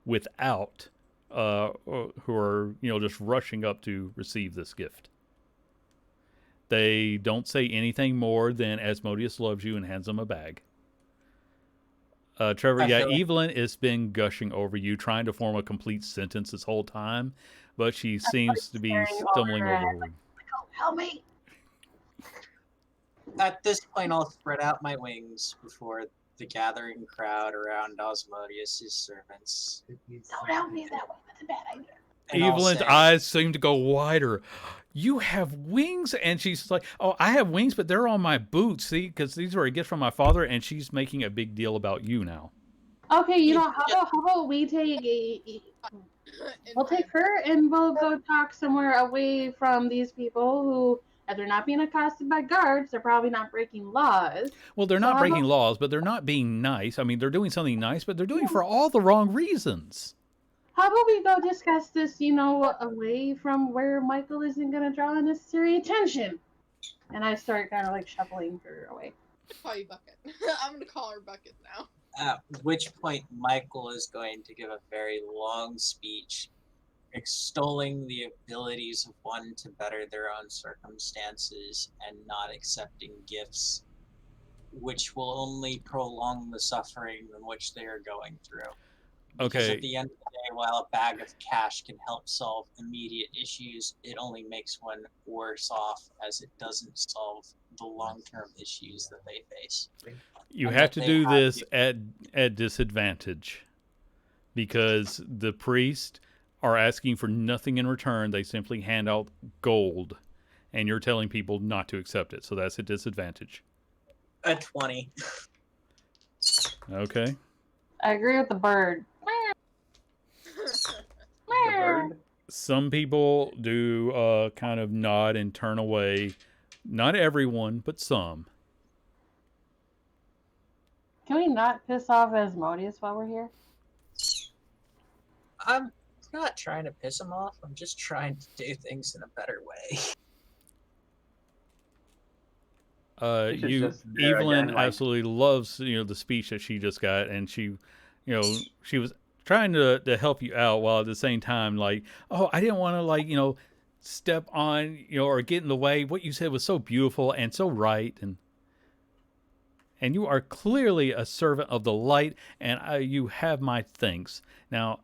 without, who are, just rushing up to receive this gift. They don't say anything more than Asmodeus loves you and hands them a bag. Trevor, yeah, Evelyn has been gushing over you, trying to form a complete sentence this whole time, but she seems to be stumbling over her word. Help me! At this point, I'll spread out my wings before the gathering crowd around Osmodius' servants. Don't help me that way. That's a bad idea. And I'll Evelyn's say, eyes seem to go wider. You have wings? And she's like, oh, I have wings, but they're on my boots, see? Because these were a gift from my father, and she's making a big deal about you now. Okay, how about we we'll take her and we'll go talk somewhere away from these people who, if they're not being accosted by guards, they're probably not breaking laws. Well, they're not breaking laws, but they're not being nice. I mean, they're doing something nice, but they're doing it for all the wrong reasons. How about we go discuss this, away from where Michael isn't going to draw unnecessary attention? And I start kind of like shuffling her away. Call you Bucket. I'm going to call her Bucket now. at which point Michael is going to give a very long speech extolling the abilities of one to better their own circumstances and not accepting gifts which will only prolong the suffering in which they are going through. Because Okay. at the end of the day, while a bag of cash can help solve immediate issues, it only makes one worse off as it doesn't solve the long-term issues that they face. You And have that to they do have this to- at disadvantage because the priests are asking for nothing in return. They simply hand out gold, and you're telling people not to accept it. So that's a disadvantage. A 20. Okay. I agree with the bird. The bird. Some people do kind of nod and turn away. Not everyone, but some. Can we not piss off Asmodeus while we're here? I'm not trying to piss him off. I'm just trying to do things in a better way. This is just there Evelyn again, like- absolutely loves the speech that she just got, and she was trying to help you out while at the same time like, oh, I didn't want to step on or get in the way. What you said was so beautiful and so right, and you are clearly a servant of the light, and you have my thanks. Now,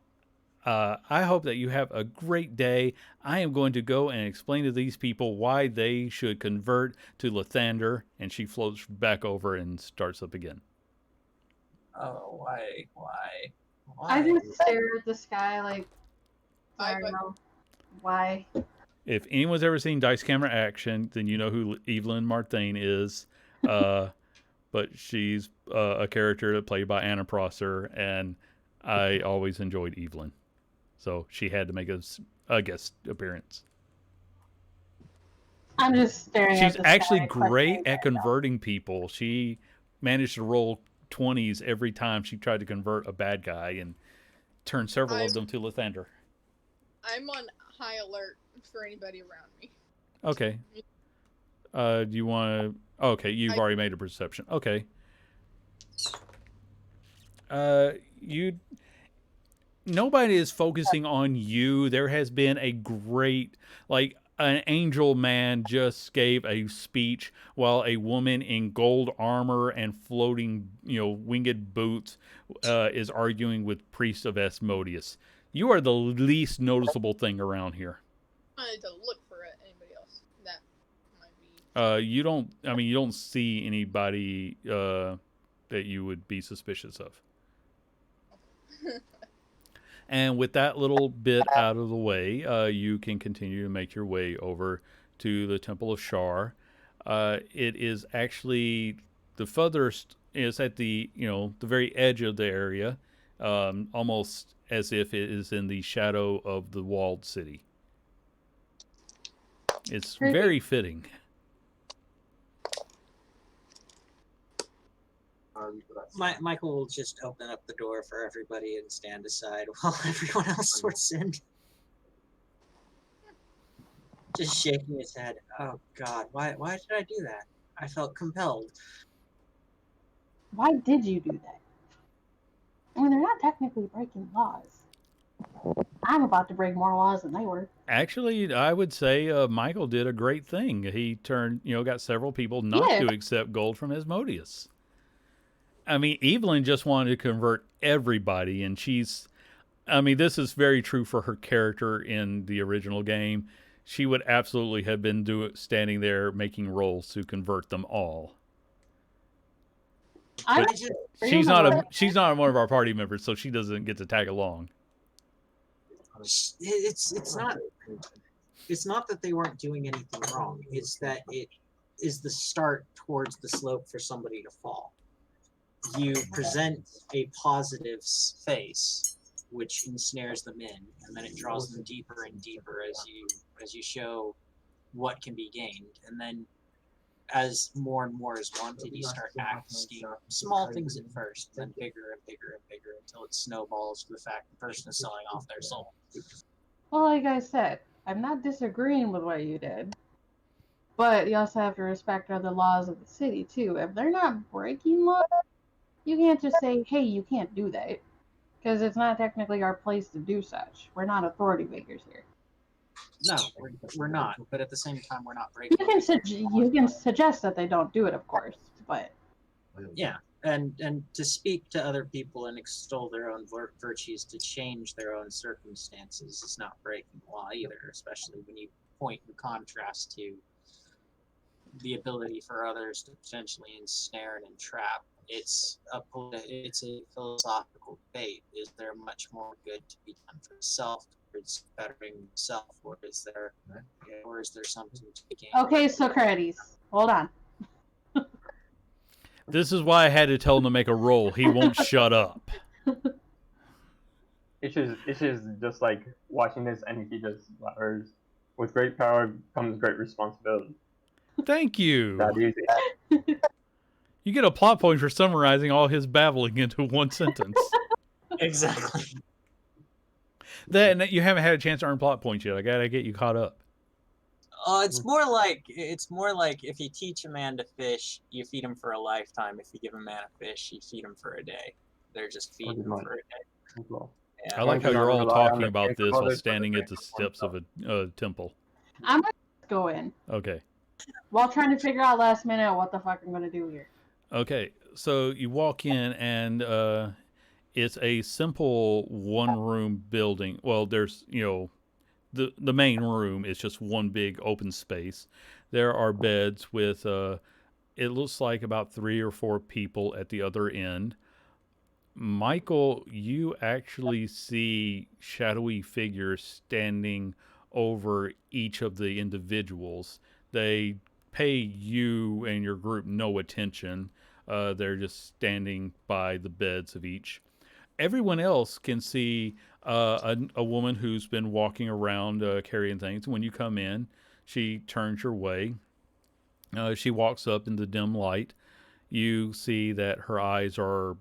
I hope that you have a great day. I am going to go and explain to these people why they should convert to Lathander. And she floats back over and starts up again. Oh, why? I just stare at the sky like, I Bye, don't know. Why? If anyone's ever seen Dice Camera Action, then you know who Evelyn Marthain is. But she's a character played by Anna Prosser, and I always enjoyed Evelyn. So she had to make a guest appearance. I'm just staring She's at the actually sky, great questioning at converting people. She managed to roll 20s every time she tried to convert a bad guy and turn several of them to Lathander. I'm on high alert for anybody around me. Okay. Do you want to... Okay, you've already made a perception. Okay. Nobody is focusing on you. There has been a great... an angel man just gave a speech while a woman in gold armor and floating, winged boots is arguing with priests of Asmodeus. You are the least noticeable thing around here. I need to look for anybody else. That might be. You don't see anybody that you would be suspicious of. And with that little bit out of the way, you can continue to make your way over to the Temple of Shar. It is actually the furthest is at the the very edge of the area, almost as if it is in the shadow of the walled city. It's Creepy. very fitting. Michael will just open up the door for everybody and stand aside while everyone else sorts in. Just shaking his head. Oh God, why did I do that? I felt compelled. Why did you do that? I mean, they're not technically breaking laws. I'm about to break more laws than they were. Actually, I would say Michael did a great thing. He got several people not Yeah. to accept gold from Asmodeus. I mean, Evelyn just wanted to convert everybody, and this is very true for her character in the original game. She would absolutely have been standing there making rolls to convert them all. I'm But she's not one of our party members, so she doesn't get to tag along. It's not that they weren't doing anything wrong. It's that it is the start towards the slope for somebody to fall. You present a positive face, which ensnares them in, and then it draws them deeper and deeper as you show what can be gained. And then as more and more is wanted, you start asking small things at first, then bigger and bigger and bigger until it snowballs to the fact the person is selling off their soul. Well, like I said, I'm not disagreeing with what you did. But you also have to respect the laws of the city, too. If they're not breaking laws, you can't just say, hey, you can't do that. Because it's not technically our place to do such. We're not authority figures here. No, we're not. But at the same time, we're not breaking. You can suggest that they don't do it, of course. But yeah, and to speak to other people and extol their own virtues to change their own circumstances is not breaking law either. Especially when you point in contrast to the ability for others to potentially ensnare and entrap. It's a philosophical debate. Is there much more good to be done for self towards bettering self, or is there something to be gained? okay, Socrates, hold on. This is why I had to tell him to make a roll. He won't shut up. It's just like watching this, and he just blabbers. With great power comes great responsibility. Thank you. That easy. You get a plot point for summarizing all his babbling into one sentence. Exactly. Then you haven't had a chance to earn plot points yet. I gotta get you caught up. It's more like if you teach a man to fish, you feed him for a lifetime. If you give a man a fish, you feed him for a day. They're just feeding him for a day. Yeah. I like how you're all talking about this while standing at the steps of a temple. I'm going to go in. Okay. While trying to figure out last minute what the fuck I'm going to do here. Okay, so you walk in, and it's a simple one-room building. Well, there's, the main room is just one big open space. There are beds with, it looks like about 3 or 4 people at the other end. Michael, you actually see shadowy figures standing over each of the individuals. They pay you and your group no attention. They're just standing by the beds of each. Everyone else can see a woman who's been walking around carrying things. When you come in, she turns your way. She walks up in the dim light. You see that her eyes are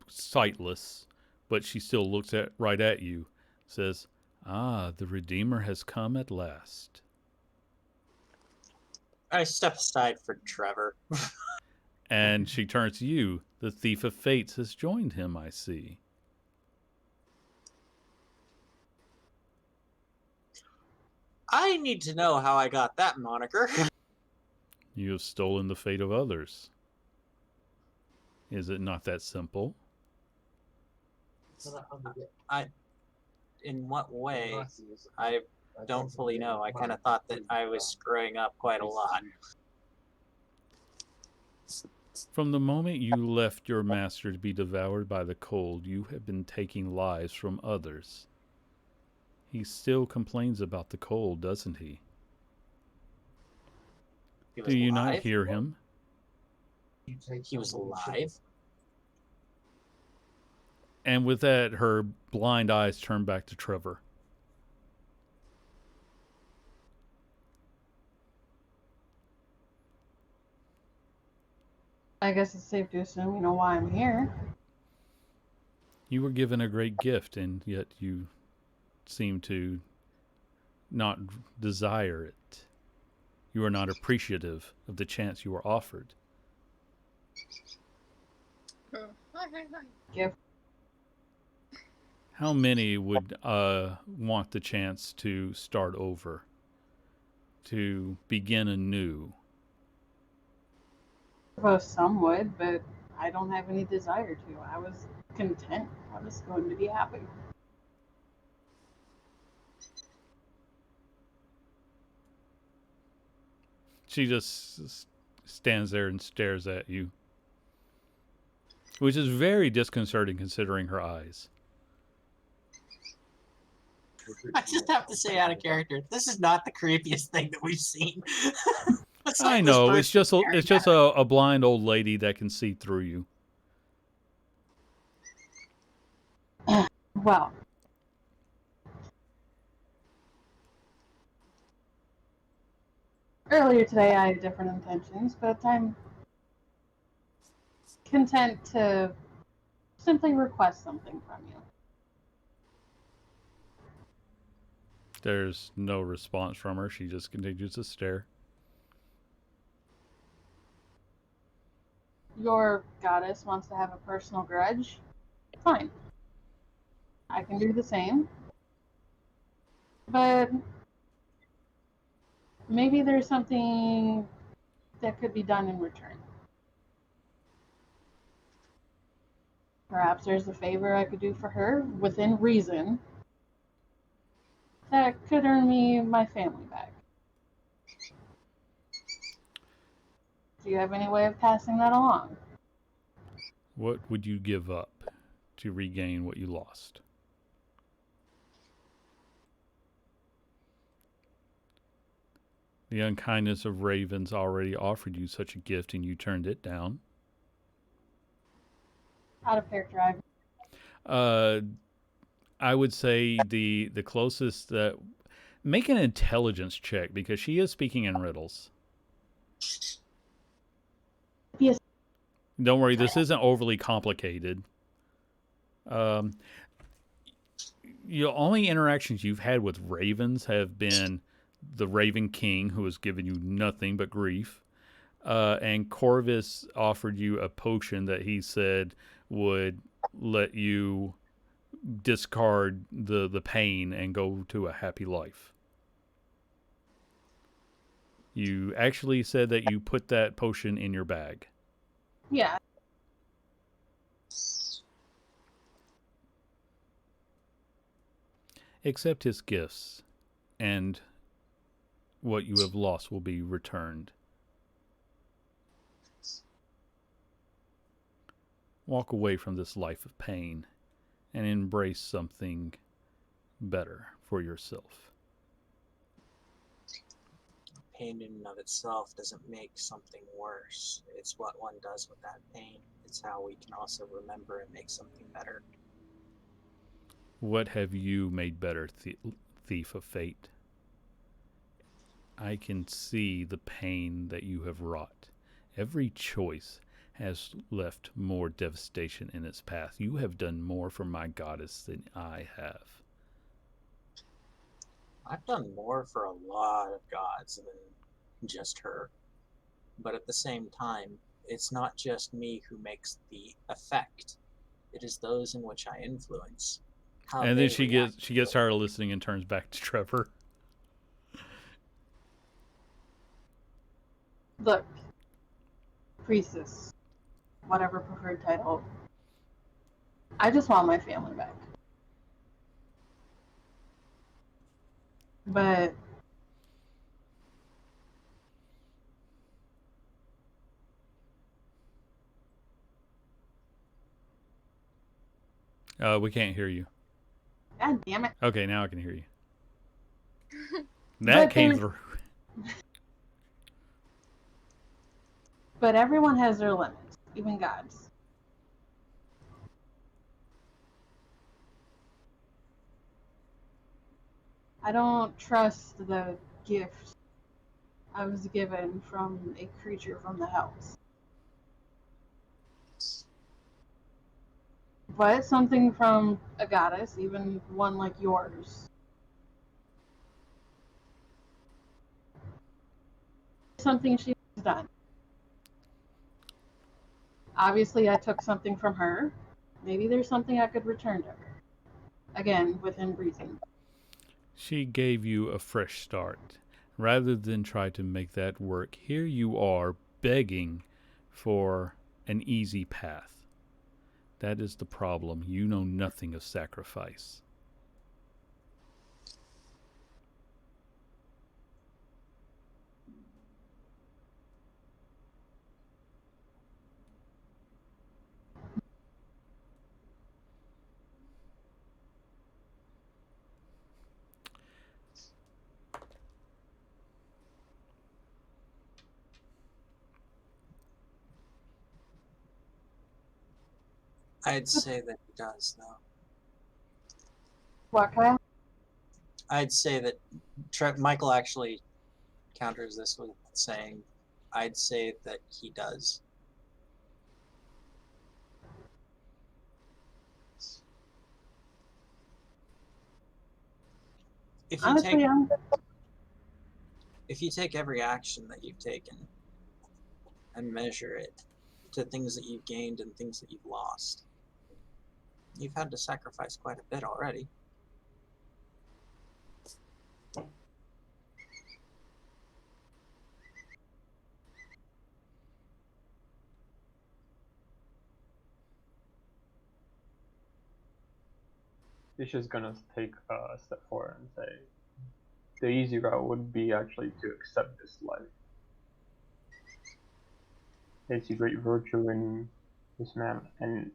sightless, but she still looks right at you. Says, "Ah, the Redeemer has come at last." I step aside for Trevor. And she turns to you. "The Thief of Fates has joined him, I see." I need to know how I got that moniker. You have stolen the fate of others. Is it not that simple? In what way? I don't fully know. I kind of thought that I was screwing up quite a lot. From the moment you left your master to be devoured by the cold, you have been taking lives from others. He still complains about the cold, doesn't he? He was Do you not alive? hear him? He was alive? And with that, her blind eyes turn back to Trevor. I guess it's safe to assume you know why I'm here. You were given a great gift, and yet you seem to not desire it. You are not appreciative of the chance you were offered. Gift. How many would want the chance to start over, to begin anew? I suppose some would, but I don't have any desire to. I was content. I was going to be happy. She just stands there and stares at you, which is very disconcerting considering her eyes. I just have to say, out of character, this is not the creepiest thing that we've seen. I know, it's just a blind old lady that can see through you. Well, earlier today I had different intentions, but I'm content to simply request something from you. There's no response from her. She just continues to stare. Your goddess wants to have a personal grudge? Fine. I can do the same. But maybe there's something that could be done in return. Perhaps there's a favor I could do for her within reason that could earn me my family back. Do you have any way of passing that along? What would you give up to regain what you lost? The unkindness of ravens already offered you such a gift and you turned it down. Out of character, I would say the closest that... Make an intelligence check because she is speaking in riddles. Yes. Don't worry, this isn't overly complicated. The only interactions you've had with ravens have been the Raven King, who has given you nothing but grief, and Corvus offered you a potion that he said would let you discard the pain and go to a happy life. You actually said that you put that potion in your bag. Yeah. Accept his gifts, and what you have lost will be returned. Walk away from this life of pain and embrace something better for yourself. Pain in and of itself doesn't make something worse. It's what one does with that pain. It's how we can also remember and make something better. What have you made better, thief of fate? I can see the pain that you have wrought. Every choice has left more devastation in its path. You have done more for my goddess than I have. I've done more for a lot of gods than just her. But at the same time, it's not just me who makes the effect. It is those in which I influence. And then she gets tired of listening and turns back to Trevor. Look, priestess, whatever preferred title, I just want my family back. But We can't hear you. God damn it. Okay, now I can hear you. That came through. But everyone has their limits, even gods. I don't trust the gift I was given from a creature from the hells. But something from a goddess, even one like yours. Something she's done. Obviously, I took something from her. Maybe there's something I could return to her. Again, within reason. She gave you a fresh start. Rather than try to make that work, here you are begging for an easy path. That is the problem. You know nothing of sacrifice. I'd say that he does, though. What, Kyle? I'd say that Michael actually counters this with saying, I'd say that he does. If you Honestly, if you take every action that you've taken and measure it to things that you've gained and things that you've lost, you've had to sacrifice quite a bit already. He's just gonna take a step forward and say, the easy route would be actually to accept this life. It's a great virtue in this man, and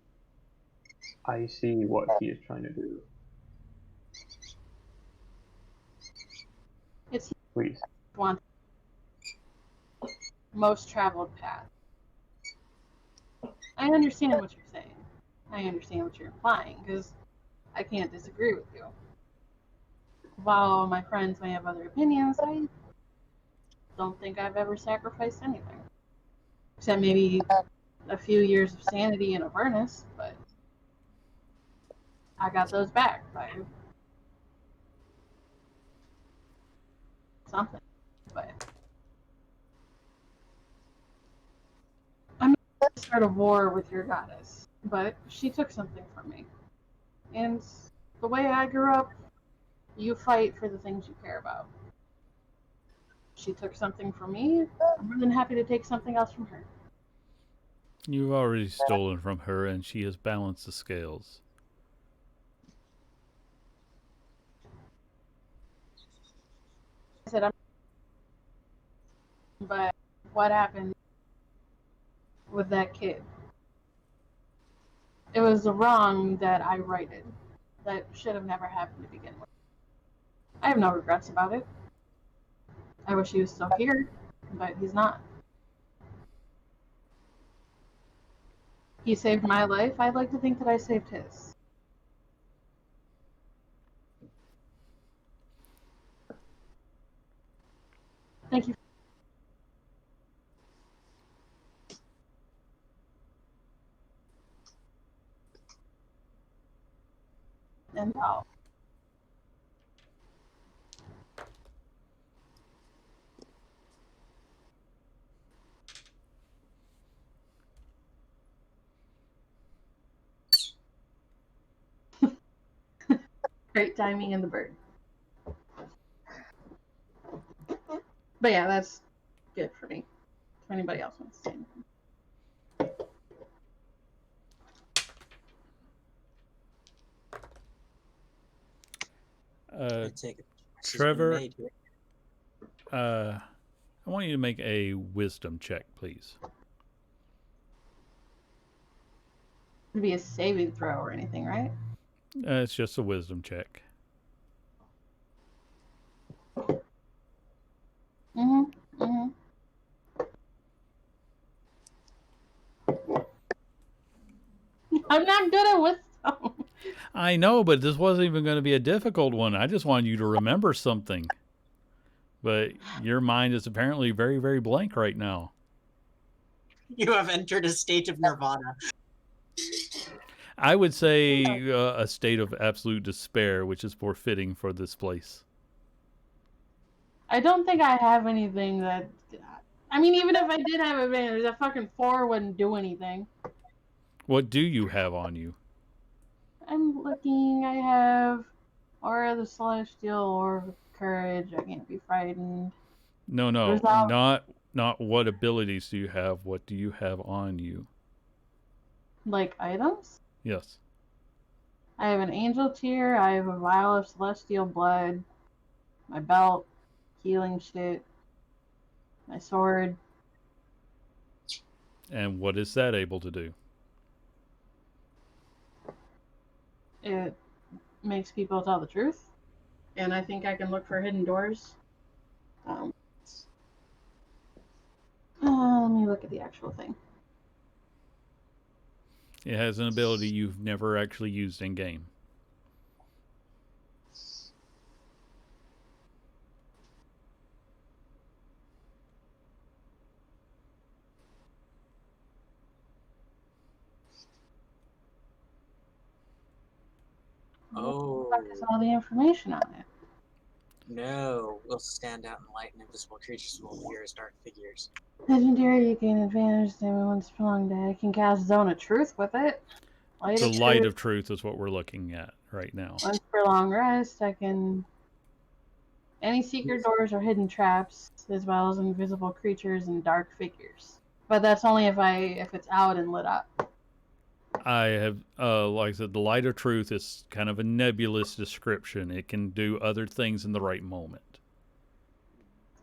I see what he is trying to do. it's Please. one most traveled path. I understand what you're saying. I understand what you're implying, because I can't disagree with you. While my friends may have other opinions, I don't think I've ever sacrificed anything. Except maybe a few years of sanity and awareness, but I got those back by something. But I'm not going to start a war with your goddess, but she took something from me. And the way I grew up, you fight for the things you care about. She took something from me. I'm more than happy to take something else from her. You've already stolen from her, and she has balanced the scales. I said, but what happened with that kid? It was a wrong that I righted. That should have never happened to begin with. I have no regrets about it. I wish he was still here, but he's not. He saved my life. I'd like to think that I saved his. Thank you. And all. Great timing in the bird. But yeah, that's good for me. If anybody else wants to say anything. I take it. She's been Trevor, made here. I want you to make a wisdom check, please. It'd be a saving throw or anything, right? It's just a wisdom check. Mm-hmm. Mm-hmm. I'm not good at wisdom. I know, but this wasn't even going to be a difficult one. I just wanted you to remember something. But your mind is apparently very, very blank right now. You have entered a state of nirvana. I would say a state of absolute despair, which is more fitting for this place. I don't think I have anything that. I mean, even if I did have advantage, a fucking 4 wouldn't do anything. What do you have on you? I'm looking. I have Aura of the Celestial, Aura of Courage. I can't be frightened. No, no, Resolve. not what abilities do you have. What do you have on you? Like items? Yes. I have an Angel Tear. I have a Vial of Celestial Blood. My belt. Healing shit. My sword. And what is that able to do? It makes people tell the truth. And I think I can look for hidden doors. Let me look at the actual thing. It has an ability you've never actually used in game. Oh. What is all the information on it? No, will stand out in light and invisible creatures will appear as dark figures. Legendary, you gain advantage damage once prolonged. I can cast Zone of Truth with it. The Light of Truth is what we're looking at right now. Once per long rest, I can. Any secret doors or hidden traps, as well as invisible creatures and dark figures. But that's only if it's out and lit up. I have, like I said, the Light of Truth is kind of a nebulous description. It can do other things in the right moment.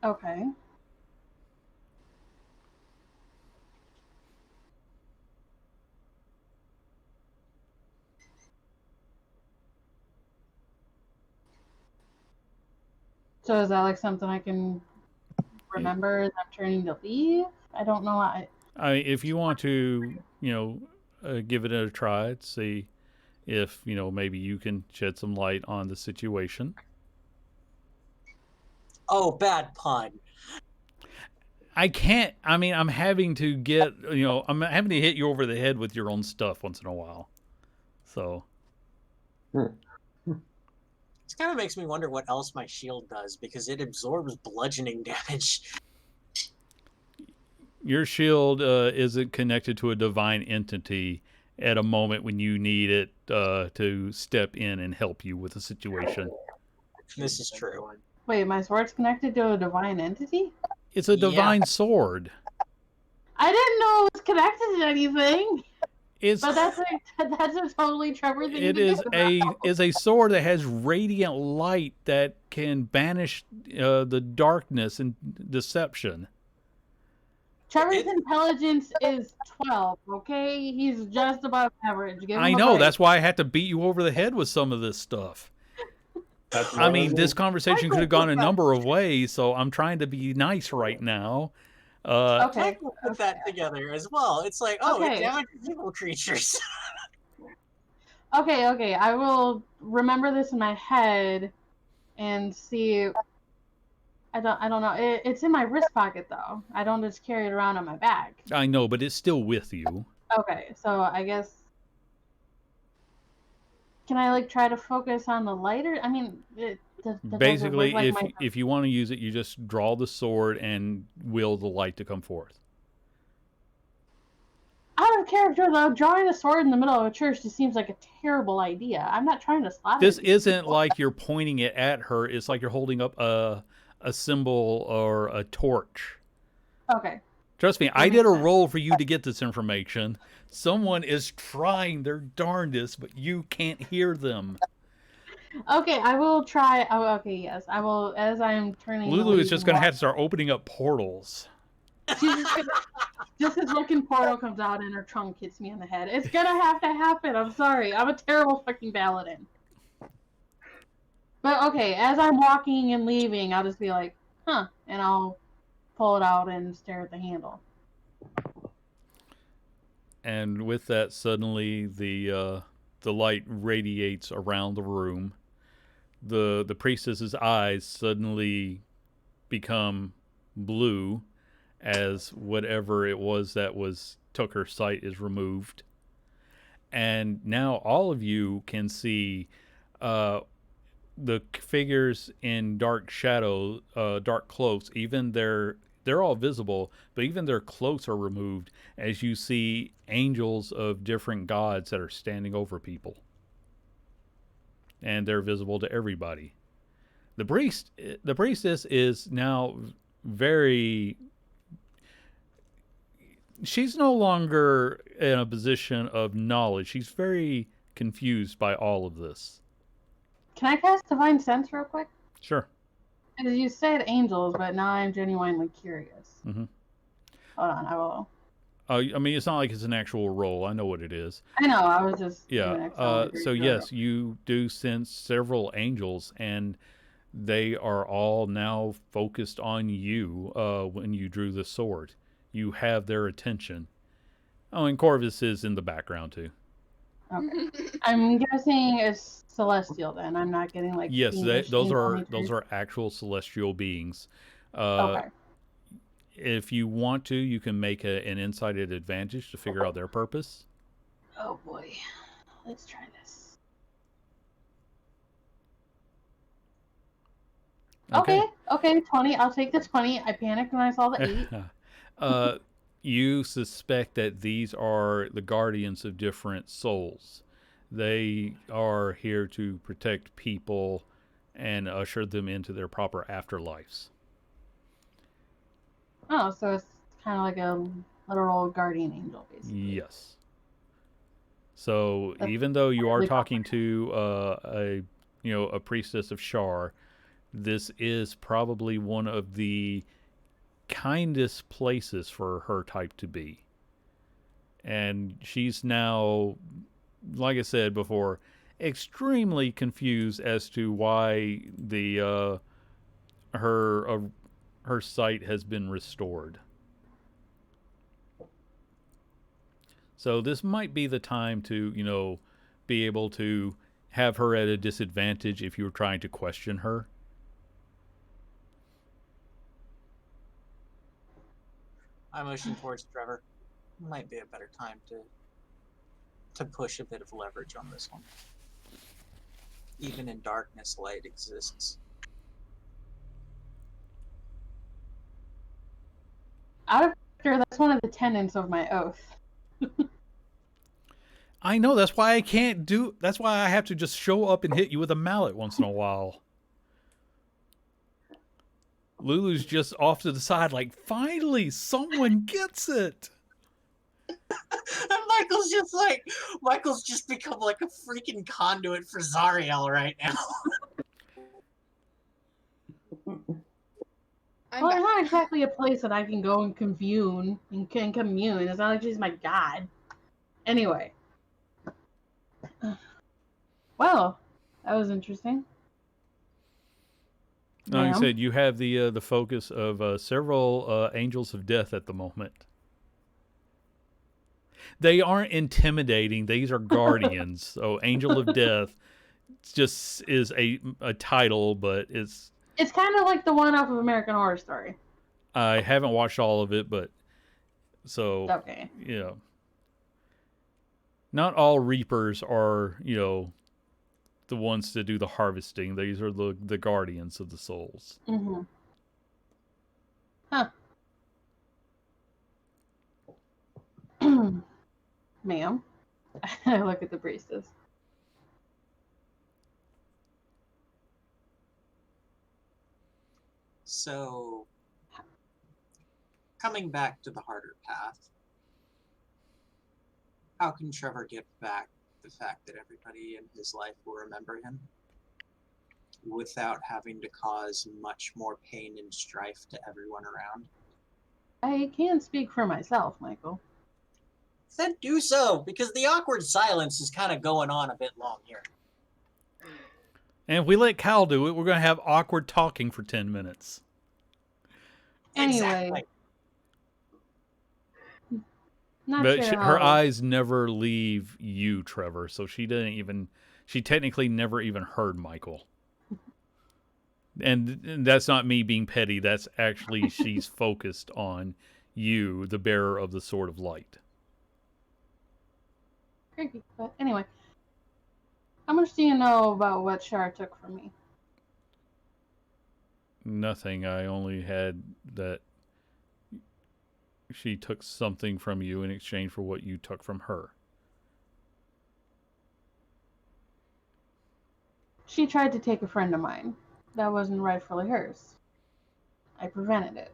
Okay. So is that like something I can remember as I'm turning to leave? I don't know. If you want to, give it a try, see if, maybe you can shed some light on the situation. Oh, bad pun. I can't, I'm having to get, I'm having to hit you over the head with your own stuff once in a while. So. This kind of makes me wonder what else my shield does, because it absorbs bludgeoning damage. Your shield isn't connected to a divine entity at a moment when you need it to step in and help you with a situation. This is true. Wait, my sword's connected to a divine entity? It's a divine sword. I didn't know it was connected to anything. But that's a totally Trevor thing. It is a sword that has radiant light that can banish the darkness and deception. Trevor's intelligence is 12, okay? He's just above average. I know, that's why I had to beat you over the head with some of this stuff. This conversation could have gone a number of ways, so I'm trying to be nice right now. Okay. I can put that together as well. It's like, it damages evil creatures. Okay. I will remember this in my head and see. I don't know. It's in my wrist pocket though. I don't just carry it around on my back. I know, but it's still with you. Okay, so I guess. Can I try to focus on the lighter? Basically, if you want to use it, you just draw the sword and will the light to come forth. Out of character, though, drawing a sword in the middle of a church just seems like a terrible idea. I'm not trying to slap This isn't like you're pointing it at her. It's like you're holding up a symbol or a torch. Okay. Trust me, I did a roll for you to get this information. Someone is trying their darndest, but you can't hear them. Okay, I will try. Oh, okay, yes. I will, as I'm turning... Lulu is just going to have to start opening up portals. She's just as fucking portal comes out and her trunk hits me in the head. It's gonna have to happen. I'm sorry. I'm a terrible fucking paladin. But okay, as I'm walking and leaving, I'll just be like, huh, and I'll pull it out and stare at the handle. And with that, suddenly the light radiates around the room. The priestess's eyes suddenly become blue as whatever it was that was took her sight is removed. And now all of you can see the figures in dark shadow, dark cloaks. Even they're all visible, but even their cloaks are removed as you see angels of different gods that are standing over people, and they're visible to everybody. The priestess is now very. She's no longer in a position of knowledge. She's very confused by all of this. Can I cast Divine Sense real quick? Sure. Because you said angels, but now I'm genuinely curious. Mm-hmm. Hold on, I will. I mean, it's not like it's an actual roll. I know what it is. I know, I was just. Yeah. So yes, you do sense several angels, and they are all now focused on you. When you drew the sword, you have their attention. Oh, and Corvus is in the background too. Okay. I'm guessing it's celestial then. I'm not getting like. Yes, those angel are actual celestial beings. Okay. If you want to, you can make an insight at advantage to figure out their purpose. Oh boy, let's try this. Okay, 20. I'll take the 20. I panicked when I saw the 8. You suspect that these are the guardians of different souls. They are here to protect people and usher them into their proper afterlives. Oh, so it's kind of like a literal guardian angel, basically. Yes. So That's even though you are really talking to a priestess of Shar, this is probably one of the kindest places for her type to be. And she's now, like I said before, extremely confused as to why her sight has been restored. So this might be the time to, be able to have her at a disadvantage if you were trying to question her. I motion towards Trevor. Might be a better time to push a bit of leverage on this one. Even in darkness, light exists. Out of character, that's one of the tenets of my oath. I know, that's why I have to just show up and hit you with a mallet once in a while. Lulu's just off to the side like, finally, someone gets it. And Michael's just become like a freaking conduit for Zariel right now. Well, it's not exactly a place that I can go and commune. It's not like she's my god. Anyway. Well, that was interesting. Like I said, you have the focus of several angels of death at the moment. They aren't intimidating. These are guardians. So Angel of Death just is a title, but it's kind of like the one off of American Horror Story. I haven't watched all of it, but so okay. Not all reapers are, the ones to do the harvesting. These are the guardians of the souls. Mm-hmm. Huh. Ma'am. I look at the priestess. So, coming back to the harder path, how can Trevor get back the fact that everybody in his life will remember him without having to cause much more pain and strife to everyone around? I can't speak for myself, Michael. Then do so, because the awkward silence is kind of going on a bit long here. And if we let Cal do it, we're going to have awkward talking for 10 minutes. Anyway. Exactly. Not But sure her how. eyes never leave you, Trevor, so she technically never even heard Michael. And that's not me being petty. That's actually she's focused on you, the bearer of the Sword of Light. Creepy. But anyway. How much do you know about what Shar took from me? Nothing. I only had that she took something from you in exchange for what you took from her. She tried to take a friend of mine. That wasn't rightfully hers. I prevented it.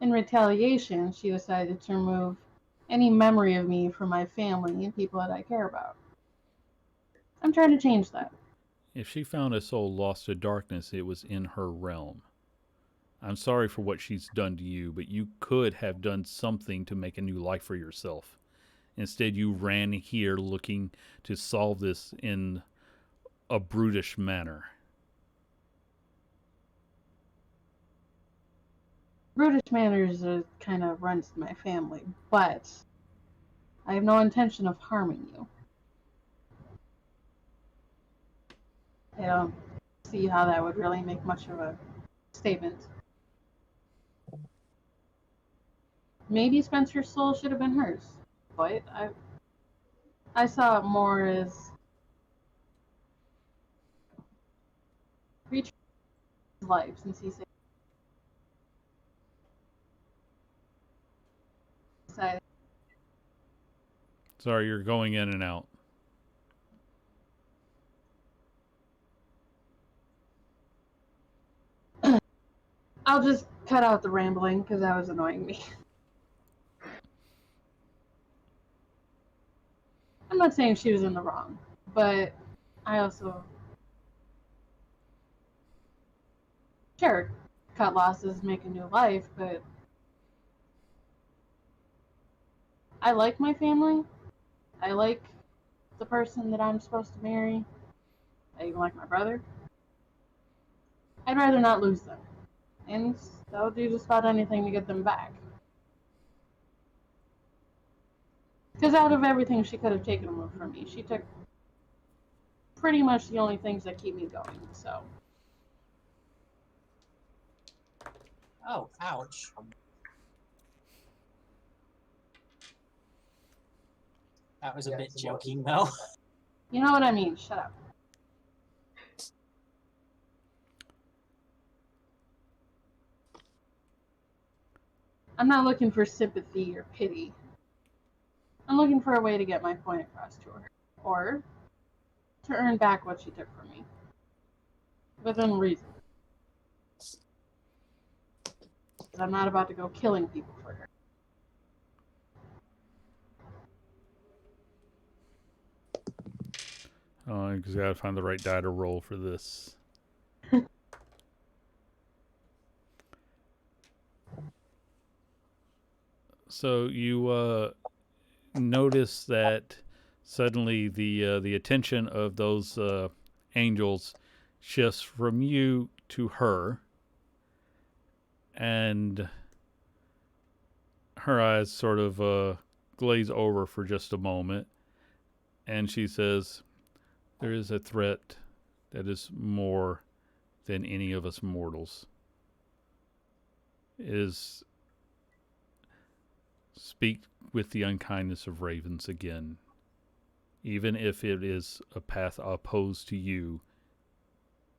In retaliation, she decided to remove any memory of me from my family and people that I care about. I'm trying to change that. If she found a soul lost to darkness, it was in her realm. I'm sorry for what she's done to you, but you could have done something to make a new life for yourself. Instead, you ran here looking to solve this in a brutish manner. Brutish manners kind of runs in my family, but I have no intention of harming you. I don't see how that would really make much of a statement. Maybe Spencer's soul should have been hers, but I saw it more as reach his life since he decided. Sorry, you're going in and out. I'll just cut out the rambling because that was annoying me. I'm not saying she was in the wrong, but I also sure cut losses, make a new life, but I like my family. I like the person that I'm supposed to marry. I even like my brother. I'd rather not lose them. And I'll do just about anything to get them back. Because out of everything she could have taken away from me, she took pretty much the only things that keep me going, so. Oh, ouch. That was a bit joking, though. You know what I mean, shut up. I'm not looking for sympathy or pity. I'm looking for a way to get my point across to her. Or to earn back what she took from me. Within reason. Because I'm not about to go killing people for her. Oh, I just gotta find the right die to roll for this. So you notice that suddenly the attention of those angels shifts from you to her, and her eyes sort of glaze over for just a moment, and she says, "There is a threat that is more than any of us mortals. It is speak with the unkindness of ravens again. Even if it is a path opposed to you,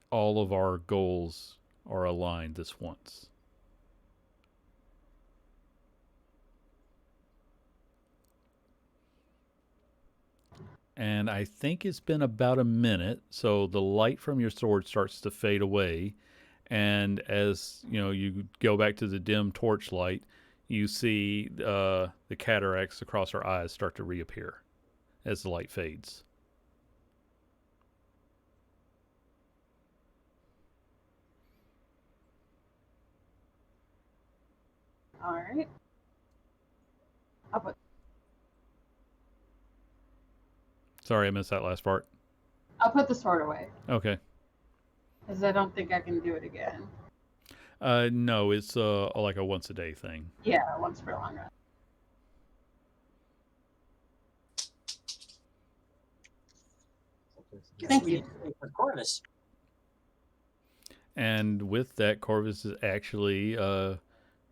all of our goals are aligned this once." And I think it's been about a minute, so the light from your sword starts to fade away, and as you go back to the dim torchlight, you see the cataracts across her eyes start to reappear as the light fades. All right. I'll put Sorry, I missed that last part. the sword away Okay. because I don't think I can do it again. No, it's like a once a day thing. Yeah, once for a long rest. Guess Thank we you. need to wait for Corvus. And with that, Corvus is actually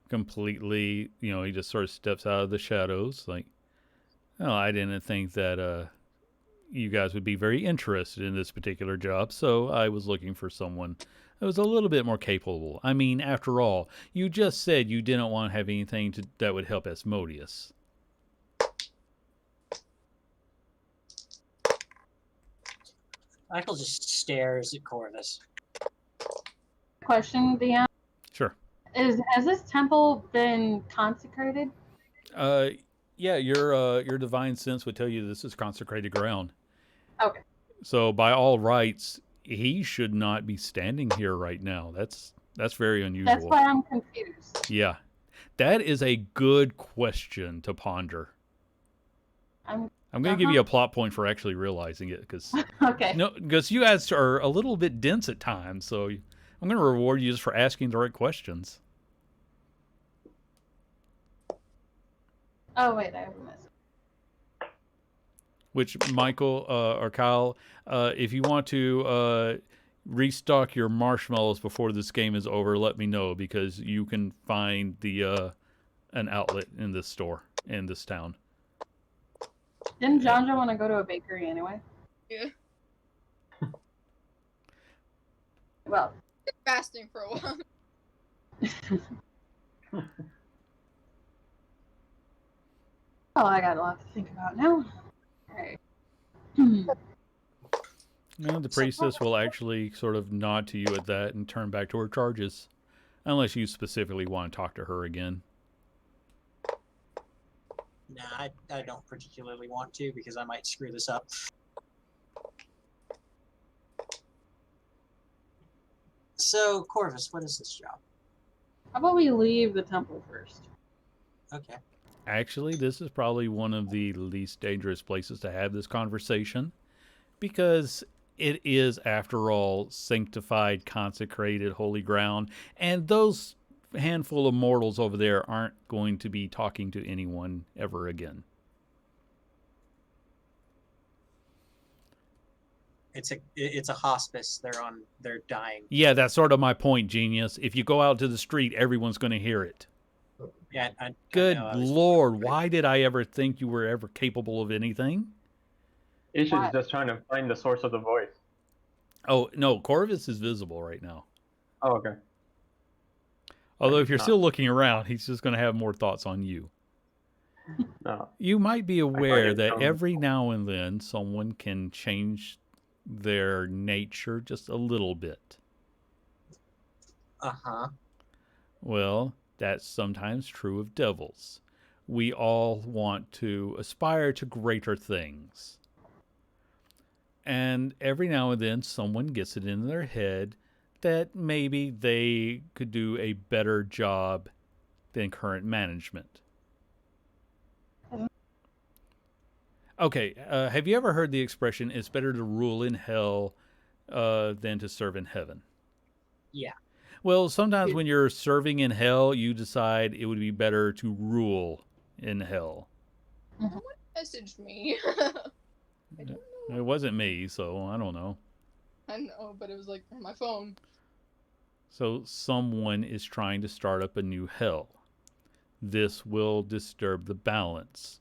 completely, he just sort of steps out of the shadows. Like, oh, I didn't think that you guys would be very interested in this particular job, so I was looking for someone that was a little bit more capable. I mean, after all, you just said you didn't want to have anything that would help Asmodeus. Michael just stares at Corvus. Question, Deanne. Sure. Has this temple been consecrated? Yeah, your divine sense would tell you this is consecrated ground. Okay. So by all rights, he should not be standing here right now. That's very unusual. That's why I'm confused. Yeah. That is a good question to ponder. I'm going to give you a plot point for actually realizing it because okay. you guys are a little bit dense at times, so I'm going to reward you just for asking the right questions. Oh wait, I have a message. Which Michael or Kyle, if you want to restock your marshmallows before this game is over, let me know because you can find the an outlet in this store in this town. Didn't Jonja want to go to a bakery anyway? Yeah. Well, Fasting for a while. oh, I got a lot to think about now. Alright. No, the priestess will actually sort of nod to you at that and turn back to her charges. Unless you specifically want to talk to her again. Nah, I don't particularly want to because I might screw this up. So, Corvus, what is this job? How about we leave the temple first? Okay. Actually, this is probably one of the least dangerous places to have this conversation because it is, after all, sanctified, consecrated, holy ground, and those handful of mortals over there aren't going to be talking to anyone ever again. It's a hospice. They're dying. Yeah, that's sort of my point, genius. If you go out to the street, everyone's going to hear it. Yeah, Good I was Lord, why did I ever think you were ever capable of anything? Isha's Why? just trying to find the source of the voice. Oh, no, Corvus is visible right now. Oh, okay. Although if you're not. still looking around, he's just going to have more thoughts on you. No. You might be aware it's that some- every now and then someone can change their nature just a little bit. Uh-huh. Well, that's sometimes true of devils. We all want to aspire to greater things. And every now and then someone gets it in their head that maybe they could do a better job than current management. Okay, have you ever heard the expression, it's better to rule in hell than to serve in heaven? Yeah. Well, sometimes when you're serving in hell, you decide it would be better to rule in hell. Messaged me. I don't know. It wasn't me, so I don't know. I know, but it was like on my phone. So someone is trying to start up a new hell. This will disturb the balance.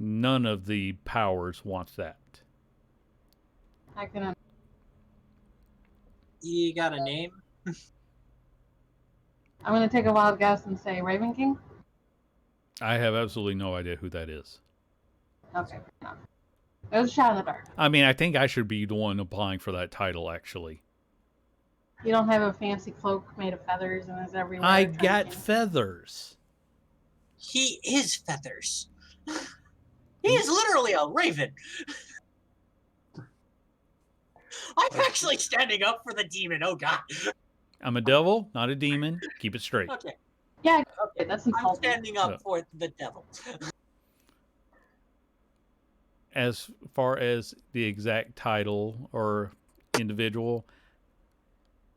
None of the powers want that. I can. You got a name? I'm gonna take a wild guess and say Raven King. I have absolutely no idea who that is. Okay, fair enough. It was a shot in the dark. I mean, I think I should be the one applying for that title, actually. You don't have a fancy cloak made of feathers and is everywhere. I trying to got change- feathers. He is feathers. He is literally a raven. I'm actually standing up for the demon. Oh god. I'm a devil, not a demon. Keep it straight. Okay. Yeah, Okay, that's I'm insulting. standing up Yeah. for the devil. As far as the exact title or individual,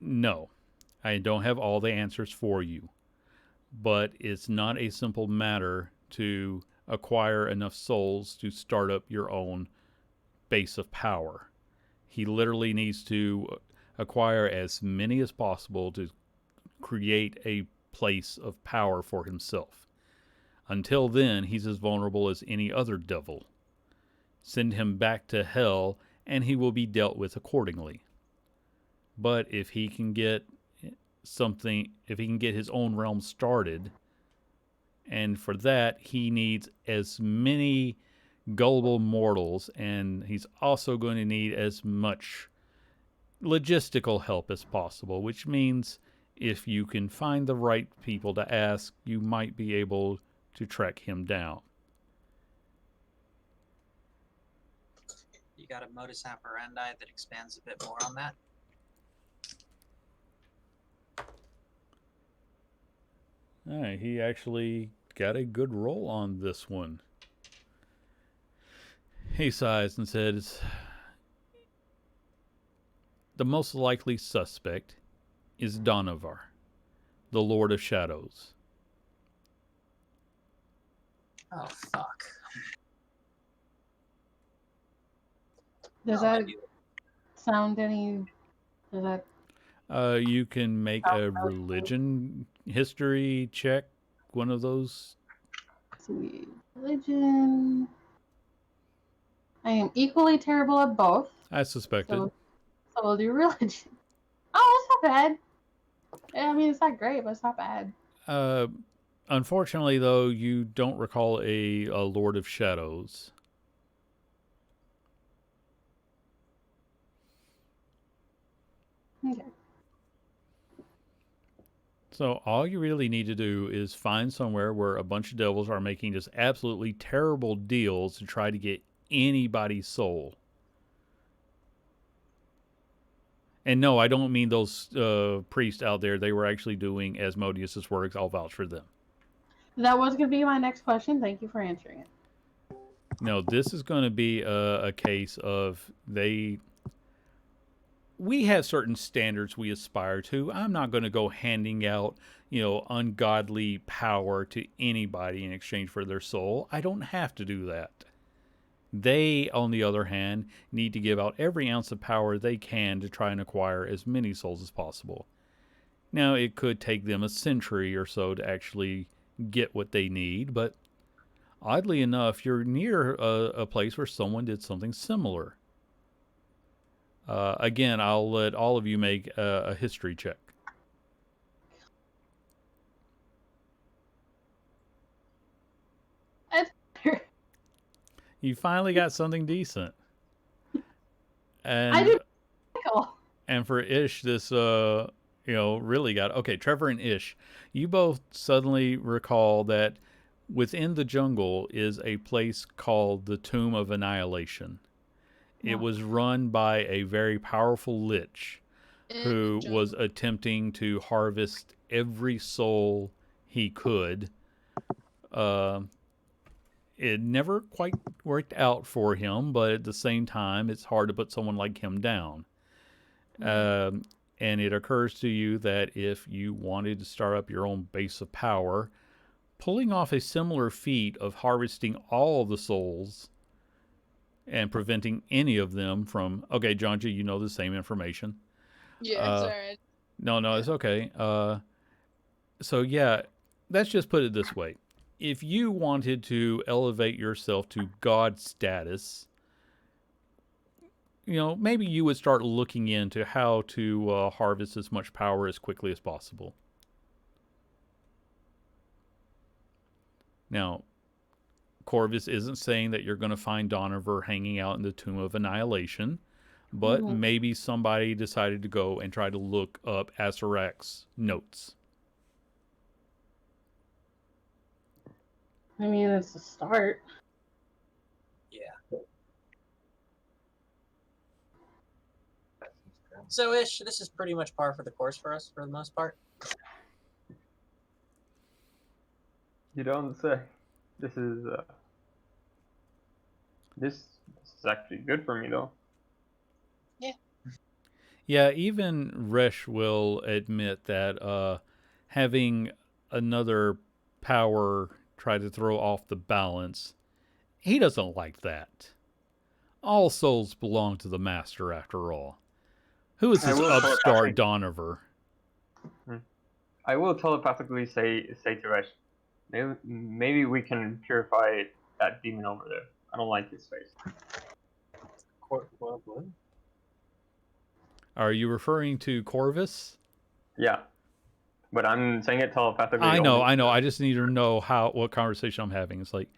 no. I don't have all the answers for you. But it's not a simple matter to acquire enough souls to start up your own base of power. He literally needs to acquire as many as possible to create a place of power for himself. Until then, he's as vulnerable as any other devil. Send him back to hell, and he will be dealt with accordingly. But if he can get his own realm started, and for that, he needs as many gullible mortals, and he's also going to need as much logistical help as possible, which means if you can find the right people to ask, you might be able to track him down. You got a modus operandi that expands a bit more on that? All right, he actually got a good roll on this one. He sighs and says, the most likely suspect is Donovar, the Lord of Shadows. Oh, fuck. Does No, I that do. sound any? Does that? You can make a religion history check, one of those. See, religion. I am equally terrible at both. I suspected. So we'll do religion. Oh, that's not bad. I mean, it's not great, but it's not bad. Unfortunately, though, you don't recall a Lord of Shadows. Okay. So all you really need to do is find somewhere where a bunch of devils are making just absolutely terrible deals to try to get anybody's soul. And no, I don't mean those priests out there. They were actually doing Asmodeus's works. I'll vouch for them. That was going to be my next question. Thank you for answering it. No, this is going to be a case of we have certain standards we aspire to. I'm not going to go handing out, ungodly power to anybody in exchange for their soul. I don't have to do that. They, on the other hand, need to give out every ounce of power they can to try and acquire as many souls as possible. Now, it could take them a century or so to actually get what they need, but oddly enough, you're near a place where someone did something similar. Again, I'll let all of you make a history check. You finally got something decent. And I did. Michael. And for Ish, this really got okay. Trevor and Ish, you both suddenly recall that within the jungle is a place called the Tomb of Annihilation. It was run by a very powerful lich who was attempting to harvest every soul he could. It never quite worked out for him, but at the same time, it's hard to put someone like him down. And it occurs to you that if you wanted to start up your own base of power, pulling off a similar feat of harvesting all the souls and preventing any of them from... Okay, John G., you know the same information. Yeah, sorry. No, it's okay. So yeah, let's just put it this way. If you wanted to elevate yourself to God status, maybe you would start looking into how to harvest as much power as quickly as possible. Now, Corvus isn't saying that you're going to find Donovar hanging out in the Tomb of Annihilation, but maybe somebody decided to go and try to look up Asarak's notes. I mean, it's a start. Yeah. So, Ish, this is pretty much par for the course for us for the most part. You don't say. This is this is actually good for me though. Yeah, even Resh will admit that having another power try to throw off the balance, he doesn't like that. All souls belong to the Master after all. Who is I this will upstart telepathically. Donover? I will telepathically say to Resh, maybe we can purify that demon over there. I don't like his face. What? Are you referring to Corvus? Yeah, but I'm saying it telepathically. I know. only. I just need to know what conversation I'm having. It's like,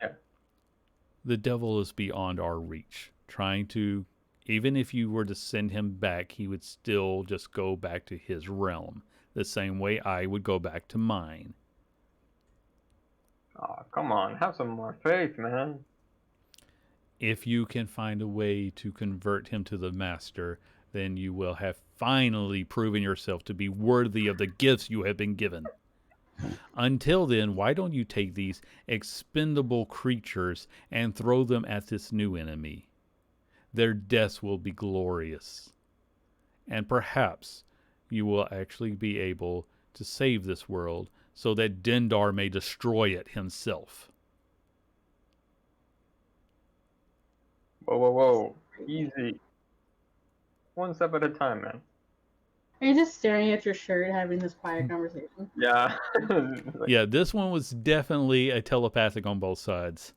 Yeah. the devil is beyond our reach. Trying to, even if you were to send him back, he would still just go back to his realm. The same way I would go back to mine. Aw, come on, have some more faith, man. If you can find a way to convert him to the Master, then you will have finally proven yourself to be worthy of the gifts you have been given. Until then, why don't you take these expendable creatures and throw them at this new enemy? Their deaths will be glorious. And perhaps you will actually be able to save this world so that Dendar may destroy it himself. Whoa. Easy. One step at a time, man. Are you just staring at your shirt, having this quiet conversation? Yeah. Yeah, this one was definitely a telepathic on both sides.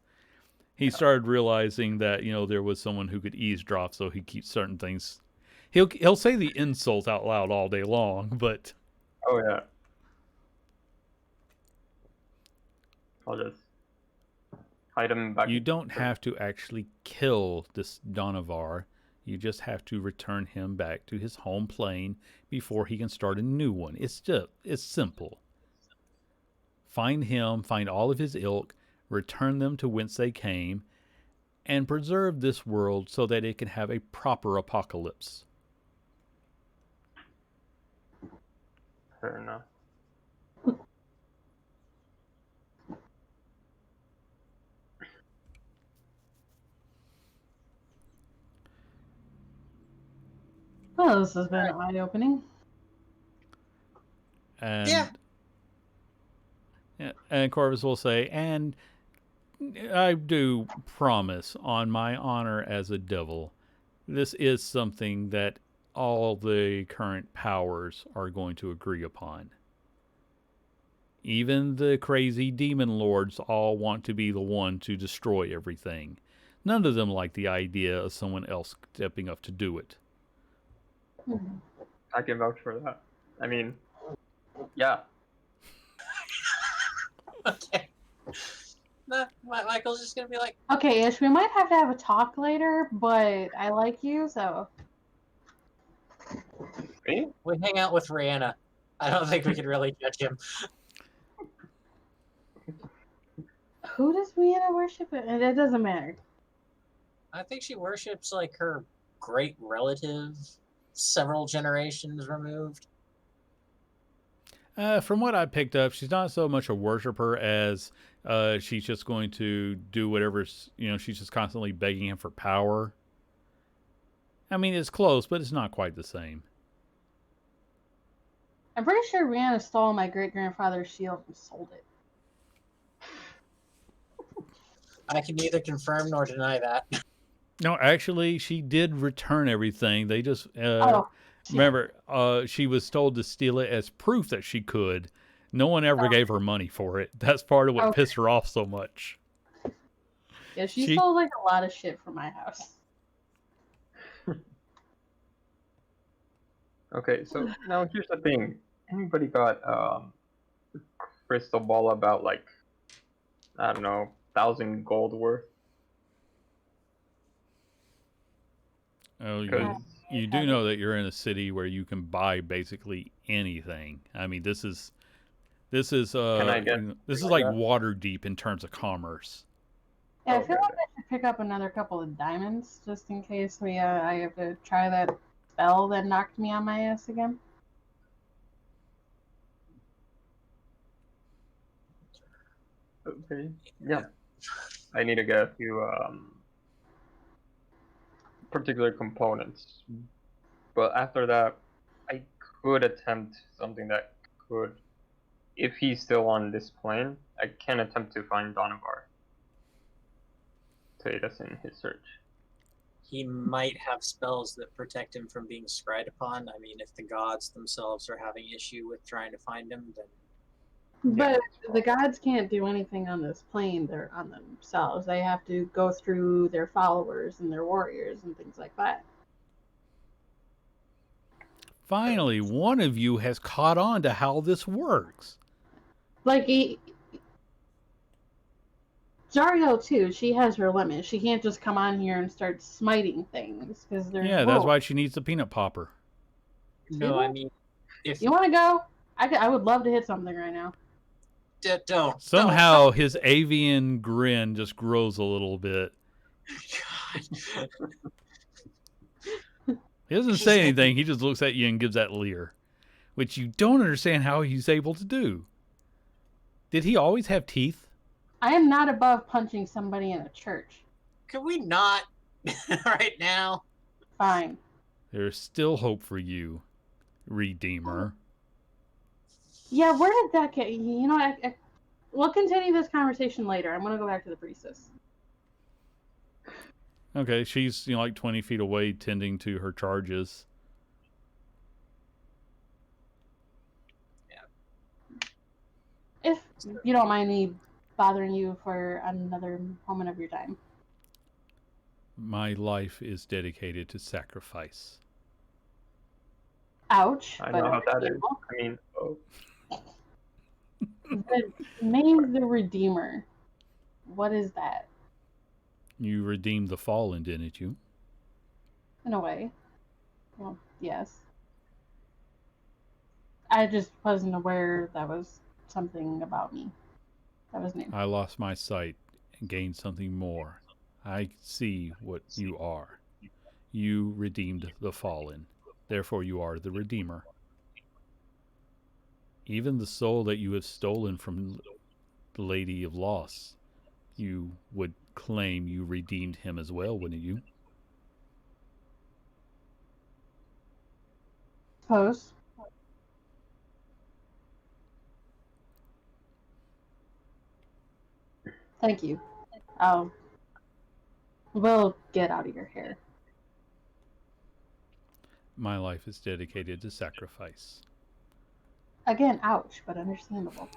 He started realizing that, there was someone who could eavesdrop, so he keeps certain things. He'll say the insult out loud all day long, but Oh yeah. I'll just hide him back. you don't have to actually kill this Donovar. You just have to return him back to his home plane before he can start a new one. It's simple. Find him, find all of his ilk, return them to whence they came, and preserve this world so that it can have a proper apocalypse. Fair enough. Well, this has been eye-opening. And Yeah. And Corvus will say, and I do promise on my honor as a devil, this is something that all the current powers are going to agree upon. Even the crazy demon lords all want to be the one to destroy everything. None of them like the idea of someone else stepping up to do it. I can vouch for that. I mean, yeah. Okay. Michael's just gonna be like, Okay, Ish, we might have to have a talk later, but I like you, so... Me? we hang out with Rihanna. I don't think we can really judge him. Who does Rihanna worship? It doesn't matter. I think she worships like her great relative, several generations removed. From what I picked up, she's not so much a worshiper as she's just going to do whatever, she's just constantly begging him for power. I mean, it's close, but it's not quite the same. I'm pretty sure Rihanna stole my great-grandfather's shield and sold it. I can neither confirm nor deny that. No, actually, she did return everything. They just Shit. remember she was told to steal it as proof that she could. No one ever gave her money for it. That's part of what Okay. pissed her off so much. Yeah, she stole like a lot of shit from my house. Okay, so now here's the thing. Anybody got crystal ball about like, I don't know, 1,000 gold worth? Oh, Because you do know that you're in a city where you can buy basically anything. I mean, this is Can I get this is like like that? water deep in terms of commerce. Yeah, I Okay. feel like I should pick up another couple of diamonds just in case I have to try that spell that knocked me on my ass again. Okay. Yeah. I need to get a few particular components. But after that, I could attempt something that could, if he's still on this plane, I can attempt to find Donovar to aid us in his search. He might have spells that protect him from being scryed upon. I mean, if the gods themselves are having issue with trying to find him, then But the gods can't do anything on this plane. They're on themselves. They have to go through their followers and their warriors and things like that. Finally, one of you has caught on to how this works. Like, Dario, too, she has her limits. She can't just come on here and start smiting things, because there's Yeah, that's rules. why she needs the peanut popper. no, I mean, if You want to go? I would love to hit something right now. don't Somehow his avian grin just grows a little bit. God. He doesn't say anything. He just looks at you and gives that leer, which you don't understand how he's able to do. Did he always have teeth? I am not above punching somebody in a church. Can we not right now? Fine. There's still hope for you, Redeemer. Yeah, where did that get? You know, we'll continue this conversation later. I'm gonna go back to the priestess. Okay, she's like 20 feet away tending to her charges. If you don't mind me bothering you for another moment of your time. My life is dedicated to sacrifice. Ouch. I but know how that is. understandable. I mean, The name the Redeemer. What is that? You redeemed the fallen, didn't you? In a way. Well, yes. I just wasn't aware that was something about me. That was new. I lost my sight and gained something more. I see what you are. You redeemed the fallen. Therefore you are the Redeemer. Even the soul that you have stolen from the Lady of Loss, you would claim you redeemed him as well, wouldn't you? Suppose. Thank you. We'll get out of your hair. My life is dedicated to sacrifice. Again, ouch, but understandable.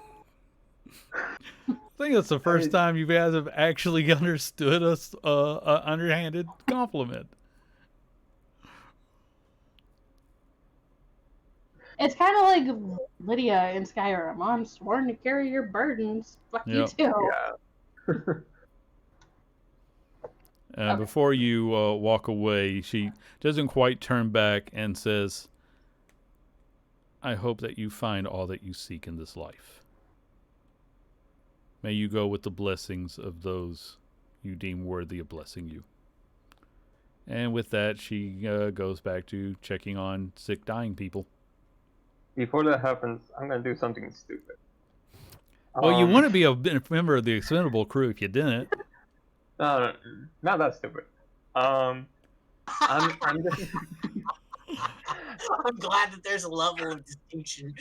I think that's the first time you guys have actually understood an underhanded compliment. It's kind of like Lydia in Skyrim. I'm sworn to carry your burdens. Fuck you Yep. too. yeah. And before you walk away, she doesn't quite turn back and says, I hope that you find all that you seek in this life. May you go with the blessings of those you deem worthy of blessing you. And with that, she goes back to checking on sick, dying people. Before that happens, I'm gonna do something stupid. Well, you wouldn't be a member of the Expendable crew if you didn't. No, not that stupid. I'm just I'm glad that there's a level of distinction.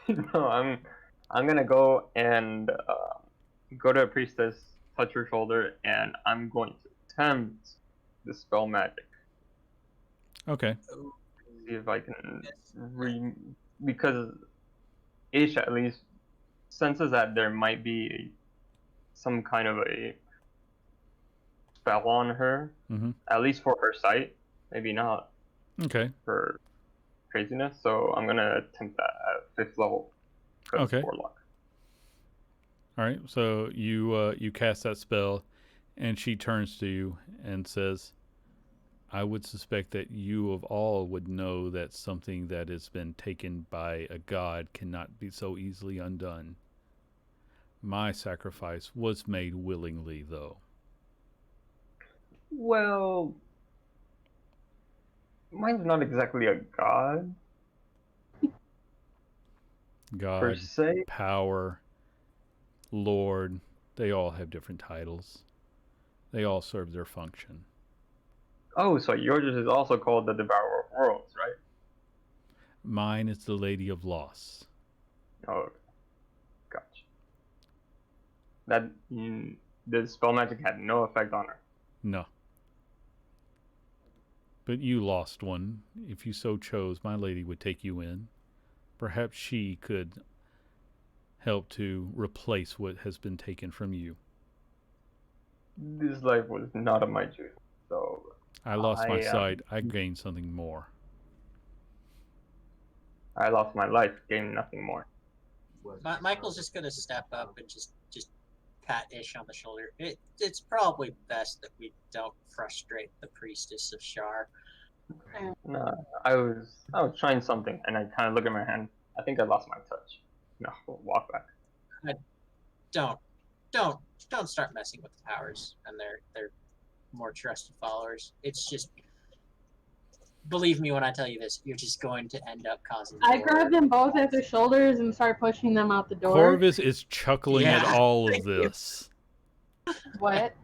no, I'm gonna go and go to a priestess, touch her shoulder, and I'm going to attempt the spell magic. Okay. See if I can because Ish at least senses that there might be some kind of a spell on her, at least for her sight, maybe not Okay. for craziness. So I'm gonna attempt that at 5th level. Okay. Warlock. All right. So you cast that spell, and she turns to you and says, I would suspect that you of all would know that something that has been taken by a god cannot be so easily undone. My sacrifice was made willingly, though. Well, mine's not exactly a god per God, se. power, lord, they all have different titles. They all serve their function. Oh, so yours is also called the Devourer of Worlds, right? Mine is the Lady of Loss. Oh, gotcha. That the spell magic had no effect on her. No. But you lost one. If you so chose, my lady would take you in. Perhaps she could help to replace what has been taken from you. This life was not of my choosing, so I lost my I, sight. I gained something more. I lost my life, gained nothing more. Michael's just gonna step up and just pat Ish on the shoulder. It's probably best that we don't frustrate the priestess of Shar. No, I was trying something, and I kind of look at my hand. I think I lost my touch. No, we'll walk back. Don't start messing with the powers and their more trusted followers. It's just, believe me when I tell you this, you're just going to end up causing. I grab them both at their shoulders and start pushing them out the door. Corvus is chuckling at Yeah. all of this. What?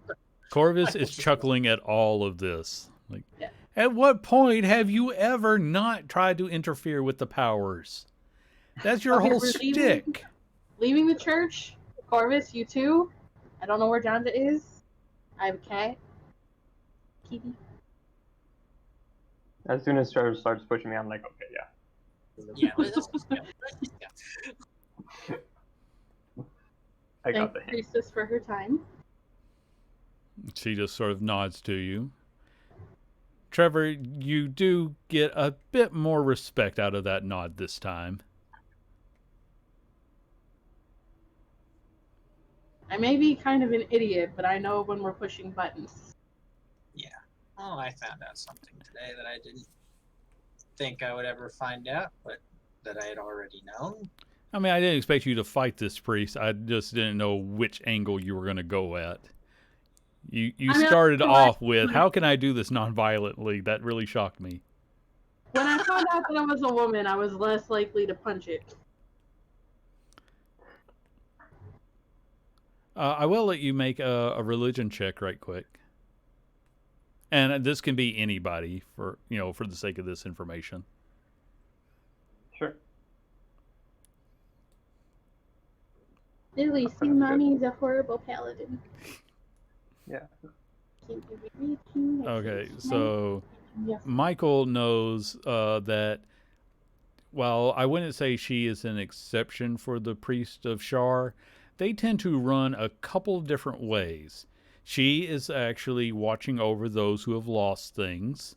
Corvus is chuckling at all of this. Like, Yeah. at what point have you ever not tried to interfere with the powers? That's your Okay, whole we're shtick. Leaving the church. Corvus, you too. I don't know where Jonda is. I have a cat. Kitty. As soon as Trevor starts pushing me, I'm like, okay, yeah. Yeah, let's just go. Let's just go. I got Thank the the hint. priestess for her time. She just sort of nods to you. Trevor, you do get a bit more respect out of that nod this time. I may be kind of an idiot, but I know when we're pushing buttons. Oh, I found out something today that I didn't think I would ever find out, but that I had already known. I mean, I didn't expect you to fight this priest. I just didn't know which angle you were going to go at. You I mean, started I- off with, how can I do this non-violently? That really shocked me. When I found out that I was a woman, I was less likely to punch it. I will let you make a religion check right quick. And this can be anybody for the sake of this information. Sure. At least Sounds good. mommy's a horrible paladin. Yeah. Can't give me reaching, I Okay, can't so Yes. Michael knows that, while I wouldn't say she is an exception for the priest of Shar, they tend to run a couple different ways. She is actually watching over those who have lost things.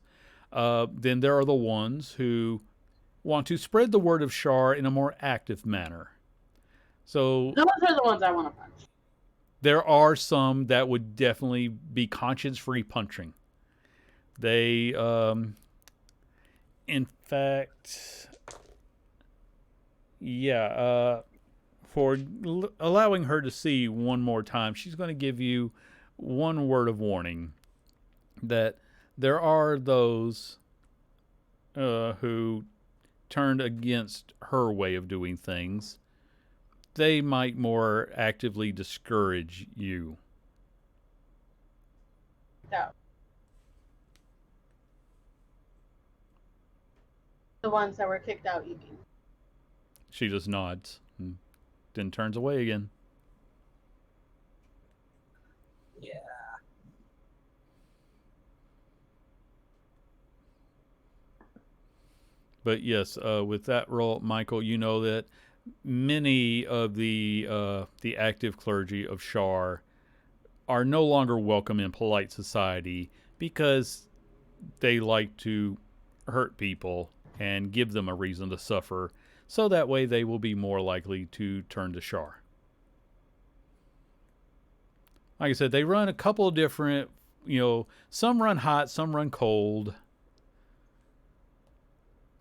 Then there are the ones who want to spread the word of Shar in a more active manner. So Those are the ones I want to punch. there are some that would definitely be conscience-free punching. They, in fact, for allowing her to see one more time, she's going to give you one word of warning that there are those who turned against her way of doing things. They might more actively discourage you. No. The ones that were kicked out, you mean? She just nods and then turns away again. Yeah. But yes, with that role, Michael, you know that many of the active clergy of Shar are no longer welcome in polite society because they like to hurt people and give them a reason to suffer, so that way they will be more likely to turn to Shar. Like I said, they run a couple of different, some run hot, some run cold.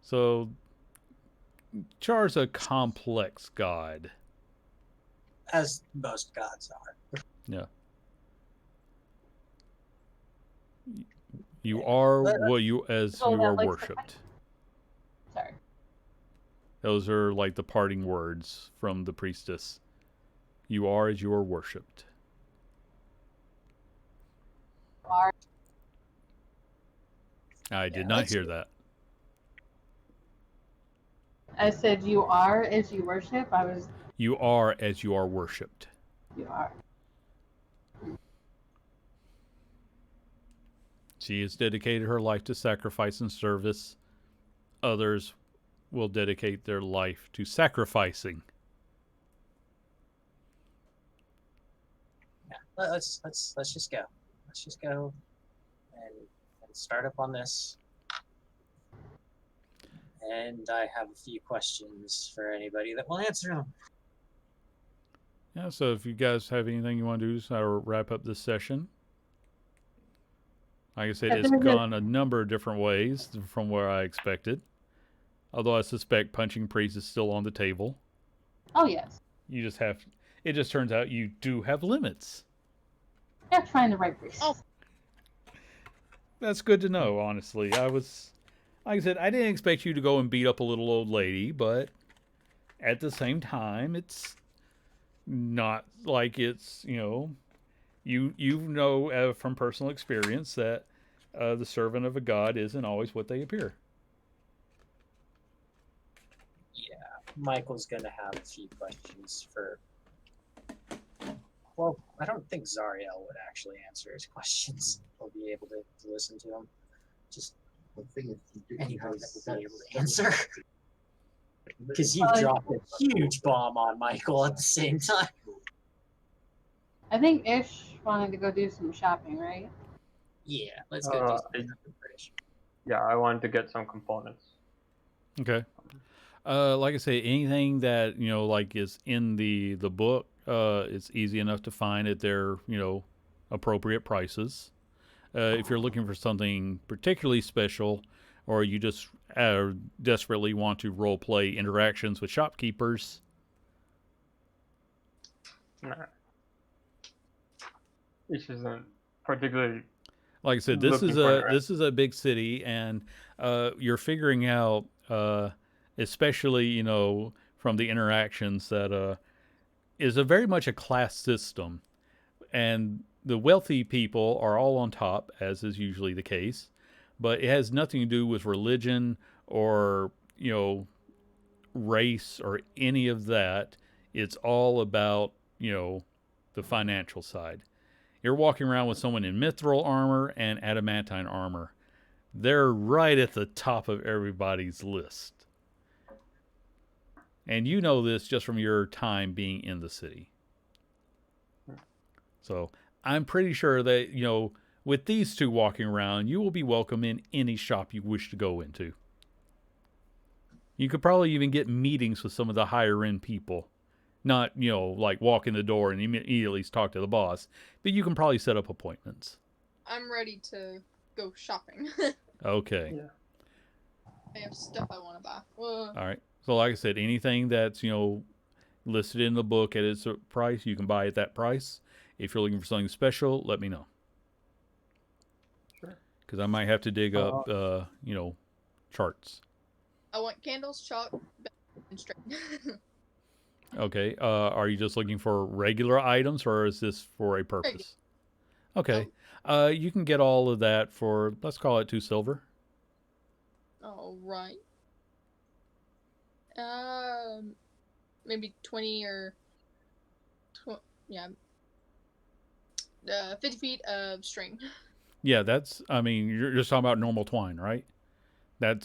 So Char's a complex god. As most gods are. Yeah. You are what you are worshipped. Sorry. Those are like the parting words from the priestess. You are as you are worshipped. Are I did Yeah, not let's hear do- that. I said you are as you worship. I was You are as you are worshipped. you are. She has dedicated her life to sacrifice and service. Others will dedicate their life to sacrificing. Yeah, let's just go. Let's just go and start up on this. And I have a few questions for anybody that will answer them. Yeah, so if you guys have anything you want to do to wrap up this session. Like I said, Yeah, it's there's a- gone a number of different ways from where I expected. Although I suspect punching priest is still on the table. Oh yes. You just have. It just turns out you do have limits. Gotta find the right priest. Oh. That's good to know, honestly. Like I said, I didn't expect you to go and beat up a little old lady, but at the same time, it's not like it's, you know from personal experience that the servant of a god isn't always what they appear. Yeah, Michael's gonna have a few questions for. Well, I don't think Zariel would actually answer his questions. He'll be able to listen to them. Just The thing is, you do anybody have that will be able to sense. answer. Because you dropped a huge bomb on Michael at the same time. I think Ish wanted to go do some shopping, right? Yeah, let's go do something British. Yeah, I wanted to get some components. Okay. Like I say, anything that like is in the book, it's easy enough to find at their appropriate prices. If you're looking for something particularly special, or you just desperately want to role play interactions with shopkeepers, Nah. This isn't particularly. like I said, this Looking is for a interaction. this is a big city, and you're figuring out, especially from the interactions, that is a very much a class system, and the wealthy people are all on top, as is usually the case, but it has nothing to do with religion or race or any of that. It's all about the financial side. You're walking around with someone in mithril armor and adamantine armor. They're right at the top of everybody's list. And you know this just from your time being in the city. So I'm pretty sure that, with these two walking around, you will be welcome in any shop you wish to go into. You could probably even get meetings with some of the higher end people. Not, like walk in the door and immediately talk to the boss. But you can probably set up appointments. I'm ready to go shopping. Okay. Yeah. I have stuff I want to buy. All right. So like I said, anything that's, listed in the book at its price, you can buy at that price. If you're looking for something special, let me know. Sure. Because I might have to dig up, charts. I want candles, chalk, and string. Okay. Are you just looking for regular items, or is this for a purpose? Okay. You can get all of that for, let's call it 2 silver. All right. Maybe 20 or 50 feet of string. Yeah, you're just talking about normal twine, right? That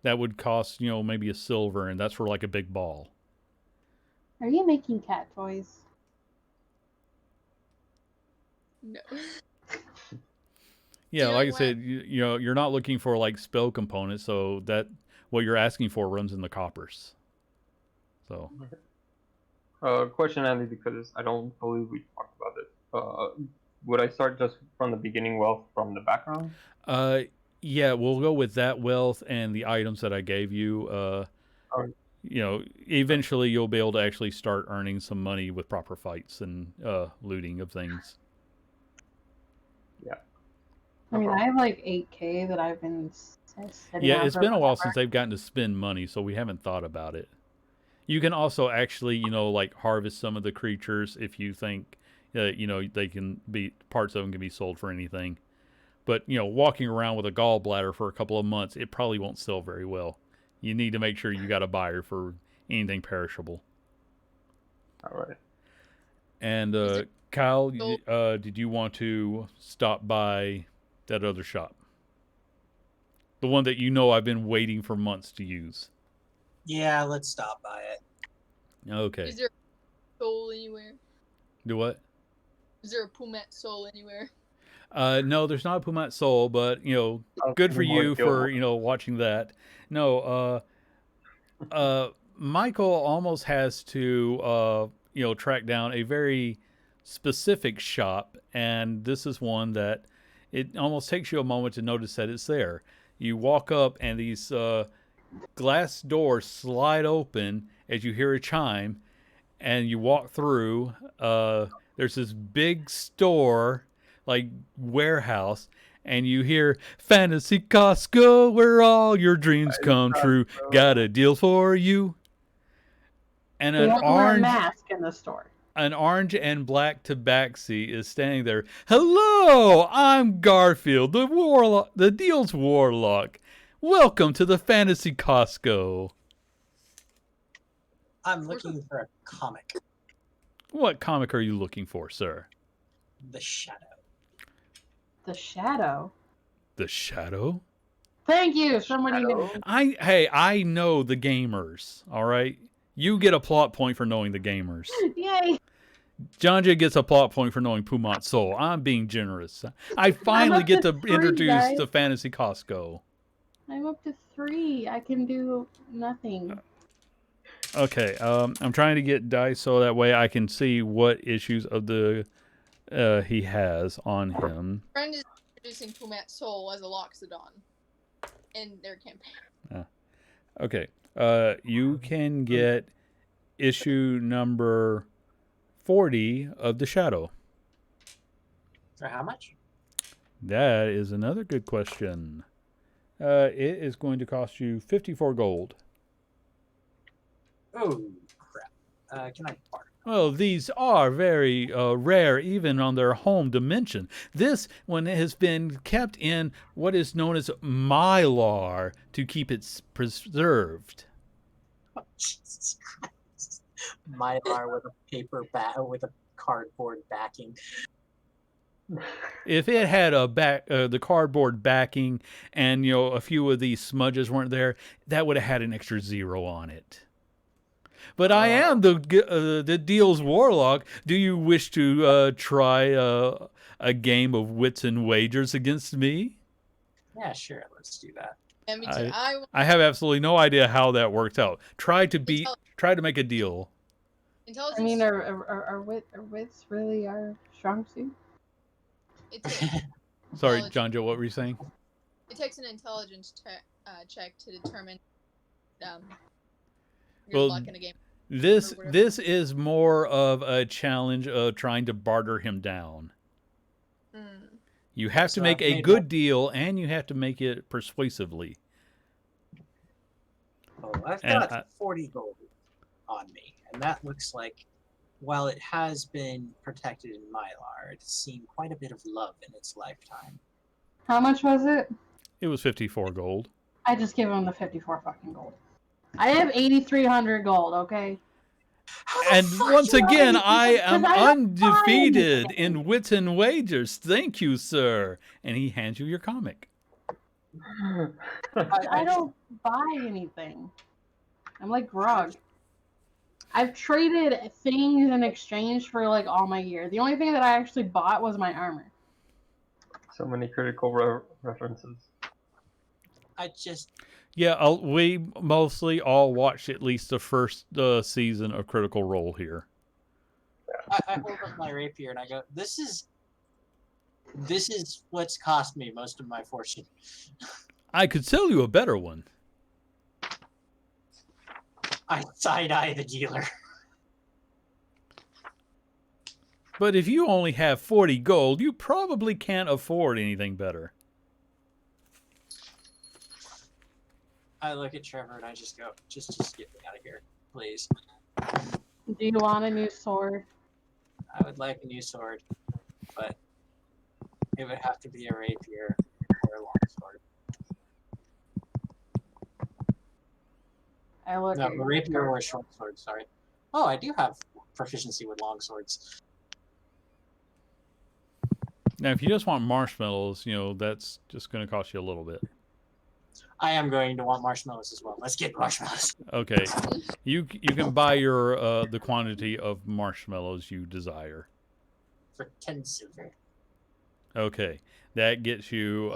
would cost, maybe a silver, and that's for like a big ball. Are you making cat toys? No. Yeah, Do you like I know said, you're not looking for like spell components, so that what you're asking for runs in the coppers. So, Question, Andy, because I don't believe we talked about it. Would I start just from the beginning wealth from the background? yeah, we'll go with that wealth and the items that I gave you. Alright. Eventually you'll be able to actually start earning some money with proper fights and looting of things. Yeah. I mean, I have like 8K that I've been setting Yeah, out it's for been a while forever. since they've gotten to spend money, so we haven't thought about it. You can also actually, like harvest some of the creatures if you think, they can be parts of them can be sold for anything. But walking around with a gallbladder for a couple of months, it probably won't sell very well. You need to make sure you got a buyer for anything perishable. All right. And Is Kyle, So- did you want to stop by that other shop? The one that I've been waiting for months to use. Yeah, let's stop by it. Okay. Is there a soul anywhere? Do what? Is there a Pumat soul anywhere? No, there's not a Pumat soul, but I'll good for do more you kill for more. watching that. No, Michael almost has to track down a very specific shop, and this is one that it almost takes you a moment to notice that it's there. You walk up, and these glass doors slide open as you hear a chime, and you walk through. There's this big store, like warehouse, and you hear Fantasy Costco, where all your dreams come true. Got a deal for you. And You have to wear a mask in the store. an orange and black tabaxi is standing there. Hello, I'm Garfield, the warlock, the deals warlock. Welcome to the Fantasy Costco. I'm looking for a comic. What comic are you looking for, sir? The Shadow. The Shadow. The Shadow? Thank you. Somebody Shadow? who I know the gamers, all right? You get a plot point for knowing the gamers. Yay. Jonja gets a plot point for knowing Pumat Soul. I'm being generous. I finally up get to to 3, introduce guys. the Fantasy Costco. I'm up to 3. I can do nothing. Okay, I'm trying to get dice so that way I can see what issues of the he has on him. Friend is introducing Pumat soul as a Loxodon in their campaign. Okay, you can get issue number 40 of The Shadow. For how much? That is another good question. It is going to cost you 54 gold. Oh, crap. Can I barter? Well, these are very rare, even on their home dimension. This one has been kept in what is known as mylar to keep it preserved. Oh, Jesus Christ. Mylar with a paper with a cardboard backing. If it had the cardboard backing, and a few of these smudges weren't there, that would have had an extra 0 on it. But I am the deals warlock. Do you wish to try a game of wits and wagers against me? Yeah, sure. Let's do that. Yeah, me too. I have absolutely no idea how that worked out. Try to make a deal. Intelligence. I mean, are wits really our strong suit? It's a, Sorry, Knowledge. John Joe, what were you saying? it takes an intelligence check to determine your Well, luck in a game. This Or whatever. this is more of a challenge of trying to barter him down. Mm. You have to So make I've a made good that- deal, and you have to make it persuasively. Oh, I've And got 40 gold on me, and that looks like, while it has been protected in Mylar, it's seen quite a bit of love in its lifetime. How much was it? It was 54 gold. I just gave him the 54 fucking gold. I have 8,300 gold, okay? And once again, I am 'Cause I don't undefeated buy in wits and wagers. Thank you, sir. And he hands you your comic. I don't buy anything. I'm like Grog. I've traded things in exchange for like all my gear. The only thing that I actually bought was my armor. So many critical references. I just Yeah, we mostly all watched at least the first season of Critical Role here. I hold up my rapier and I go, this is what's cost me most of my fortune. I could sell you a better one. I side-eye the dealer. But if you only have 40 gold, you probably can't afford anything better. I look at Trevor and I just go, just get me out of here. please. Do you want a new sword? I would like a new sword, but it would have to be a rapier or a longsword. I look No, at a your rapier sword. or a short sword, sorry. Oh, I do have proficiency with longswords. Now, if you just want marshmallows, that's just going to cost you a little bit. I am going to want marshmallows as well. Let's get marshmallows. Okay, you can buy your the quantity of marshmallows you desire. For 10 silver. Okay, that gets you.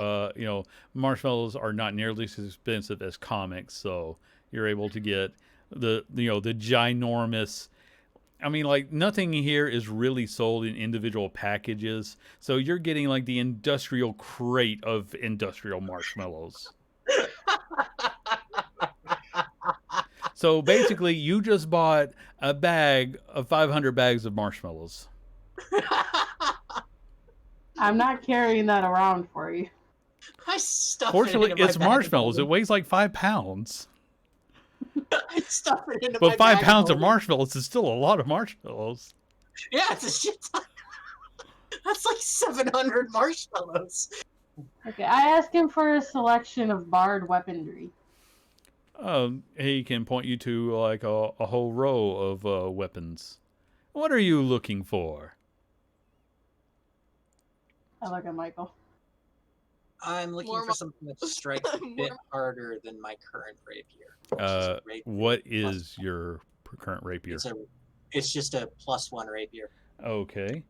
Marshmallows are not nearly as expensive as comics, so you're able to get the ginormous. I mean, like, nothing here is really sold in individual packages, so you're getting like the industrial crate of industrial marshmallows. So basically, you just bought a bag of 500 bags of marshmallows. I'm not carrying that around for you. I stuff Fortunately, it into my it's bag marshmallows. of It weighs like 5 pounds. I stuff it into But my 5 bag pounds of holding. marshmallows is still a lot of marshmallows. Yeah, it's a shit ton. That's like 700 marshmallows. Okay, I asked him for a selection of barred weaponry. He can point you to like a whole row of weapons. What are you looking for? I look at Michael. I'm looking More for something that strikes a bit harder than my current rapier. which is a rapier What plus- is your current rapier? It's just a +1 rapier. Okay.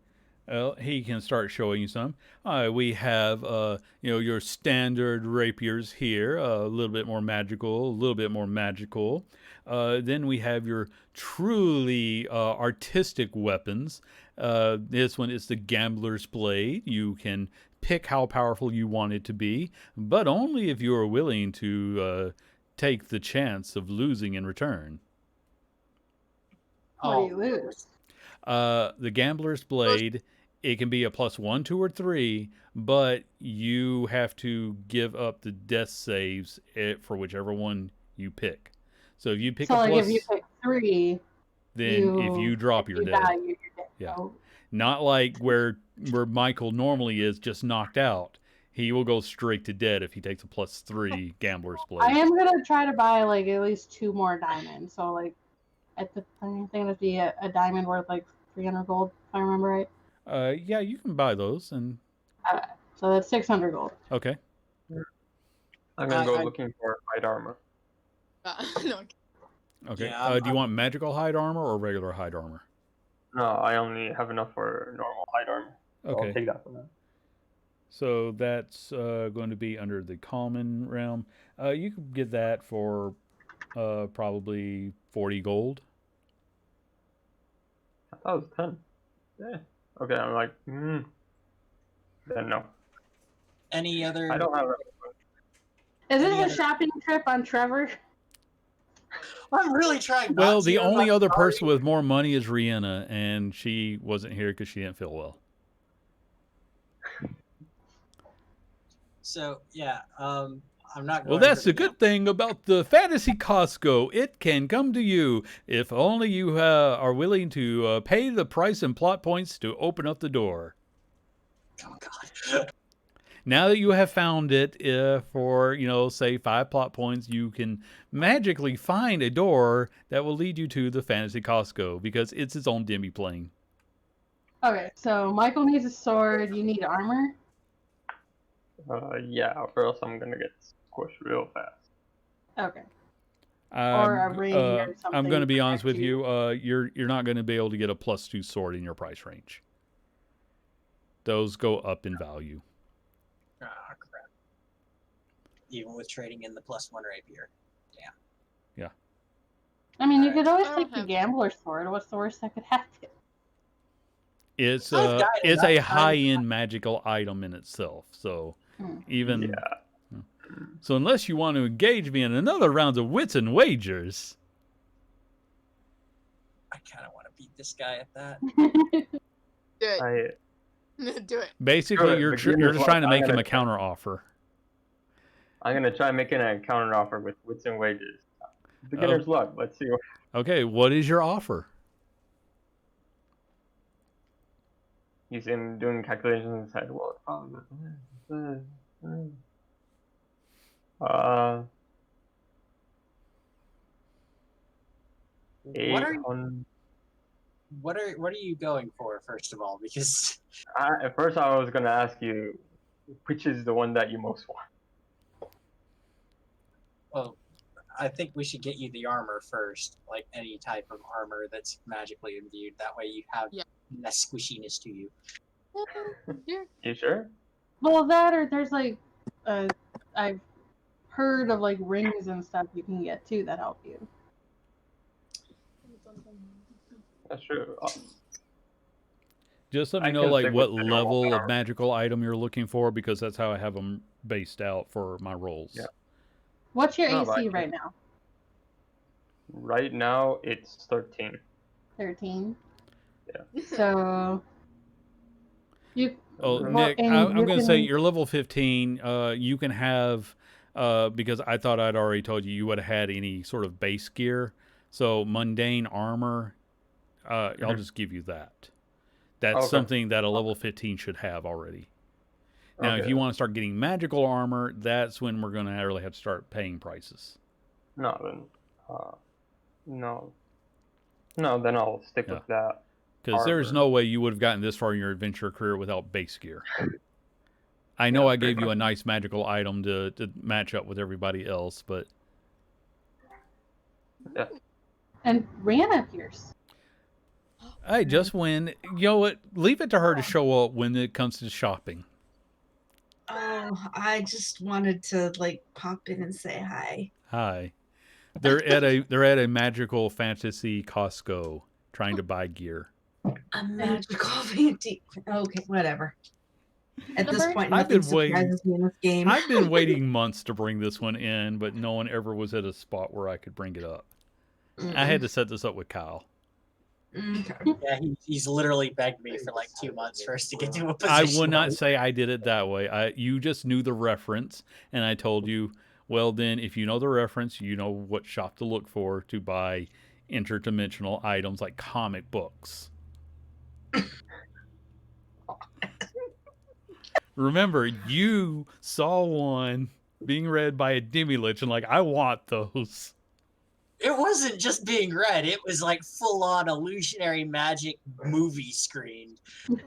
Well, he can start showing you some. We have, your standard rapiers here, a little bit more magical, a little bit more magical. Then we have your truly artistic weapons. This one is the Gambler's Blade. You can pick how powerful you want it to be, but only if you are willing to take the chance of losing in return. What do you lose? The Gambler's Blade, it can be a +1, 2, or 3, but you have to give up the death saves for whichever one you pick. So if you pick So, a like, plus, if you pick 3, then if you drop, you're you dead. die, you're dead. Yeah. So, Not like where Michael normally is just knocked out. He will go straight to dead if he takes a +3 Gambler's Blade. I am gonna try to buy like at least 2 more diamonds. So like, I think it'd be a diamond worth like 300 gold, if I remember right. Yeah, you can buy those, and So that's 600 gold. okay. I'm gonna go looking for hide armor. No. Okay. Yeah, Do you want magical hide armor or regular hide armor? No, I only have enough for normal hide armor. So Okay. I'll take that for now. So that's going to be under the common realm. You could get that for probably 40 gold. I thought it was 10. Yeah. Okay, I'm like, then no. Any other? I don't have. Is Any this other- a shopping trip on Trevor? I'm really trying. Well, not the to, only I'm other sorry. person with more money is Rihanna, and she wasn't here because she didn't feel well. So yeah, I'm not. Well, going that's for the good thing about the Fantasy Costco. It can come to you if only you are willing to pay the price and plot points to open up the door. Oh God. Now that you have found it for, say 5 plot points, you can magically find a door that will lead you to the Fantasy Costco because it's its own demi plane. Okay, so Michael needs a sword. You need armor. Yeah, or else I'm gonna get squished real fast. Okay. Or a ring or I'm something going to be to honest with protect you. You're not going to be able to get a +2 sword in your price range. Those go up in value. Ah, crap. Even with trading in the +1 rapier. I mean, you Alright. could always I take don't the have- gambler's sword. What's the worst that could happen? It's I've got it's enough a time. high-end magical item in itself. So even Yeah. so, unless you want to engage me in another round of wits and wagers, I kind of want to beat this guy at that. Do it. I Do it. basically Sure, you're beginner's just luck, trying to I'm make him gonna a counter offer. I'm gonna try making a counter offer with wits and wages. Beginner's luck. Let's see. Okay, what is your offer? You see him doing calculations in his head. Well, it's probably What are 800. what are you going for, first of all? Because At first, I was gonna ask you, which is the one that you most want. well, I think we should get you the armor first, like any type of armor that's magically imbued. That way you have Yeah. less squishiness to you. Yeah. You sure? Well, that or there's like, I've heard of like rings and stuff you can get too that help you. That's true. Just let me I know can like stick what with the normal level of power. magical item you're looking for, because that's how I have them based out for my rolls. Yeah. What's your No, but I AC can- right now? Right now, it's 13. 13. Yeah. So you. Oh, Well, Nick, and I'm you going to say can- you're level 15. You can have, because I thought I'd already told you would have had any sort of base gear. So mundane armor, I'll Mhm. just give you that. That's Okay. something that a level 15 should have already. Now, if Okay. you want to start getting magical armor, that's when we're going to really have to start paying prices. No, then, no, then I'll stick Yeah. with that. Because there's Armor. no way you would have gotten this far in your adventure career without base gear. I know Yeah, I pretty gave you much. a nice magical item to match up with everybody else, but and Rihanna Pierce. hey, just when, you know what, leave it to her to show up when it comes to shopping. Oh, I just wanted to like pop in and say hi. Hi. They're at a magical fantasy Costco trying to buy gear. A magical fantasy. Okay, whatever. At this Number- point, I've nothing been waiting- surprises me in this game. I've been waiting months to bring this one in, but no one ever was at a spot where I could bring it up. I had to set this up with Kyle. Okay. Yeah, he's literally begged me for like 2 months for us to get to a I position. would where not we- say I did it that way. You just knew the reference, and I told you, well, then, if you know the reference, you know what shop to look for to buy interdimensional items like comic books. Remember, you saw one being read by a demi-lich, and like, I want those. It wasn't just being read; it was like full-on illusionary magic movie screen. And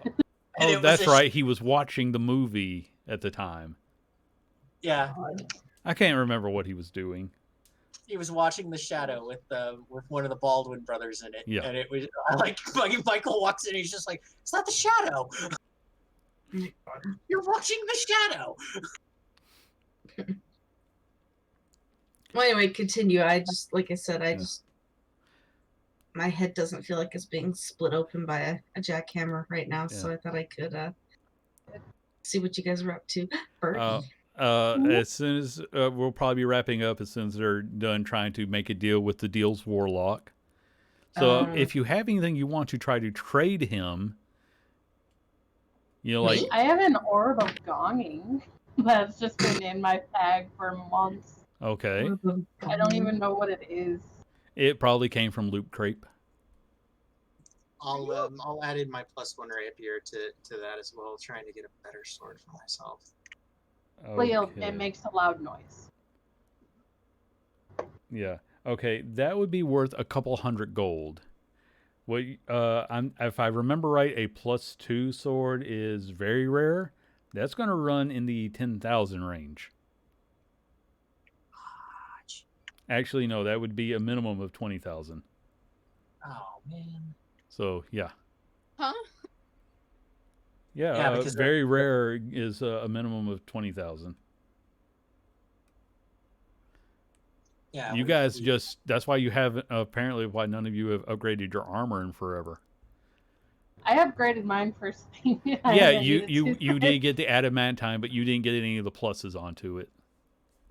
Oh, it was that's a right. He was watching the movie at the time. Yeah, I can't remember what he was doing. he was watching The Shadow with one of the Baldwin brothers in it. Yeah. And it was like Michael walks in, and he's just like, "It's not The Shadow. You're watching The Shadow." Well, anyway, continue. I just, like I said, Yeah. my head doesn't feel like it's being split open by a jackhammer right now, so Yeah. I thought I could see what you guys were up to. Birdie. As soon as we'll probably be wrapping up as soon as they're done trying to make a deal with the deal's warlock. So if you have anything you want to try to trade him, you know, like Me? I have an orb of gonging that's just been in my bag for months. okay, I don't even know what it is. it probably came from Loop Crepe. I'll add in my +1 rapier to that as well, trying to get a better sword for myself. Leo, Okay. it makes a loud noise. Yeah. Okay, that would be worth a couple hundred gold. What? If I remember right, a +2 sword is very rare. That's going to run in the 10,000 range. Actually, no, that would be a minimum of 20,000. Oh man. So yeah, Huh? yeah. because Very rare is a minimum of 20,000. Yeah. You guys just—that's why you haven't. Apparently, why none of you have upgraded your armor in forever. I upgraded mine first thing. Yeah, you did get the adamantine, but you didn't get any of the pluses onto it.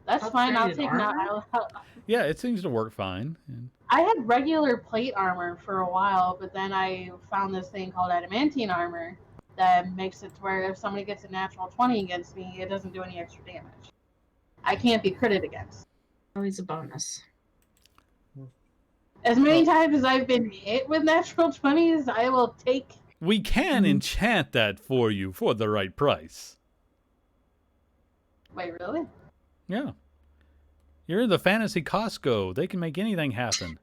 That's fine. I'll Upgraded take armor? that. Yeah, it seems to work fine. And I had regular plate armor for a while, but then I found this thing called adamantine armor that makes it to where if somebody gets a natural 20 against me, it doesn't do any extra damage. I can't be critted against. Always a bonus. As many times as I've been hit with natural 20s, I will take. We can enchant that for you for the right price. Wait, really? Yeah. You're in the fantasy Costco. They can make anything happen.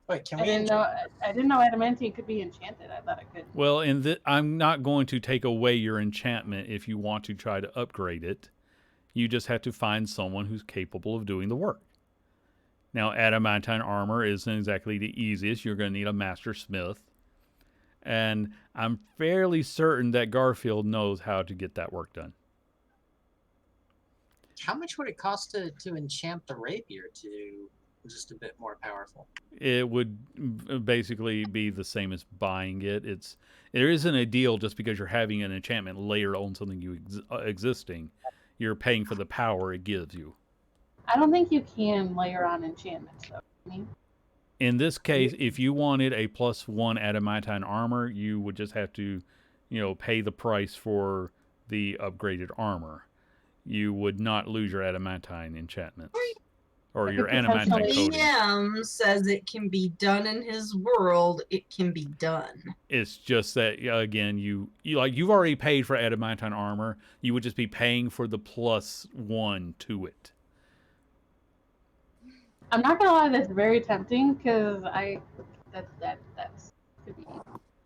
Wait, can I we? didn't know adamantine could be enchanted. I thought it could. Well, I'm not going to take away your enchantment if you want to try to upgrade it. You just have to find someone who's capable of doing the work. Now, adamantine armor isn't exactly the easiest. You're going to need a master smith. And I'm fairly certain that Garfield knows how to get that work done. How much would it cost to enchant the rapier to just a bit more powerful? It would basically be the same as buying it. There isn't a deal just because you're having an enchantment layered on something existing. You're paying for the power it gives you. I don't think you can layer on enchantments, though. I mean, In this case, if you wanted a +1 adamantine armor, you would just have to, pay the price for the upgraded armor. You would not lose your adamantine enchantments. Or your adamantine coating. DM says it can be done in his world. It can be done. It's just that again, you've already paid for adamantine armor. You would just be paying for the +1 to it. I'm not gonna lie, that's very tempting because that's could be.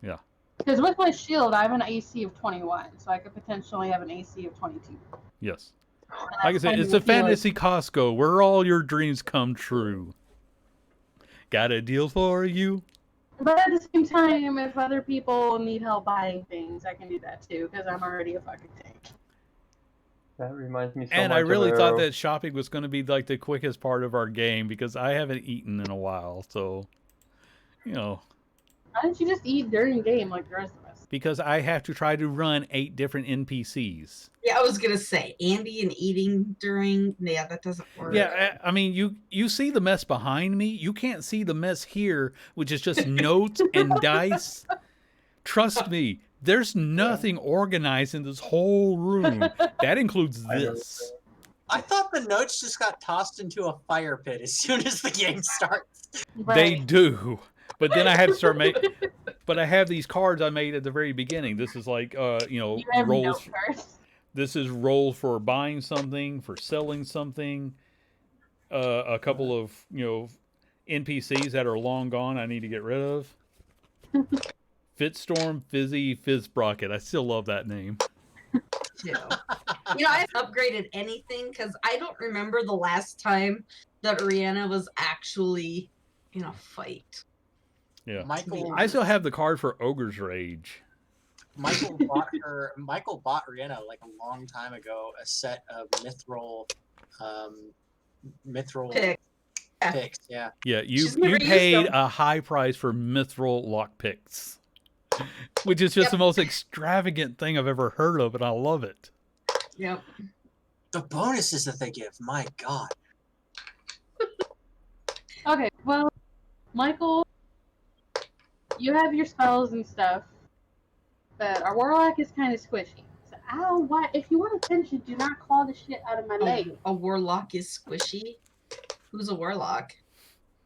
Yeah. Because with my shield, I have an AC of 21, so I could potentially have an AC of 22. Yes. Like I said, it's a fantasy Costco where all your dreams come true. Got a deal for you? But at the same time, if other people need help buying things, I can do that too, because I'm already a fucking tank. That reminds me so And much I really of thought that shopping was going to be like the quickest part of our game because I haven't eaten in a while. So, Why don't you just eat during game like the rest of us? because I have to try to run 8 different NPCs. Yeah, I was gonna say Andy and eating during. Yeah, that doesn't work. Yeah, I mean, you see the mess behind me. You can't see the mess here, which is just notes and dice. Trust me, there's nothing organized in this whole room. That includes this. I thought the notes just got tossed into a fire pit as soon as the game starts. They do. But then I had to start making. But I have these cards I made at the very beginning. This is like, You have rolls. note cards. This is rolls for buying something, for selling something. A couple of NPCs that are long gone. I need to get rid of. Fitstorm, Fizzy, Fizzsprocket. I still love that name. Too. I haven't upgraded anything because I don't remember the last time that Rihanna was actually in a fight. Yeah. Michael, I still have the card for Ogre's Rage. Michael bought Rihanna like a long time ago a set of mithril picks. Yeah. Yeah, you She's never used paid them. a high price for mithril lockpicks, which is just the most extravagant thing I've ever heard of, and I love it. Yep. The bonuses that they give, my God. Okay, well, Michael, you have your spells and stuff, but our warlock is kind of squishy. So, if you want attention, do not claw the shit out of my leg. A warlock is squishy. Who's a warlock?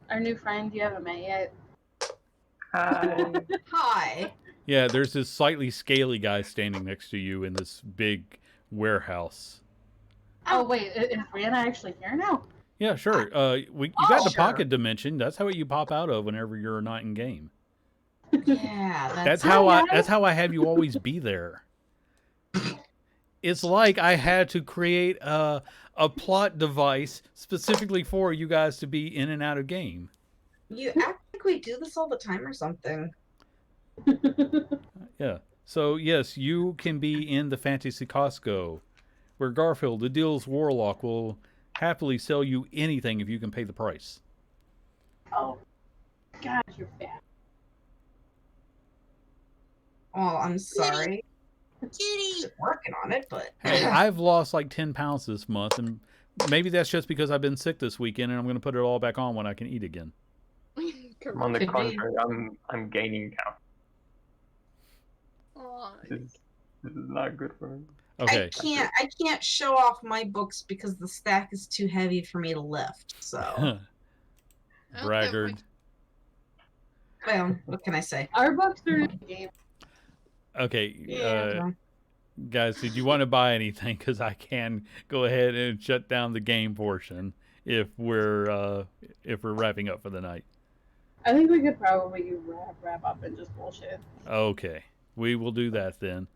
Our new friend, you haven't met yet. Hi. Hi. Yeah, there's this slightly scaly guy standing next to you in this big warehouse. Oh wait, is Rihanna actually here now? Yeah, sure. You got the sure. pocket dimension. That's how you pop out of whenever you're not in game. Yeah, That's how I have you always be there. It's like I had to create a plot device specifically for you guys to be in and out of game. You act like we do this all the time or something. Yeah. So yes, you can be in the Fantasy Costco, where Garfield, the deal's warlock, will happily sell you anything if you can pay the price. Oh, God, you're fat. Oh, I'm sorry. Kitty! Working on it, but Hey, I've lost like 10 pounds this month, and maybe that's just because I've been sick this weekend, and I'm going to put it all back on when I can eat again. On the Could be. contrary, I'm gaining count. Aw, This is not good for me. Okay. I can't show off my books because the stack is too heavy for me to lift. So I don't get Braggart. my- Well, what can I say? Our books are in the game. Okay, Yeah. guys, did you want to buy anything? Because I can go ahead and shut down the game portion if we're wrapping up for the night. I think we could probably wrap up and just bullshit. Okay, we will do that then.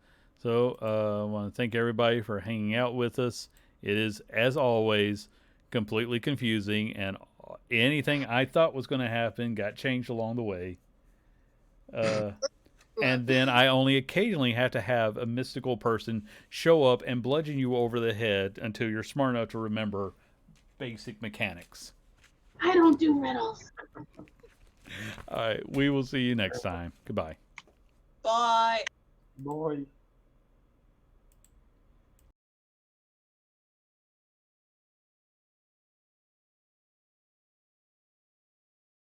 So I want to thank everybody for hanging out with us. It is, as always, completely confusing, and anything I thought was going to happen got changed along the way. And then I only occasionally have to have a mystical person show up and bludgeon you over the head until you're smart enough to remember basic mechanics. I don't do riddles. All right, we will see you next time. Goodbye. Bye. Boy.